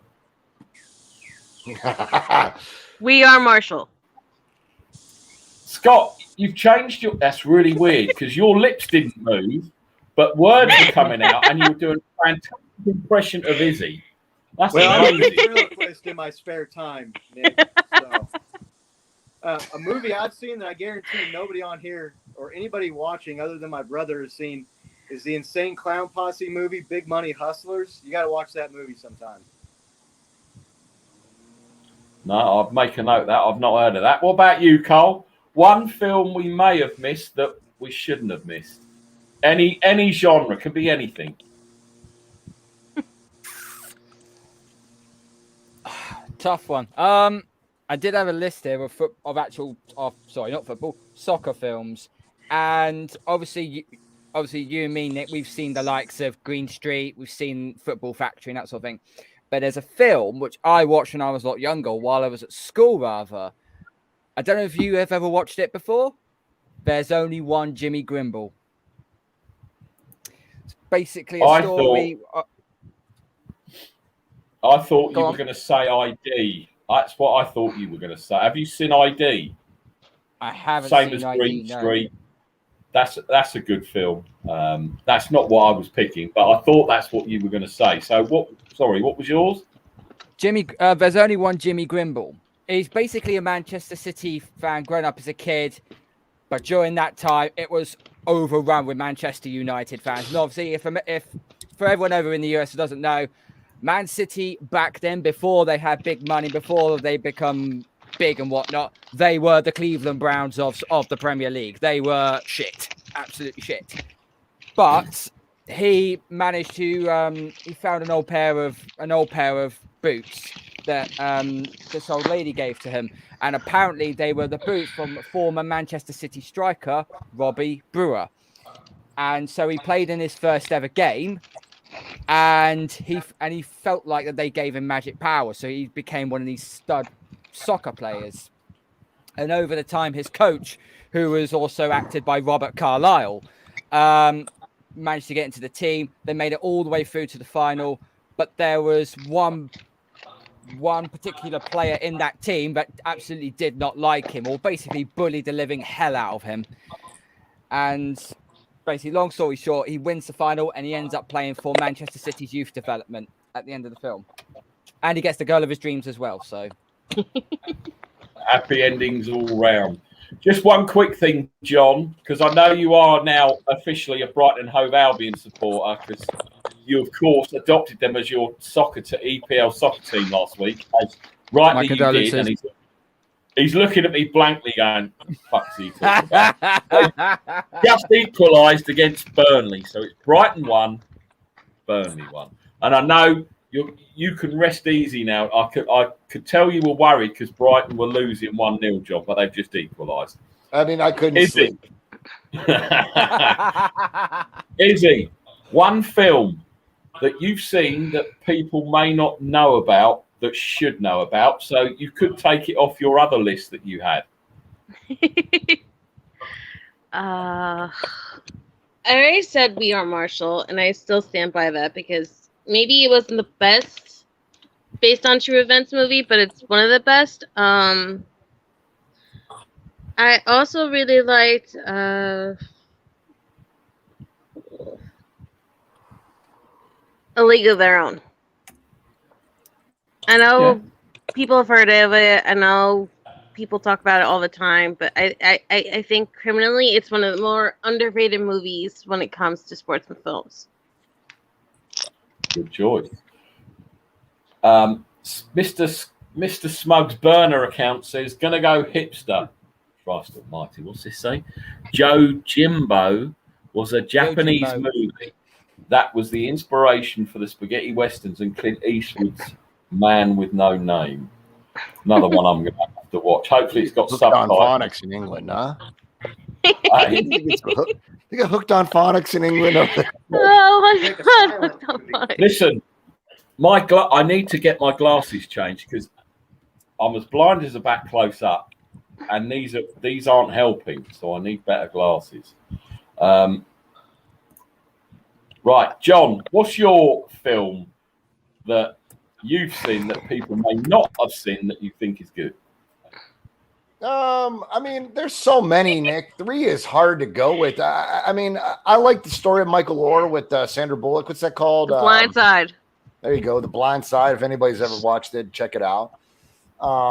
We Are Marshall. Scott, you've changed your... That's really weird, because your lips didn't move, but words were coming out, and you were doing a fantastic impression of Izzy. That's amazing. I'm a ventriloquist in my spare time, Nick. So. A movie I've seen that I guarantee nobody on here or anybody watching other than my brother has seen is the Insane Clown Posse movie, Big Money Hustlers. You got to watch that movie sometime. No, I'll make a note of that. I've not heard of that. What about you, Cole? One film we may have missed that we shouldn't have missed. Any genre, could be anything. Tough one. I did have a list here of soccer films, and obviously you and me, Nick, we've seen the likes of Green Street, we've seen Football Factory and that sort of thing. But there's a film which I watched when I was a lot younger, while I was at school, rather. I don't know if you have ever watched it before. There's Only One Jimmy Grimble. It's basically a story. I thought you were going to say ID. That's what I thought you were going to say. Have you seen ID? I haven't Same seen as ID, Green no. Street. That's a good film. That's not what I was picking, but I thought that's what you were going to say. So what was yours? There's Only One Jimmy Grimble. He's basically a Manchester City fan, grown up as a kid, but during that time it was overrun with Manchester United fans. And obviously, if for everyone over in the US who doesn't know, Man City back then, before they had big money, before they become big and whatnot, they were the Cleveland Browns of the Premier League. They were shit, absolutely shit. But he managed to he found an old pair of boots that this old lady gave to him, and apparently they were the boots from former Manchester City striker Robbie Brewer. And so he played in his first ever game, and he felt like that they gave him magic power, so he became one of these stud soccer players. And over the time, his coach, who was also acted by Robert Carlyle, managed to get into the team. They made it all the way through to the final, but there was one particular player in that team that absolutely did not like him, or basically bullied the living hell out of him. And basically, long story short, he wins the final and he ends up playing for Manchester City's youth development at the end of the film. And he gets the girl of his dreams as well. So happy endings all round. Just one quick thing, John, because I know you are now officially a Brighton and Hove Albion supporter, because you, of course, adopted them as your EPL soccer team last week, as rightly you did. And he's looking at me blankly going, fuck's he talking about? Just equalised against Burnley. So it's Brighton 1, Burnley 1. And I know you can rest easy now. I could tell you were worried because Brighton were losing 1-0, John, but they've just equalised. I mean, I couldn't sleep. Izzy, one film that you've seen that people may not know about that should know about. So you could take it off your other list that you had. I already said We Are Marshall, and I still stand by that because maybe it wasn't the best based on true events movie, but it's one of the best. I also really liked A League of Their Own. I know people have heard of it. I know people talk about it all the time, but I think criminally it's one of the more underrated movies when it comes to sportsman films. Good choice. Mr. Smug's burner account says, gonna go hipster. Christ almighty, what's this say? Joe Jimbo was a Japanese movie that was the inspiration for the spaghetti westerns and Clint Eastwood's Man with No Name. Another one I'm going to have to watch. Hopefully it's got subtitles. On phonics in England, huh? They got hooked on phonics in England. Oh my God, hooked on phonics. Listen, I need to get my glasses changed because I'm as blind as a bat close up, and these aren't helping, so I need better glasses. Right, John, what's your film that you've seen that people may not have seen that you think is good? I mean, there's so many, Nick. 3 is hard to go with. I mean, I like the story of Michael Orr with Sandra Bullock. What's that called? The Blind Side. There you go, The Blind Side. If anybody's ever watched it, check it out.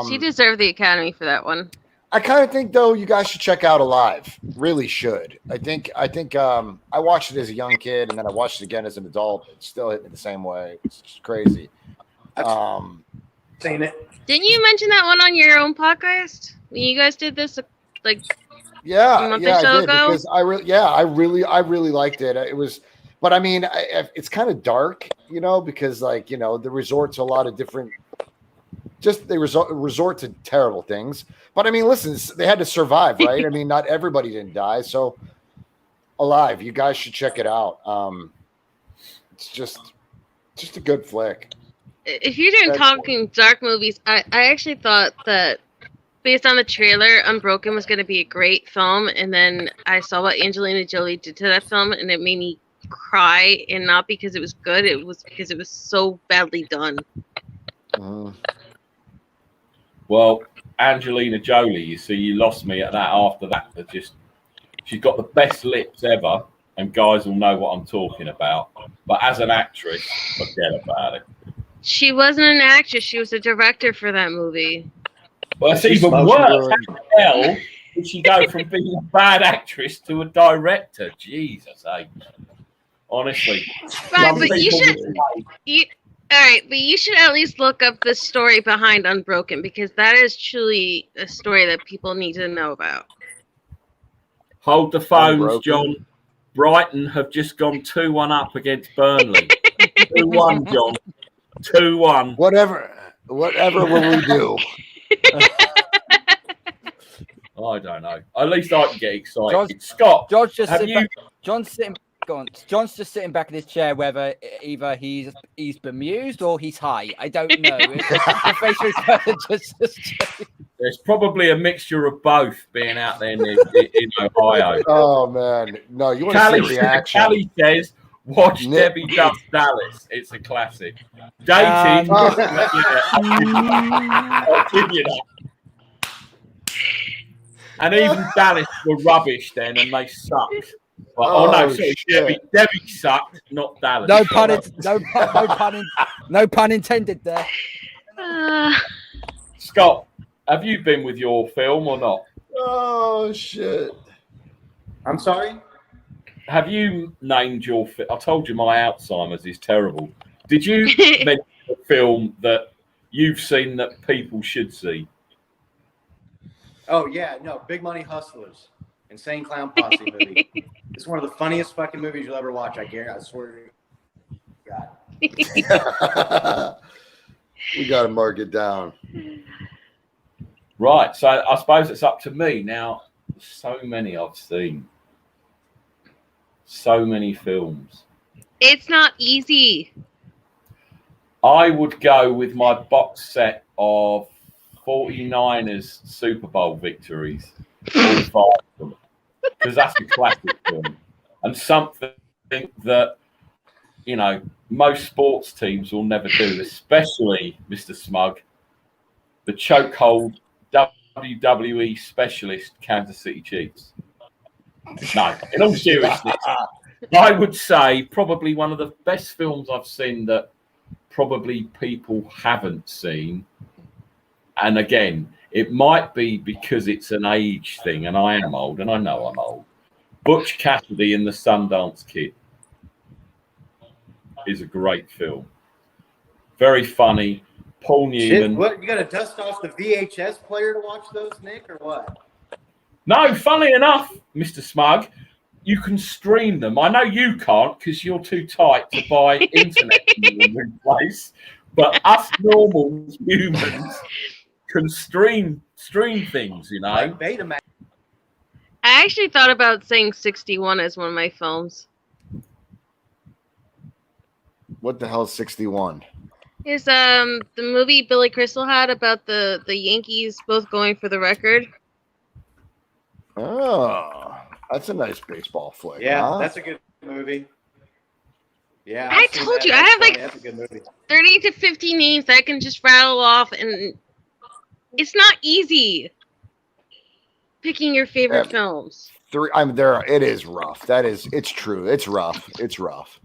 She deserved the Academy for that one. I kind of think though you guys should check out Alive. Really should. I think I watched it as a young kid and then I watched it again as an adult. It still hit me the same way. It's just crazy. Seen it. Didn't you mention that one on your own podcast when you guys did this like a month or so ago? Because I really liked it. It was, but I mean, it's kind of dark, you know, because like, you know, the resort's a lot of different. Just they resort to terrible things. But I mean, listen, they had to survive, right? I mean, not everybody didn't die. So Alive, you guys should check it out. It's just a good flick. If you're doing talking dark movies, I actually thought that based on the trailer, Unbroken was going to be a great film. And then I saw what Angelina Jolie did to that film, and it made me cry. And not because it was good, it was because it was so badly done. Well, Angelina Jolie, you see, you lost me at that after that. She's got the best lips ever, and guys will know what I'm talking about. But as an actress, forget about it. She wasn't an actress. She was a director for that movie. Well, it's even worse. How the hell did she go from being a bad actress to a director? Jesus, honestly. Right, but you should at least look up the story behind Unbroken, because that is truly a story that people need to know about. Hold the phones, John. Brighton have just gone 2-1 up against Burnley. 2-1, John. 2-1. Whatever will we do? I don't know. At least I can get excited. Scott, John's just just sitting back in his chair, whether either he's bemused or he's high. I don't know. There's probably a mixture of both being out there in Ohio. Oh man, no! You want to see the reaction? Callie says, "Watch Debbie Does Dallas. It's a classic." Dated. I'll give you that. And even Dallas were rubbish then, and they sucked. But, Debbie sucked, not Dallas. No pun intended there. Scott, have you been with your film or not? Oh shit! I'm sorry. Have you named your film? I told you my Alzheimer's is terrible. Did you mention a film that you've seen that people should see? Oh yeah, no, Big Money Hustlers, Insane Clown Posse movie. It's one of the funniest fucking movies you'll ever watch. I guarantee. I swear to God. We got to mark it down. Right, so I suppose it's up to me now. So many I've seen. So many films. It's not easy. I would go with my box set of 49ers Super Bowl victories, all 5 of them, because that's a classic film and something that, you know, most sports teams will never do, especially, Mr. Smug, the chokehold WWE specialist Kansas City Chiefs. No, in all seriousness, I would say probably one of the best films I've seen that probably people haven't seen. And again, it might be because it's an age thing, and I am old, and I know I'm old. Butch Cassidy and the Sundance Kid is a great film. Very funny. Paul Newman. Shit, what, you got to dust off the VHS player to watch those, Nick, or what? No, funny enough, Mr. Smug, you can stream them. I know you can't because you're too tight to buy internet in your place, but us normal humans can stream things, you know. Like Betamax. I actually thought about saying 61 as one of my films. What the hell is 61? Is the movie Billy Crystal had about the Yankees both going for the record. Oh, that's a nice baseball flick. Yeah, huh? that's a good movie. Yeah, I I've seen told that. you, That's I have funny. like That's a good movie. 30 to 50 names that I can just rattle off, and it's not easy picking your favorite films. I'm there. It is rough. It's true. It's rough. It's rough.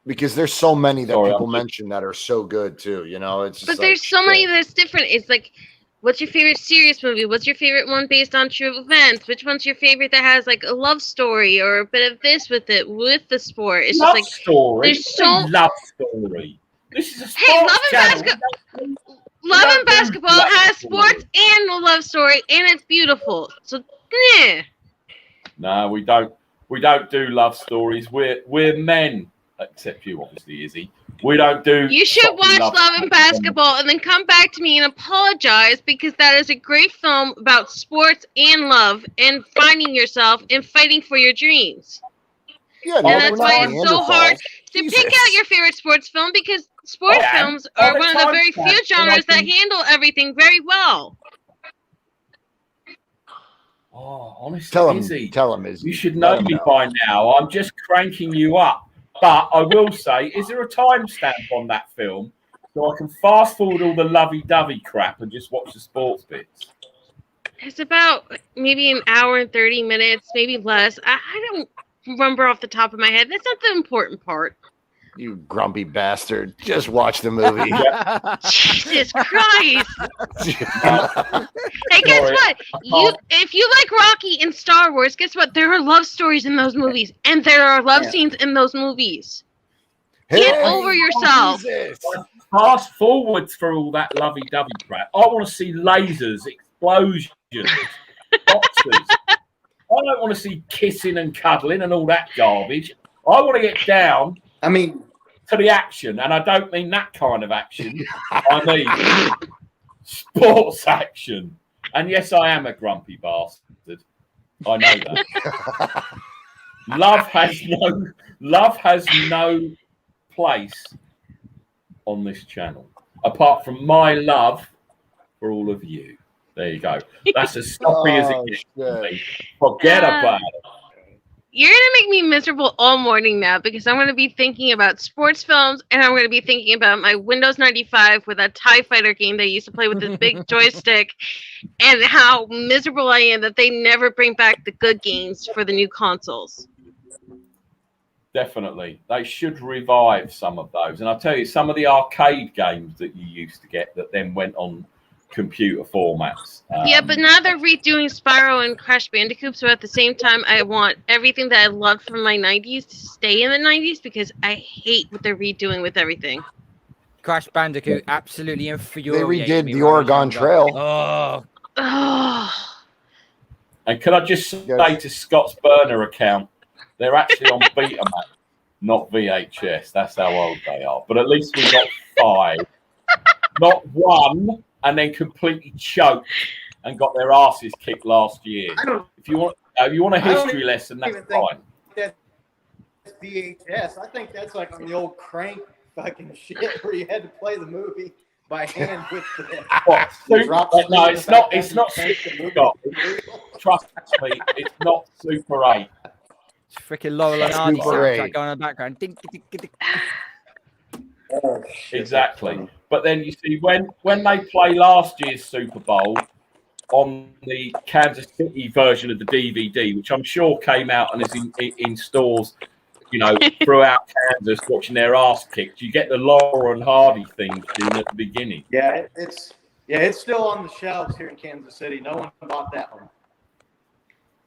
Because there's so many that people mention that are so good too. You know, it's just but there's so many that's different. It's like, what's your favorite serious movie? What's your favorite one based on true events? Which one's your favorite that has like a love story or a bit of this with it with the sport? It's love just like story. there's so love story. This is a sports Hey, Love and don't Basketball do has love sports and a love story, and it's beautiful. So, yeah. No, we don't. We don't do love stories. We're men, except you, obviously, Izzy. We don't do. You should watch Love and Basketball and then come back to me and apologize, because that is a great film about sports and love and finding yourself and fighting for your dreams. Yeah, and that's why it's so hard to pick out your favorite sports film, because sports films are one of the very few genres that handle everything very well. Oh, honestly, tell him, Izzy. You should know me by now. I'm just cranking you up. But I will say, is there a timestamp on that film so I can fast forward all the lovey-dovey crap and just watch the sports bits? It's about maybe an hour and 30 minutes, maybe less. I don't remember off the top of my head. That's not the important part. You grumpy bastard. Just watch the movie. Jesus Christ. Hey, guess what? If you like Rocky and Star Wars, guess what? There are love stories in those movies, and there are love scenes in those movies. Get over yourself. Fast forwards for all that lovey-dovey crap. I want to see lasers, explosions, boxers. I don't want to see kissing and cuddling and all that garbage. I want to get down to the action, and I don't mean that kind of action. I mean sports action. And yes, I am a grumpy bastard. I know that. Love has no place on this channel apart from my love for all of you. There you go. That's as sloppy as it gets to me. Forget about it. You're going to make me miserable all morning now, because I'm going to be thinking about sports films, and I'm going to be thinking about my Windows 95 with a TIE Fighter game that I used to play with this big joystick, and how miserable I am that they never bring back the good games for the new consoles. Definitely. They should revive some of those. And I'll tell you, some of the arcade games that you used to get that then went on computer formats. Yeah, but now they're redoing Spyro and Crash Bandicoot, so at the same time, I want everything that I loved from my 90s to stay in the 90s, because I hate what they're redoing with everything. Crash Bandicoot absolutely infuriated They redid me the Oregon Trail. Oh. And can I just say to Scott's burner account, they're actually on Betamax, not VHS. That's how old they are. But at least we got 5. Not 1, and then completely choked and got their asses kicked last year. If you want a history lesson, that's fine. VHS. I think that's like on the old crank fucking shit where you had to play the movie by hand with the drop screen. No, it's not. It's not Super, Scott. Trust me, it's not Super 8. It's freaking Laurel and Hardy Super soundtrack 8. going on in the background. Ding, ding, ding, ding. Oh, shit, Exactly. But then you see when they play last year's Super Bowl on the Kansas City version of the DVD, which I'm sure came out and is in stores, throughout Kansas, watching their ass kicked, you get the Laurel and Hardy theme tune at the beginning. Yeah, it's still on the shelves here in Kansas City. No one bought that one.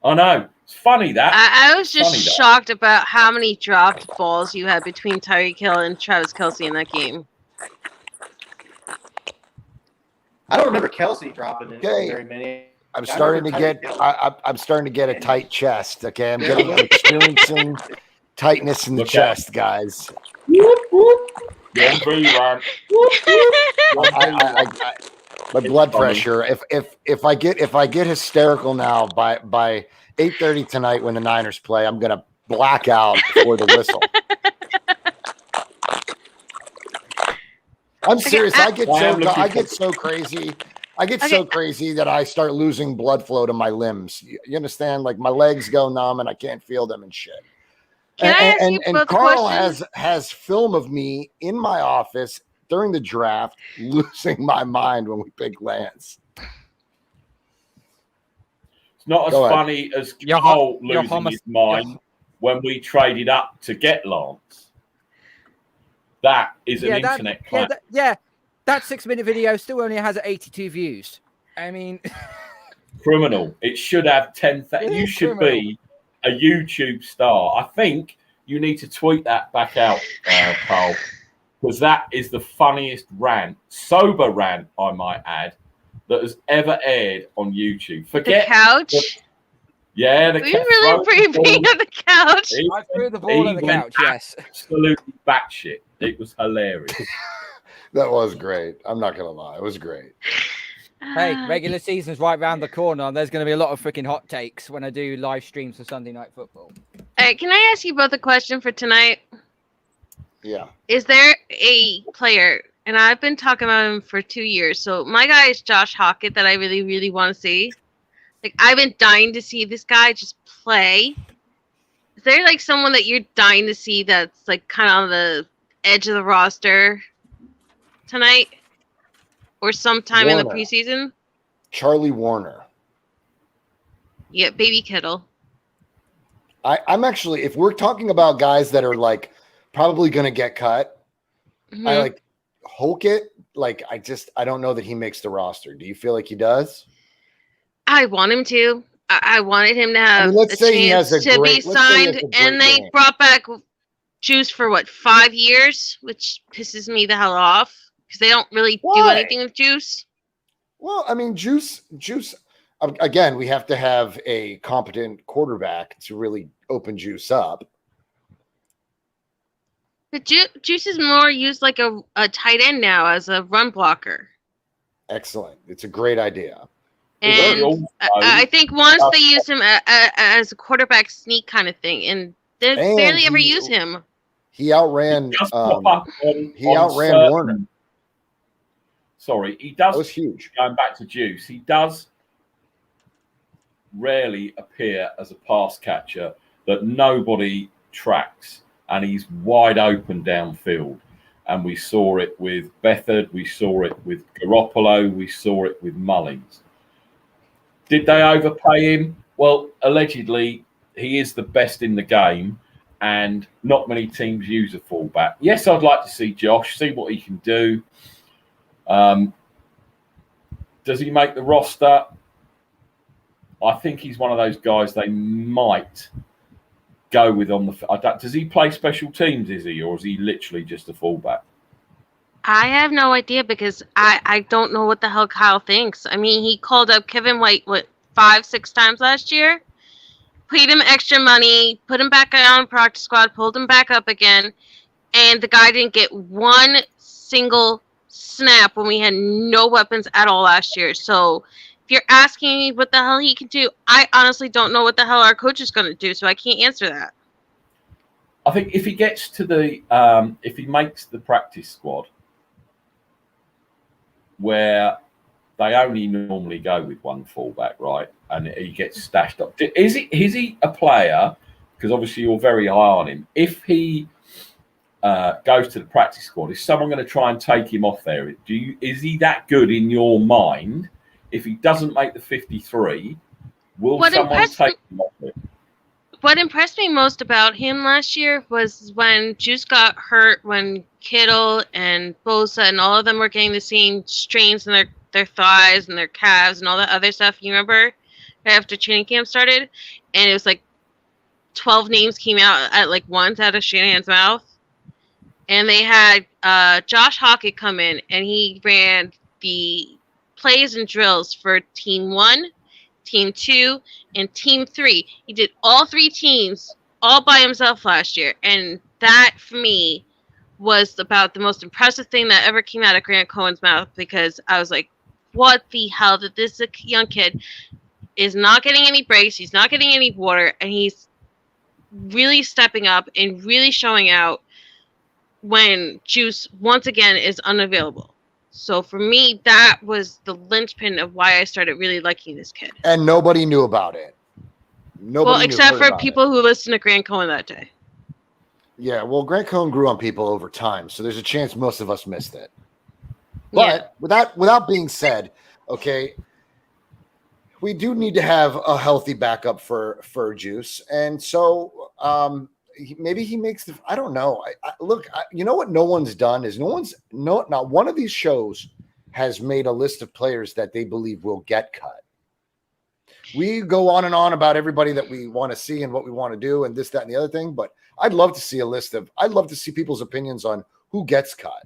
I know. It's funny that. I was just shocked about how many dropped balls you had between Tyreek Hill and Travis Kelce in that game. I don't remember Kelsey dropping in Okay. very many. I'm starting to get a tight chest. Okay, I'm experiencing tightness in the chest, guys. My blood pressure. If I get hysterical now by 8:30 tonight when the Niners play, I'm gonna black out before the whistle. I'm serious. I get so crazy. I get so crazy that I start losing blood flow to my limbs. You understand? Like my legs go numb and I can't feel them and shit. And Carl has film of me in my office during the draft losing my mind when we pick Lance. It's not as funny as Carl losing his mind when we traded up to get Lance. That is an internet clap. That 6-minute video still only has 82 views. I mean, criminal. It should have 10,000. You should be a YouTube star. I think you need to tweet that back out, Carl, because that is the funniest rant, sober rant, I might add, that has ever aired on YouTube. Forget the couch. We really pre-beat at the couch. I threw the ball at the couch. Yes, absolutely batshit. It was hilarious. That was great. I'm not gonna lie, it was great. Hey, regular season's right round the corner. There's going to be a lot of freaking hot takes when I do live streams for Sunday Night Football. All right, can I ask you both a question for tonight? Yeah. Is there a player, and I've been talking about him for 2 years, so my guy is Josh Hockett that I really, really want to see. Like, I've been dying to see this guy just play. Is there, like, someone that you're dying to see that's, like, kind of on the edge of the roster tonight? Or sometime in the preseason? Charlie Warner. Yeah, Baby Kittle. I'm actually, if we're talking about guys that are like probably going to get cut, I like Hockett. Like, I don't know that he makes the roster. Do you feel like he does? I want him to. I wanted him to have let's a say he chance has a to great, be signed, and they brought back Juice for 5 years, which pisses me the hell off. Because they don't really do anything with Juice. Well, I mean, Juice. Again, we have to have a competent quarterback to really open Juice up. But Juice is more used like a tight end now as a run blocker. Excellent. It's a great idea. And I think once they use him as a quarterback sneak kind of thing, and they barely ever use him. He outran. He outran Warner. Sorry, he does. That was huge. Going back to Juice, he does rarely appear as a pass catcher that nobody tracks, and he's wide open downfield. And we saw it with Beathard, we saw it with Garoppolo, we saw it with Mullins. Did they overpay him? Well, allegedly, he is the best in the game, and not many teams use a fullback. Yes, I'd like to see Josh, see what he can do. Does he make the roster? I think he's one of those guys they might go with on the. Does he play special teams? Is he, or is he literally just a fullback? I have no idea because I don't know what the hell Kyle thinks. I mean, he called up Kevin White 5-6 times last year, paid him extra money, put him back on practice squad, pulled him back up again, and the guy didn't get one single snap when we had no weapons at all last year. So if you're asking me what the hell he can do, I honestly don't know what the hell our coach is going to do, so I can't answer that. I think if he gets to the if he makes the practice squad, where they only normally go with one fullback, right, and he gets stashed up. Is he a player? Because obviously you're very high on him. If he goes to the practice squad, is someone going to try and take him off there? Is he that good in your mind? If he doesn't make the 53, will someone take him off there? What impressed me most about him last year was when Juice got hurt, when Kittle and Bosa and all of them were getting the same strains in their thighs and their calves and all that other stuff. You remember? Right after training camp started? And it was like 12 names came out at like once out of Shanahan's mouth. And they had Josh Hockett come in, and he ran the plays and drills for Team 1, Team 2, and Team 3. He did all 3 teams all by himself last year. And that, for me, was about the most impressive thing that ever came out of Grant Cohen's mouth, because I was like, what the hell? That this young kid is not getting any breaks. He's not getting any water. And he's really stepping up and really showing out when Juice, once again, is unavailable. So for me, that was the linchpin of why I started really liking this kid. And nobody knew about it. Nobody except for people who listened to Grant Cohen that day. Yeah, well, Grant Cohen grew on people over time, so there's a chance most of us missed it. But without being said, okay, we do need to have a healthy backup for Juice, and so maybe he makes the. I don't know. Look, you know what? No one's done is not one of these shows has made a list of players that they believe will get cut. We go on and on about everybody that we want to see and what we want to do and this, that, and the other thing. But I'd love to see I'd love to see people's opinions on who gets cut.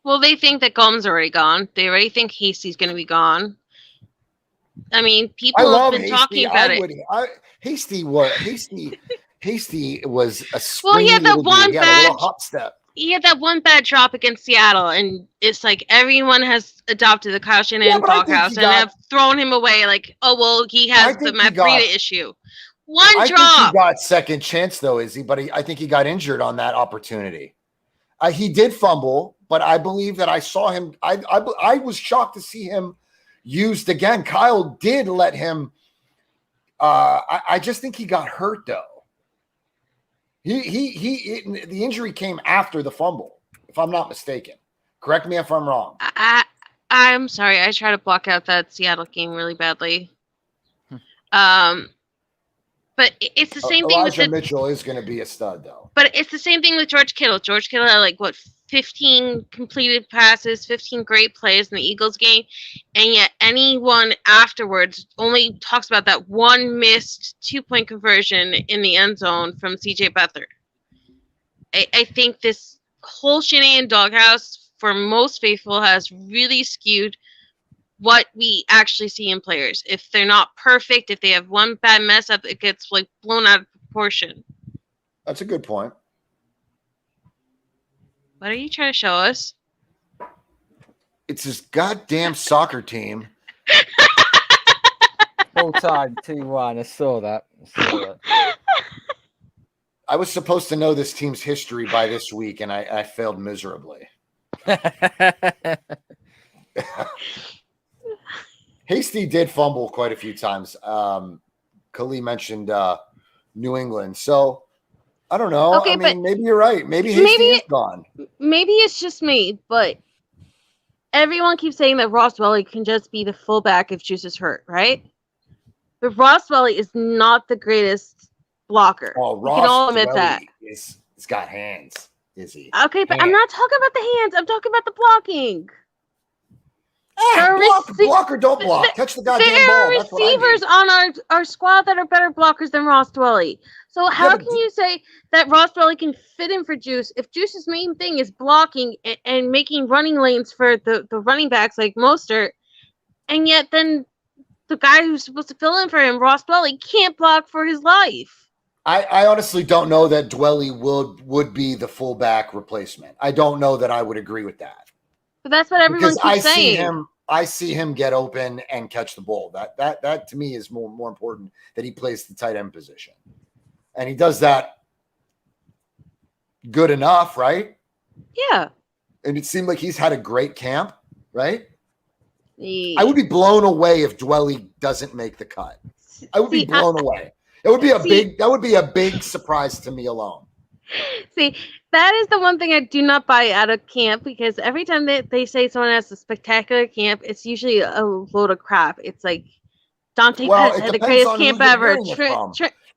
Well, they think that Gom's already gone. They already think Hasty's going to be gone. I mean, people have been talking about it. Hasty was a springy well, he had that one bad. He had a little hop step. He had that one bad drop against Seattle, and it's like everyone has adopted the Kyle Shanahan doghouse and have thrown him away. Like, oh well, he has the Matt Breida issue. One drop. I think he got second chance though, Izzy, but I think he got injured on that opportunity. He did fumble, but I believe that I saw him. I was shocked to see him used again. Kyle did let him. I just think he got hurt though. The injury came after the fumble, if I'm not mistaken. Correct me if I'm wrong. I'm sorry. I try to block out that Seattle game really badly. But it's the same thing. Elijah Mitchell is going to be a stud, though. But it's the same thing with George Kittle. George Kittle had 15 completed passes, 15 great plays in the Eagles game, and yet anyone afterwards only talks about that one missed 2-point conversion in the end zone from C.J. Beathard. I think this whole Shanahan doghouse, for most faithful, has really skewed what we actually see in players. If they're not perfect, if they have one bad mess up, it gets blown out of proportion. That's a good point. What are you trying to show us? It's this goddamn soccer team. Full time 2-1. I saw that. I was supposed to know this team's history by this week, and I failed miserably. Hasty did fumble quite a few times. Khalil mentioned New England. So, I don't know. Okay, maybe you're right. Maybe Hasty is gone. Maybe it's just me, but everyone keeps saying that Ross Dwelley can just be the fullback if Juice is hurt, right? But Ross Dwelley is not the greatest blocker. Oh, we can all admit that. He's got hands, is he? Okay, but I'm not talking about the hands. I'm talking about the blocking. Block or don't block. Catch the goddamn ball. There are receivers on our squad that are better blockers than Ross Dwelley. So how can you say that Ross Dwelley can fit in for Juice if Juice's main thing is blocking and making running lanes for the running backs like Mostert, and yet then the guy who's supposed to fill in for him, Ross Dwelley, can't block for his life? I honestly don't know that Dwelley would be the fullback replacement. I don't know that I would agree with that. But that's what everyone keeps saying. I see him get open and catch the ball. That to me is more important that he plays the tight end position. And he does that good enough, right? Yeah. And it seemed like he's had a great camp, right? Yeah. I would be blown away if Dwelly doesn't make the cut. I would be blown away. It would be a big surprise to me alone. See, that is the one thing I do not buy out of camp, because every time they say someone has a spectacular camp, it's usually a load of crap. It's like Dante Pettis had the greatest camp ever.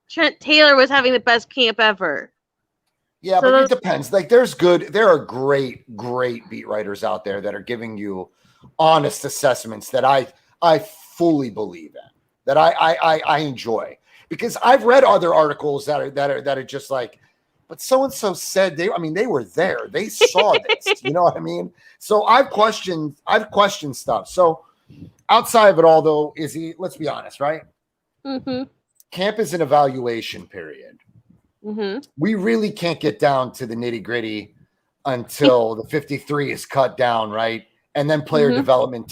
Trent Taylor was having the best camp ever. Yeah, so but it depends. Like there are great beat writers out there that are giving you honest assessments that I fully believe in, that I enjoy, because I've read other articles that are just like, but so and so said they were there, they saw this, you know what I mean? So I've questioned stuff. So outside of it all, though, let's be honest, right? Mm-hmm. Camp is an evaluation period. Mm-hmm. We really can't get down to the nitty gritty until the 53 is cut down, right? And then player development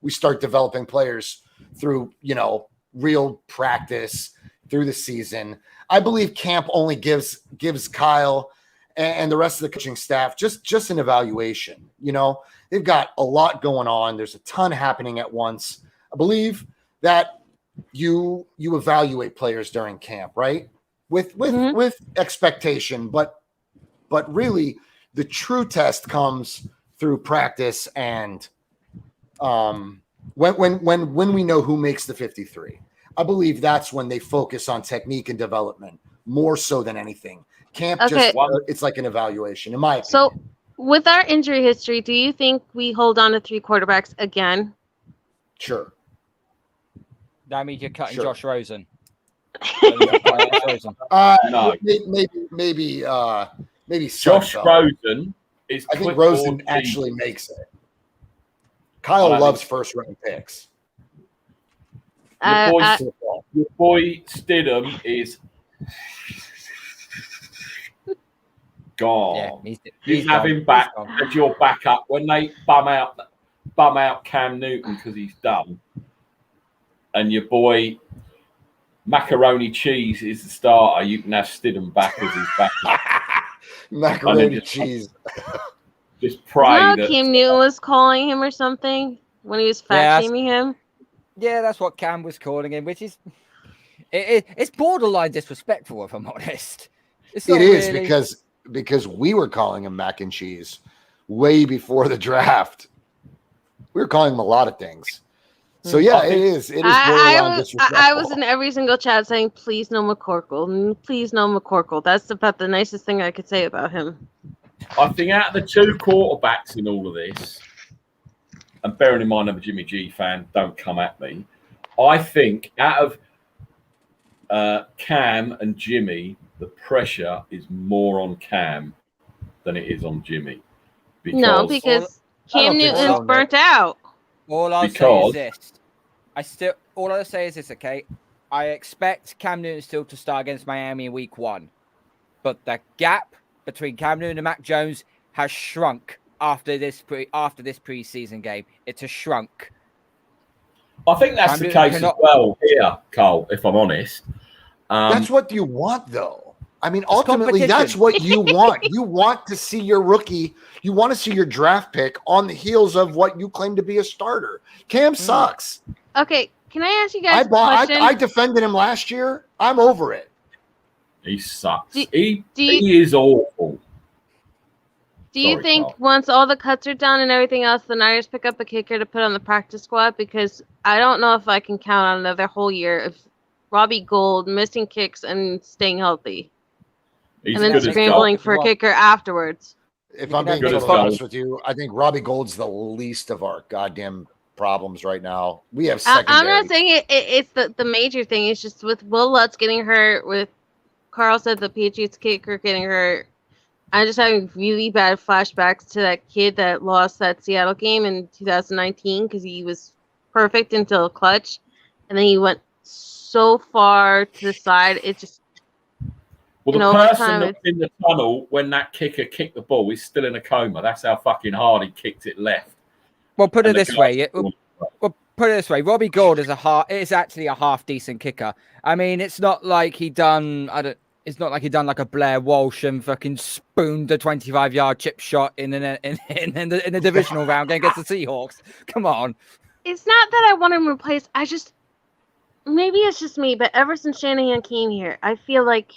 we start developing players through, real practice through the season. I believe camp only gives Kyle and the rest of the coaching staff just an evaluation. They've got a lot going on. There's a ton happening at once. I believe that you evaluate players during camp, right? With expectation, but really the true test comes through practice and when we know who makes the 53. I believe that's when they focus on technique and development more so than anything. Camp it's like an evaluation, in my opinion. So with our injury history, do you think we hold on to 3 quarterbacks again? Sure. That means you're cutting Josh Rosen. No. Maybe Josh Rosen is. I think Rosen actually makes it. Kyle loves first round picks. Your boy Stidham is gone. Yeah, you have him back as your backup when they bum out Cam Newton because he's done, and your boy Macaroni Cheese is the starter. You can have Stidham back as his backup. Macaroni Cheese. Just pray that Cam Newton was calling him or something when he was fat-shaming him. Yeah, that's what Cam was calling him, which is it's borderline disrespectful, if I'm honest. It is because we were calling him mac and cheese way before the draft. We were calling him a lot of things. So yeah, it is borderline disrespectful. I was in every single chat saying, "Please no McCorkle, please no McCorkle." That's about the nicest thing I could say about him. I think out of the 2 quarterbacks in all of this, and bearing in mind I'm a Jimmy G fan, don't come at me. I think out of Cam and Jimmy, the pressure is more on Cam than it is on Jimmy. Because Cam Newton's burnt out. All I'll say is this, okay? I expect Cam Newton still to start against Miami in week 1. But the gap between Cam Newton and Mac Jones has shrunk after this preseason game. It has shrunk. I think that's the case as well here, Cole, if I'm honest. That's what you want, though. I mean, ultimately, that's what you want. You want to see your rookie. You want to see your draft pick on the heels of what you claim to be a starter. Cam sucks. Okay, can I ask you guys a question? I defended him last year. I'm over it. He sucks. He is awful. Do you think once all the cuts are done and everything else, the Niners pick up a kicker to put on the practice squad? Because I don't know if I can count on another whole year of Robbie Gould missing kicks and staying healthy. And then scrambling for a kicker afterwards. If I'm being totally honest with you, I think Robbie Gould's the least of our goddamn problems right now. We have secondary. I'm not saying it's the major thing. It's just with Will Lutz getting hurt, with Carl said the Patriots kicker getting hurt. I'm just having really bad flashbacks to that kid that lost that Seattle game in 2019 because he was perfect until clutch. And then he went so far to the side. It just... Well, the person that's in the tunnel when that kicker kicked the ball is still in a coma. That's how fucking hard he kicked it left. Well, put it this way. Robbie Gould is actually a half decent kicker. I mean, it's not like he done It's not like he done like a Blair Walsh and fucking spooned a 25-yard chip shot in the divisional round against the Seahawks. Come on. It's not that I want him replaced. Maybe it's just me, but ever since Shanahan came here, I feel like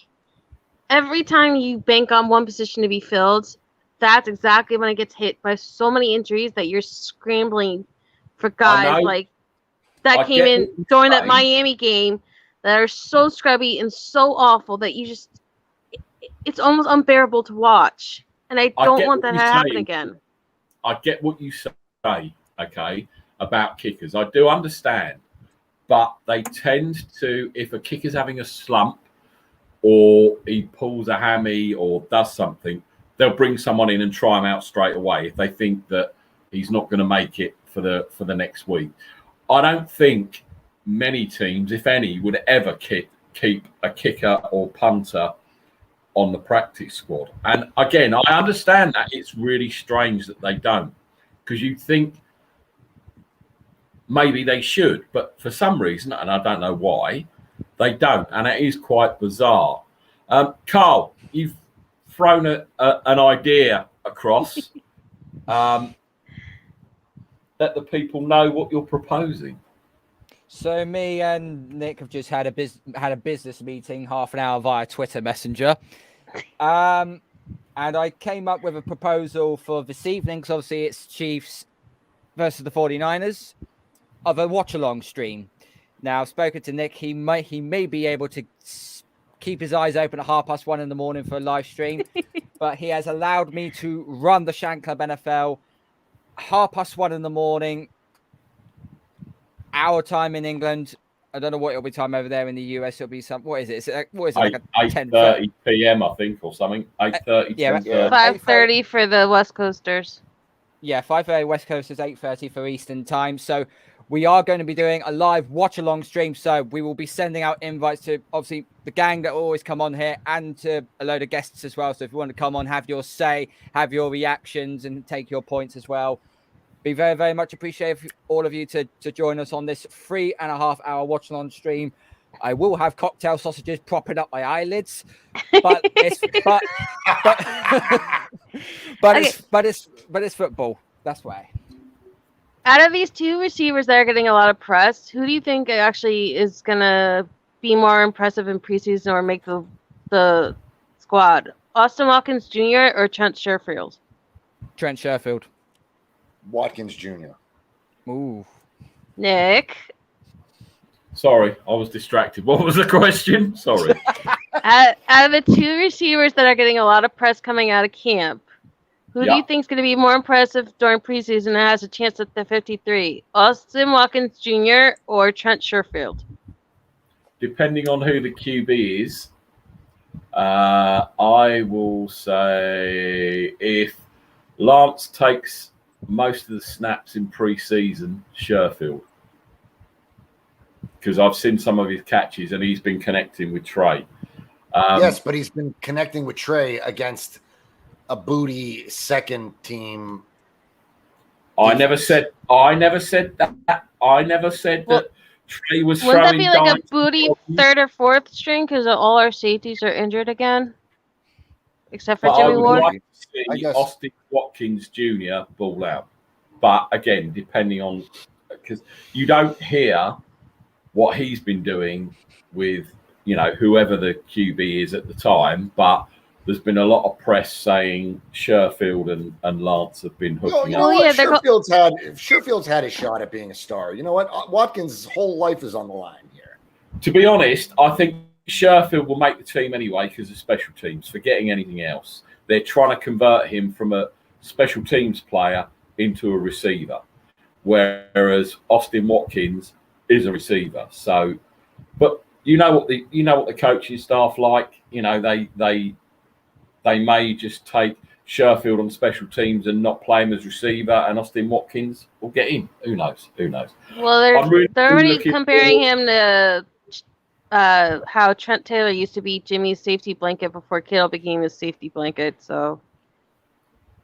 every time you bank on one position to be filled, that's exactly when it gets hit by so many injuries that you're scrambling for guys like that came in during that Miami game that are so scrubby and so awful that it's almost unbearable to watch. And I don't want that to happen again. I get what you say, okay, about kickers. I do understand. But they tend to, if a kicker's having a slump or he pulls a hammy or does something, they'll bring someone in and try him out straight away if they think that he's not going to make it for the next week. I don't think many teams, if any, would ever keep a kicker or punter on the practice squad. And again, I understand that it's really strange that they don't, because you think maybe they should, but for some reason, and I don't know why, they don't, and it is quite bizarre. Carl, you've thrown an idea across. Let the people know what you're proposing. So me and Nick have just had a business meeting, half an hour via Twitter Messenger, and I came up with a proposal for this evening, because obviously it's Chiefs versus the 49ers. Of a watch-along stream. Now, I've spoken to Nick. He may be able to keep his eyes open at 1:30 in the morning for a live stream, but he has allowed me to run the Shank Club NFL 1:30 in the morning, our time in England. I don't know what it'll be time over there in the US. It'll be what is it? Like a 8:30 p.m. I think, or something. 8:30. Yeah, 5:30 for the West Coasters. Yeah, 5:30 West Coast is 8:30 for Eastern time. So we are going to be doing a live watch-along stream, so we will be sending out invites to, obviously, the gang that always come on here and to a load of guests as well. So if you want to come on, have your say, have your reactions, and take your points as well, be very, very much appreciated for all of you to join us on this 3.5 hour watch-along stream. I will have cocktail sausages propping up my eyelids, but it's football. That's why. Out of these two receivers that are getting a lot of press, who do you think actually is going to be more impressive in preseason or make the squad? Austin Watkins Jr. or Trent Sherfield? Trent Sherfield. Watkins Jr. Ooh. Nick? Sorry, I was distracted. What was the question? Sorry. Out of the two receivers that are getting a lot of press coming out of camp, who do you think is going to be more impressive during preseason and has a chance at the 53? Austin Watkins Jr. or Trent Sherfield? Depending on who the QB is, I will say if Lance takes most of the snaps in preseason, Sherfield. Because I've seen some of his catches and he's been connecting with Trey. Yes, but he's been connecting with Trey against a booty second team. I never said that. I never said that Trey was throwing. Wouldn't that be like a booty third or fourth string because all our safeties are injured again? Except for Jimmy Ward? Like to see Austin Watkins Jr. ball out. But again, depending on, because you don't hear what he's been doing with, whoever the QB is at the time, but there's been a lot of press saying Sherfield and Lance have been hooking up. Yeah, Sherfield's had a shot at being a star. You know what? Watkins' whole life is on the line here. To be honest, I think Sherfield will make the team anyway because of special teams, forgetting anything else. They're trying to convert him from a special teams player into a receiver, whereas Austin Watkins is a receiver. So, but you know what the coaching staff like. They may just take Sherfield on special teams and not play him as receiver, and Austin Watkins will get in. Who knows? Well, they're already comparing him to how Trent Taylor used to be Jimmy's safety blanket before Kittle became his safety blanket. So,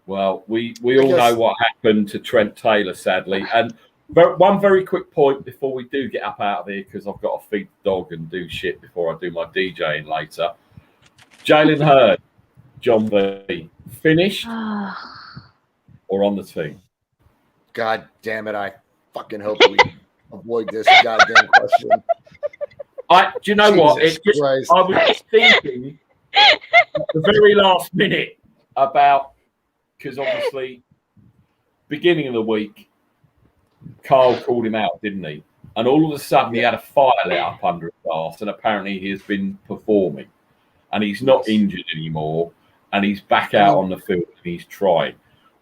well, we all know what happened to Trent Taylor, sadly. And one very quick point before we do get up out of here, because I've got to feed the dog and do shit before I do my DJing later. Jalen Hurd, John B. Finished or on the team? God damn it! I fucking hope we avoid this goddamn question. Do you know what? Jesus Christ. I was just thinking at the very last minute about, because obviously beginning of the week, Carl called him out, didn't he? And all of a sudden he had a fire lit up under his arse, and apparently he has been performing, and he's not injured anymore, and he's back out on the field and he's trying,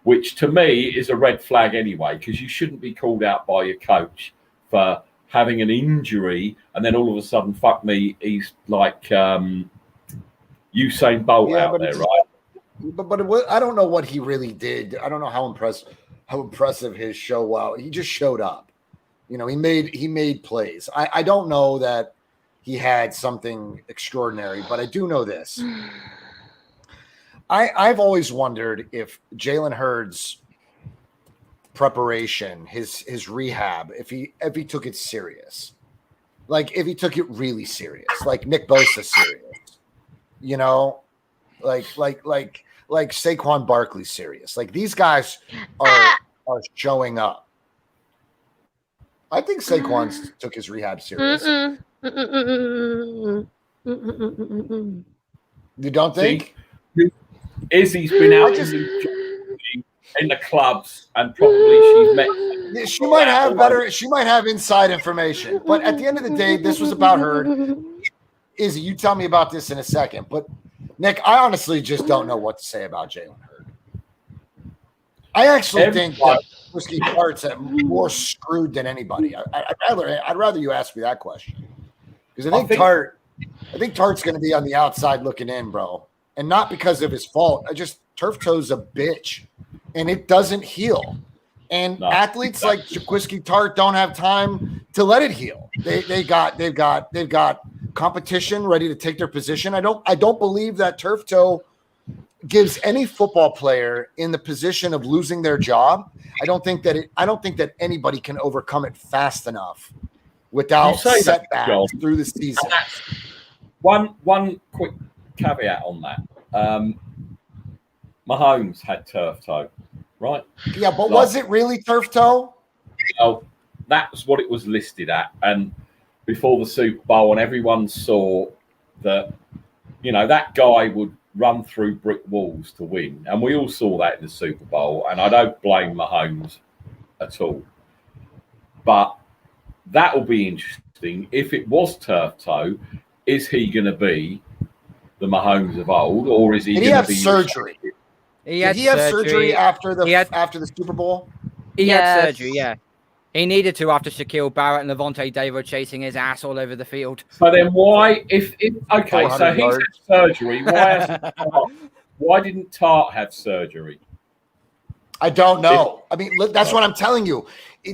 which to me is a red flag anyway, because you shouldn't be called out by your coach for having an injury, and then all of a sudden, fuck me, he's like Usain Bolt out there, right? But I don't know what he really did. I don't know how impressive his show was. He just showed up. You know, he made plays. I don't know that he had something extraordinary, but I do know this. I've always wondered if Jalen Hurd's preparation, his rehab, if he took it serious, like if he took it really serious, like Nick Bosa serious, you know, like Saquon Barkley serious. Like these guys are showing up. I think Saquon took his rehab serious. You don't think? Izzy's been out in the clubs, and probably she's met. She might have inside information, but at the end of the day, this was about her. Izzy, you tell me about this in a second. But Nick, I honestly just don't know what to say about Jalen Hurd. I actually think that Whiskey Tart's more screwed than anybody. I'd rather you ask me that question, because I think Tart's going to be on the outside looking in, bro, and not because of his fault. Turf toe's a bitch, and it doesn't heal. And athletes like Whiskey Tart don't have time to let it heal. They've got competition ready to take their position. I don't believe that turf toe gives any football player in the position of losing their job. I don't think that anybody can overcome it fast enough without setbacks through the season. One quick caveat on that. Mahomes had turf toe, right? Yeah, but was it really turf toe? Well, that was what it was listed at, and before the Super Bowl, and everyone saw that, you know, that guy would run through brick walls to win, and we all saw that in the Super Bowl, and I don't blame Mahomes at all. But that will be interesting. If it was turf toe, is he going to be the Mahomes of old, or is he going to be surgery? Did he have surgery after the Super Bowl? He had surgery, yeah. He needed to after Shaquille Barrett and Levante David were chasing his ass all over the field. So then why, if okay, so he's had surgery, why didn't Tart have surgery? I don't know. I mean, that's what I'm telling you.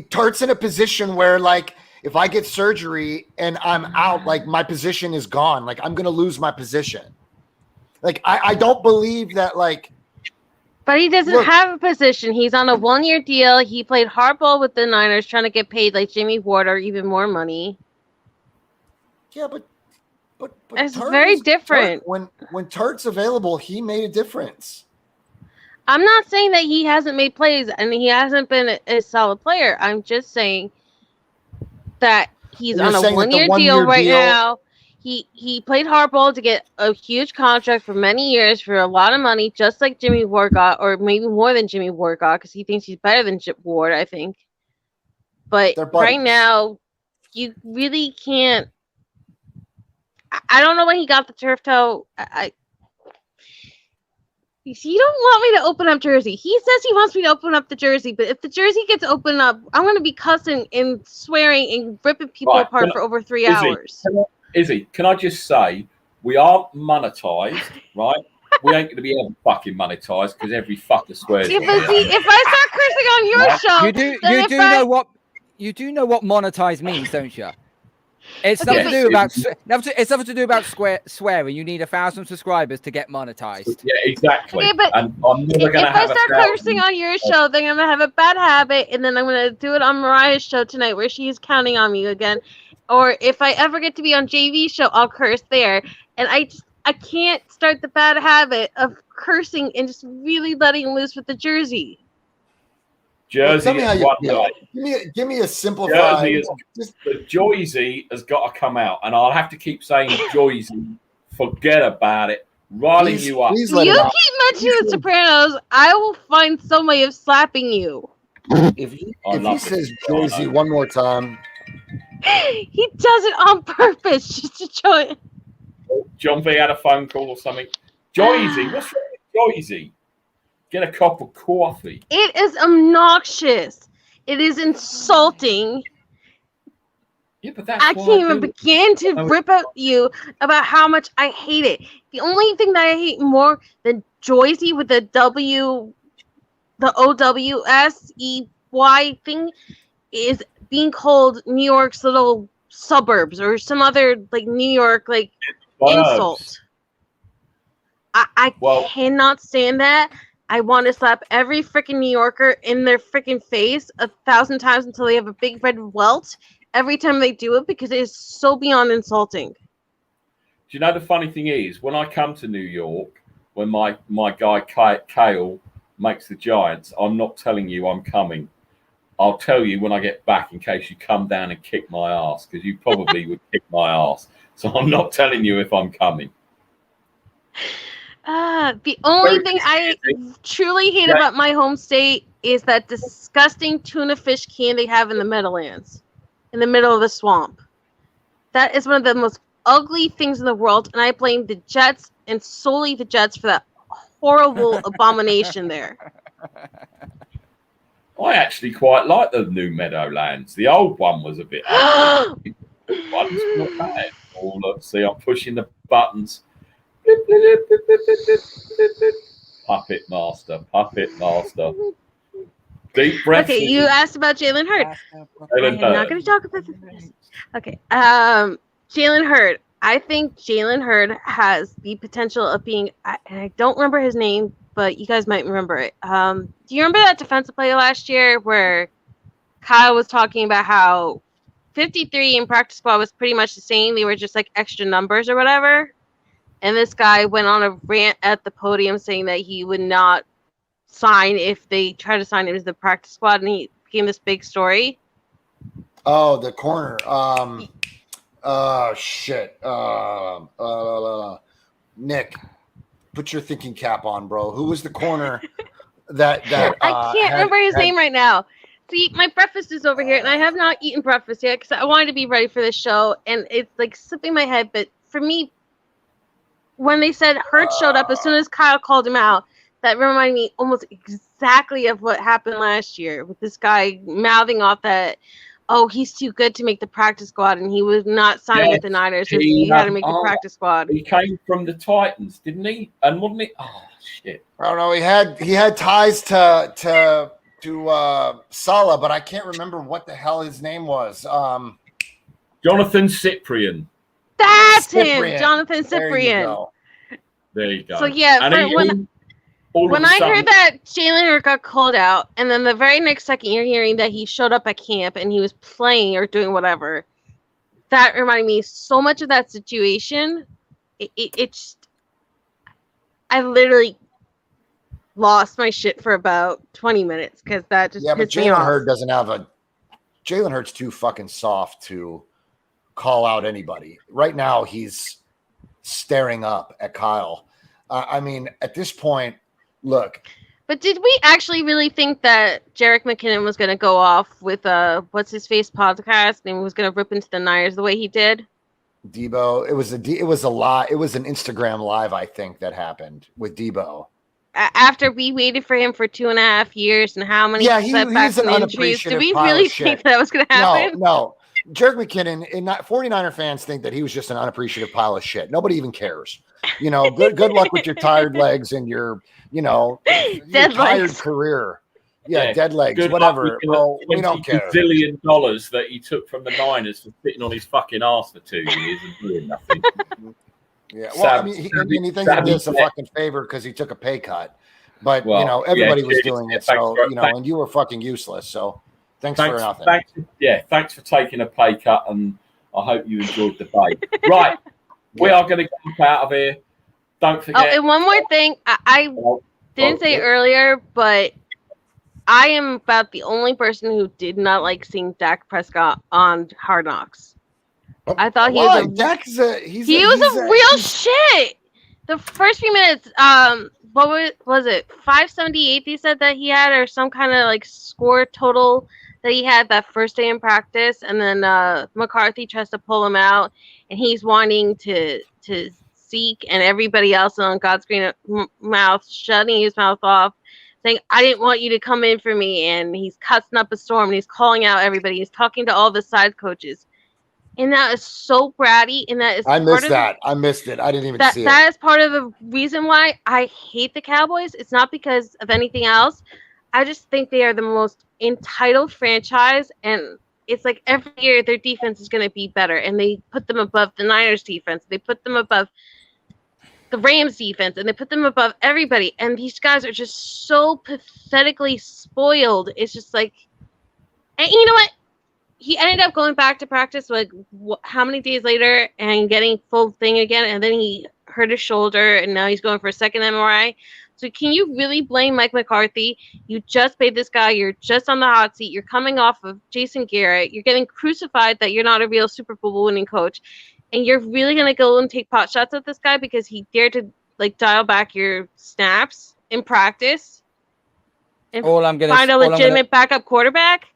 Tart's in a position where, like, if I get surgery and I'm out, like, my position is gone. Like, I'm going to lose my position. Like, I don't believe that, like. But he doesn't have a position. He's on a 1-year deal. He played hardball with the Niners, trying to get paid like Jimmy Ward or even more money. Yeah, but it's very different. When Tart's available, he made a difference. I'm not saying that he hasn't made plays and he hasn't been a solid player. I'm just saying that he's on a 1-year deal right now. He played hardball to get a huge contract for many years for a lot of money, just like Jimmy Ward got, or maybe more than Jimmy Ward got, because he thinks he's better than Ward, I think. But right now, you really can't. I don't know when he got the turf toe. You see, you don't want me to open up jersey. He says he wants me to open up the jersey, but if the jersey gets opened up, I'm going to be cussing and swearing and ripping people apart for over 3 hours. Izzy, can I just say, we aren't monetized, right? We ain't going to be ever fucking monetized because every fucker swears. Yeah, but see, if I start cursing on your show, you do know what monetize means, don't you? It's nothing to do about it's nothing to do about swearing. You need 1,000 subscribers to get monetized. Yeah, exactly. Okay, but and I'm never if I start cursing on your show, then I'm gonna have a bad habit, and then I'm gonna do it on Mariah's show tonight, where she's counting on me again. Or if I ever get to be on JV's show, I'll curse there. And I can't start the bad habit of cursing and just really letting loose with the jersey. Jersey, tell me how you feel. Way. Give me a simplified. The Joyzy has got to come out, and I'll have to keep saying Joyzy. Forget about it. Riling you up. You keep mentioning The Sopranos, I will find some way of slapping you. If he says Joyzy one more time, he does it on purpose just to show it. John V had a phone call or something. Joyzy, what's wrong with Joyzy? Get a cup of coffee. It is obnoxious. It is insulting. Yeah, but that's I can't even begin to rip at you about how much I hate it. The only thing that I hate more than Joyzy with the W, the OWSEY thing, is being called New York's little suburbs or some other like New York like insult. I cannot stand that. I want to slap every freaking New Yorker in their freaking face 1,000 times until they have a big red welt every time they do it, because it is so beyond insulting. Do you know the funny thing is, when I come to New York, when my guy Kale makes the Giants, I'm not telling you I'm coming. I'll tell you when I get back in case you come down and kick my ass, because you probably would kick my ass. So I'm not telling you if I'm coming. The only thing I truly hate about my home state is that disgusting tuna fish can they have in the Meadowlands, in the middle of the swamp. That is one of the most ugly things in the world, and I blame the Jets and solely the Jets for that horrible abomination there. I actually quite like the new Meadowlands. The old one was a bit ugly. The one's not bad. Oh, look, see, I'm pushing the buttons. Puppet master. Deep breath. Okay, you asked about Jalen Hurd. I'm not going to talk about this. Okay, Jalen Hurd. I think Jalen Hurd has the potential of being. I don't remember his name, but you guys might remember it. Do you remember that defensive play last year where Kyle was talking about how 53 in practice squad was pretty much the same? They were just like extra numbers or whatever. And this guy went on a rant at the podium saying that he would not sign if they try to sign him to the practice squad, and he became this big story. Oh, the corner. Shit. Nick, put your thinking cap on, bro. Who was the corner that I can't remember his name right now. See, my breakfast is over here, and I have not eaten breakfast yet because I wanted to be ready for this show, and it's like slipping my head. But for me, when they said Hurd showed up as soon as Kyle called him out, that reminded me almost exactly of what happened last year with this guy mouthing off that, oh, he's too good to make the practice squad, and he was not signed with the Niners if he had to make the practice squad. He came from the Titans, didn't he? And wasn't he? Oh shit! I don't know. He had ties to Salah, but I can't remember what the hell his name was. Jonathan Cyprian. That's him, Jonathan Cyprian. There you go. So yeah, when I heard that Jalen Hurd got called out, and then the very next second you're hearing that he showed up at camp and he was playing or doing whatever, that reminded me so much of that situation. I literally lost my shit for about 20 minutes because that just pissed me off. Jalen Hurd's too fucking soft to call out anybody. Right now, he's staring up at Kyle. I mean, at this point, look. But did we actually really think that Jerick McKinnon was going to go off with what's his face podcast and was going to rip into the Niners the way he did? Debo. It was a lie. It was an Instagram live, I think, that happened with Debo. After we waited for him for 2.5 years and how many setbacks and injuries, did we really think that was going to happen? No. Jerick McKinnon, 49er fans think that he was just an unappreciative pile of shit. Nobody even cares. You know, good luck with your tired legs and your tired career. Yeah, dead legs, good whatever. Bro, we don't care. $1 billion that he took from the Niners for sitting on his fucking ass for 2 years and doing nothing. Yeah, well, he thinks he did us a fucking favor because he took a pay cut. But, everybody was doing it. So, and you were fucking useless. So thanks for nothing. Thanks for taking a pay cut, and I hope you enjoyed the debate. Right, we are going to get out of here. don't Oh, forget. and one more thing. I didn't say earlier, but I am about the only person who did not like seeing Dak Prescott on Hard Knocks. I thought he was a real shit. The first few minutes, what was it? 578. They said that he had, or some kind of like score total that he had that first day in practice, and then McCarthy tries to pull him out, and he's wanting to Zeke and everybody else on God's green mouth, shutting his mouth off, saying, "I didn't want you to come in for me," and he's cussing up a storm, and he's calling out everybody. He's talking to all the side coaches. And that is so bratty, and that is I missed that. I missed it. I didn't even see it. That is part of the reason why I hate the Cowboys. It's not because of anything else. I just think they are the most entitled franchise, and it's like every year their defense is going to be better, and they put them above the Niners defense. They put them above the Rams defense, and they put them above everybody. And these guys are just so pathetically spoiled. It's just like, and you know what? He ended up going back to practice like how many days later and getting full thing again, and then he hurt his shoulder, and now he's going for a second MRI. So can you really blame Mike McCarthy? You just paid this guy. You're just on the hot seat. You're coming off of Jason Garrett. You're getting crucified that you're not a real Super Bowl winning coach, and you're really gonna go and take pot shots at this guy because he dared to like dial back your snaps in practice and find a legitimate backup quarterback?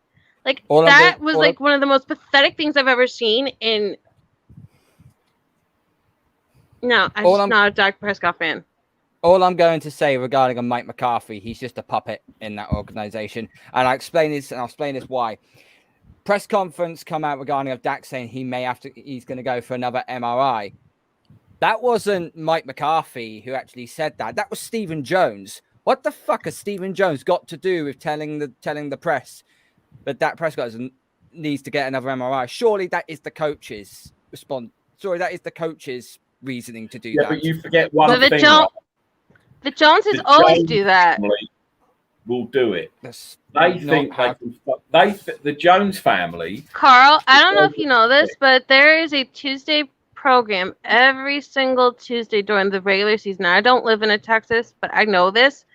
Like, that was like one of the most pathetic things I've ever seen. And no, I'm just not a Dak Prescott fan. All I'm going to say regarding a Mike McCarthy, he's just a puppet in that organization. And I'll explain this why. Press conference come out regarding of Dak saying he's going to go for another MRI. That wasn't Mike McCarthy who actually said that. That was Stephen Jones. What the fuck has Stephen Jones got to do with telling the press that Dak Prescott needs to get another MRI? Surely that is the coach's response. Sorry, that is the coach's reasoning to do that. Yeah, but you forget one thing. The Joneses always do that. Will do it. They think the Jones family. Carl, I don't know if you know this, but there is a Tuesday program every single Tuesday during the regular season. Now, I don't live in Texas, but I know this.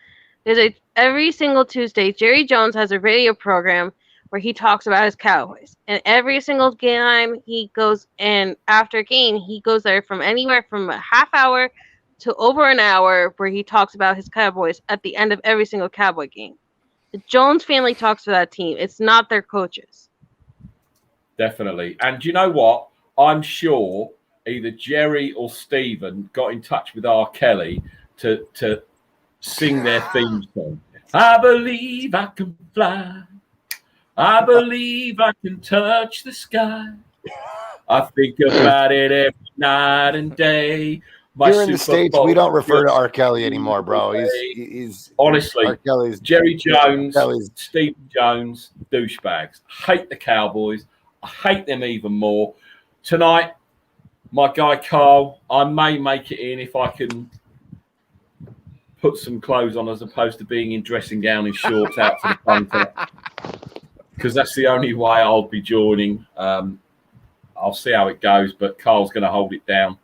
Every single Tuesday, Jerry Jones has a radio program where he talks about his Cowboys. And every single game he goes, and after a game, he goes there from anywhere from a half hour to over an hour where he talks about his Cowboys at the end of every single Cowboy game. The Jones family talks for that team. It's not their coaches. Definitely. And you know what? I'm sure either Jerry or Stephen got in touch with R. Kelly to sing their theme song. I believe I can fly. I believe I can touch the sky. I think about it every night and day. Here in the States, we don't refer to R. Kelly anymore, bro. He's honestly, R. Kelly's Jerry Jones, Stephen Jones, douchebags. Hate the Cowboys. I hate them even more. Tonight, my guy Carl, I may make it in if I can put some clothes on as opposed to being in dressing gown and shorts out for the punter, because that's the only way I'll be joining. I'll see how it goes, but Carl's going to hold it down.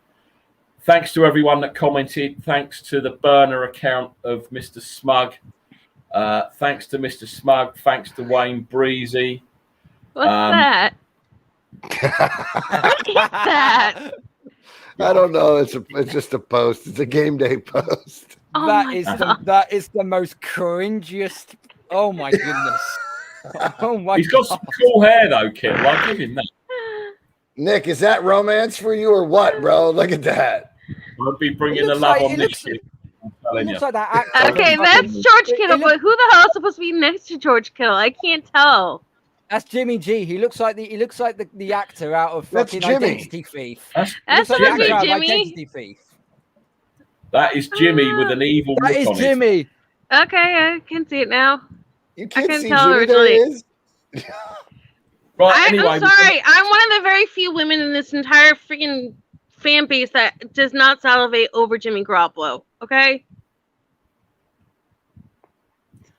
Thanks to everyone that commented. Thanks to the burner account of Mr. Smug. Thanks to Mr. Smug. Thanks to Wayne Breezy. What's that? What is that? I don't know. It's just a post. It's a game day post. Oh that is the most cringiest. Oh my goodness. Oh my. He's got some cool hair though, Kit. I'll give him that. Nick, is that romance for you or what, bro? Look at that. I'll be bringing the love on this shit. Like that okay, that's George Kittle, but who the hell is supposed to be next to George Kittle? I can't tell. That's Jimmy G. He looks like the actor out of fucking Identity Thief. That's Jimmy. Identity Thief. That is Jimmy with an evil look on it. That is Jimmy. Okay, I can see it now. You can't I can see tell Jimmy. There he is. Right, anyway, I'm sorry. I'm one of the very few women in this entire freaking fan base that does not salivate over Jimmy Garoppolo. Okay?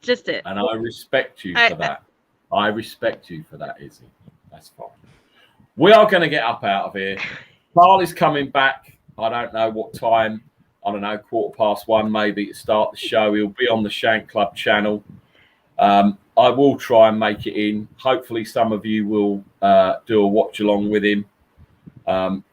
Just it. And I respect you for that. I respect you for that, Izzy. That's fine. We are going to get up out of here. Carl is coming back. I don't know what time. I don't know, 1:15 maybe to start the show. He'll be on the Shank Club channel. I will try and make it in. Hopefully some of you will do a watch along with him.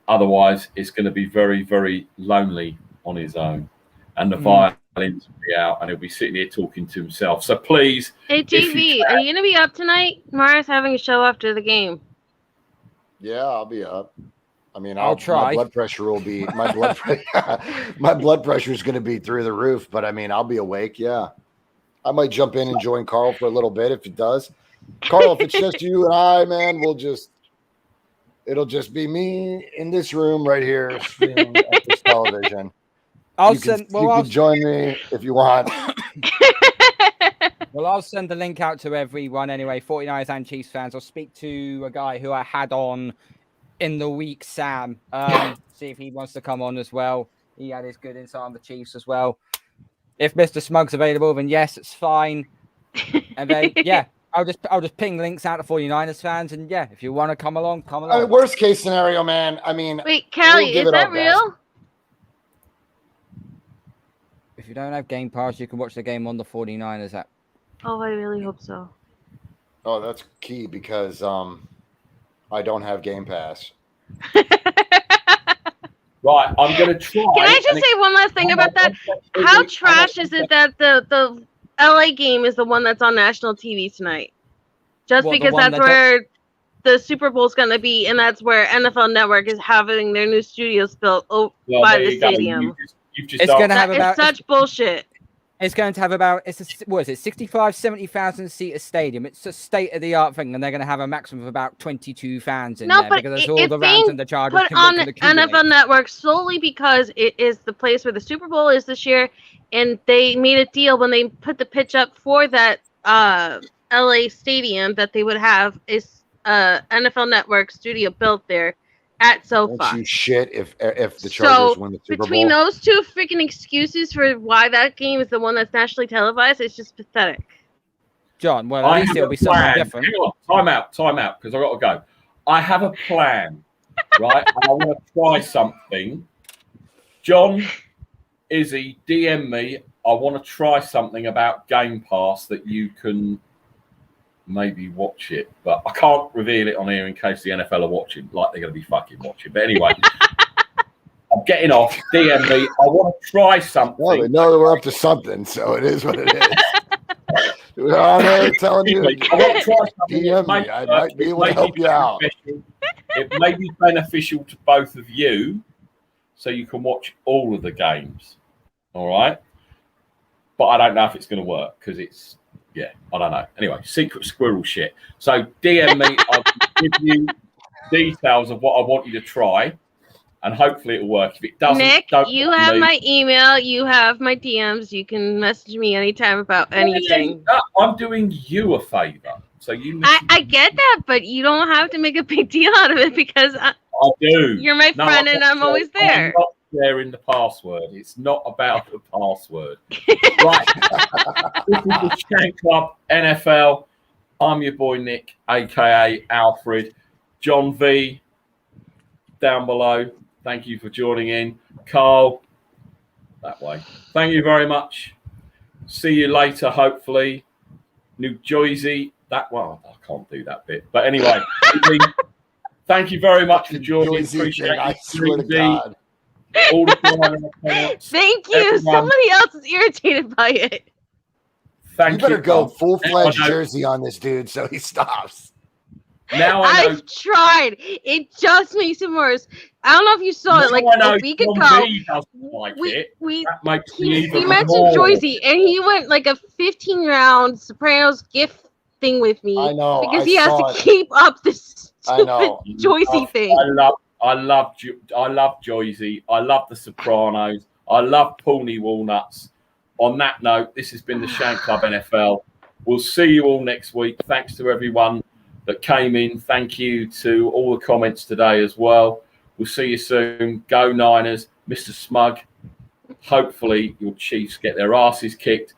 Otherwise, it's going to be very, very lonely on his own. And the violins will be out and he'll be sitting here talking to himself. So please. Hey, TV, are you going to be up tonight? Mara's having a show after the game. Yeah, I'll be up. I mean, I'll try. My blood pressure will be my blood pressure is going to be through the roof. But I mean, I'll be awake. Yeah, I might jump in and join Carl for a little bit if it does. Carl, if it's just you and I, man, it'll just be me in this room right here streaming at this television. You can join me if you want. Well, I'll send the link out to everyone anyway, 49ers and Chiefs fans. I'll speak to a guy who I had on in the week, Sam. See if he wants to come on as well. He had his good insight on the Chiefs as well. If Mr. Smug's available, then yes, it's fine. And then yeah, I'll just ping links out to 49ers fans, and yeah, if you want to come along, come along. I mean, worst case scenario, man. I mean, wait, Callie, is that real? If you don't have Game Pass, you can watch the game on the 49ers app. Oh, I really hope so. Oh, that's key because I don't have Game Pass. Right, I'm going to try. Can I just say one last thing about that? How trash is it that the LA game is the one that's on national TV tonight? Just because that's where the Super Bowl's going to be, and that's where NFL Network is having their new studios built by the stadium. It's going to have about such bullshit. It's going to have about 65, 70,000 seat stadium. It's a state of the art thing, and they're going to have a maximum of about 22 fans in there because there's all the Rams and the Chargers. Put on NFL Network solely because it is the place where the Super Bowl is this year, and they made a deal when they put the pitch up for that LA stadium that they would have is NFL Network studio built there at SoFi. Don't you shit if the Chargers win the Super Bowl. Between those two freaking excuses for why that game is the one that's nationally televised, it's just pathetic. John, well, at least it'll be something different. Time out, because I've got to go. I have a plan, right? And I want to try something. John, Izzy, DM me. I want to try something about Game Pass that you can maybe watch it, but I can't reveal it on here in case the NFL are watching, like they're going to be fucking watching. But anyway, I'm getting off. DM me. I want to try something. Well, they know that we're up to something, so it is what it is. We're on there telling you. I want to try something. DM me. I might be able to help you out. It may be beneficial to both of you, so you can watch all of the games. All right, but I don't know if it's going to work because it's. Yeah, I don't know. Anyway, secret squirrel shit. So DM me. I'll give you details of what I want you to try, and hopefully it'll work. If it doesn't, Nick, you have my email. You have my DMs. You can message me anytime about anything. I'm doing you a favor. So you. I get that, but you don't have to make a big deal out of it because I do. You're my friend, and I'm always there. I'm not sharing the password. It's not about the password. Right. This is the Shank Club NFL. I'm your boy Nick, aka Alfred. John V down below. Thank you for joining in. Carl, that way. Thank you very much. See you later, hopefully. New Jersey. I can't do that bit. But anyway, thank you very much for joining. Appreciate it. I swear to God. All the thank you. Everyone. Somebody else is irritated by it. You better go full-fledged Jersey on this dude so he stops. Now I've tried. It just makes it worse. I don't know if you saw it like a week ago. He mentioned Jersey, and he went like a 15-round Sopranos gift thing with me. I know because he has to keep up this stupid Jersey thing. I love Joyzy. I love the Sopranos. I love Pawnee Walnuts. On that note, this has been the Shank Club NFL. We'll see you all next week. Thanks to everyone that came in. Thank you to all the comments today as well. We'll see you soon. Go Niners. Mr. Smug. Hopefully your Chiefs get their asses kicked.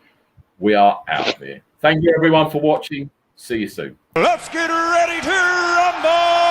We are out of here. Thank you everyone for watching. See you soon. Let's get ready to rumble!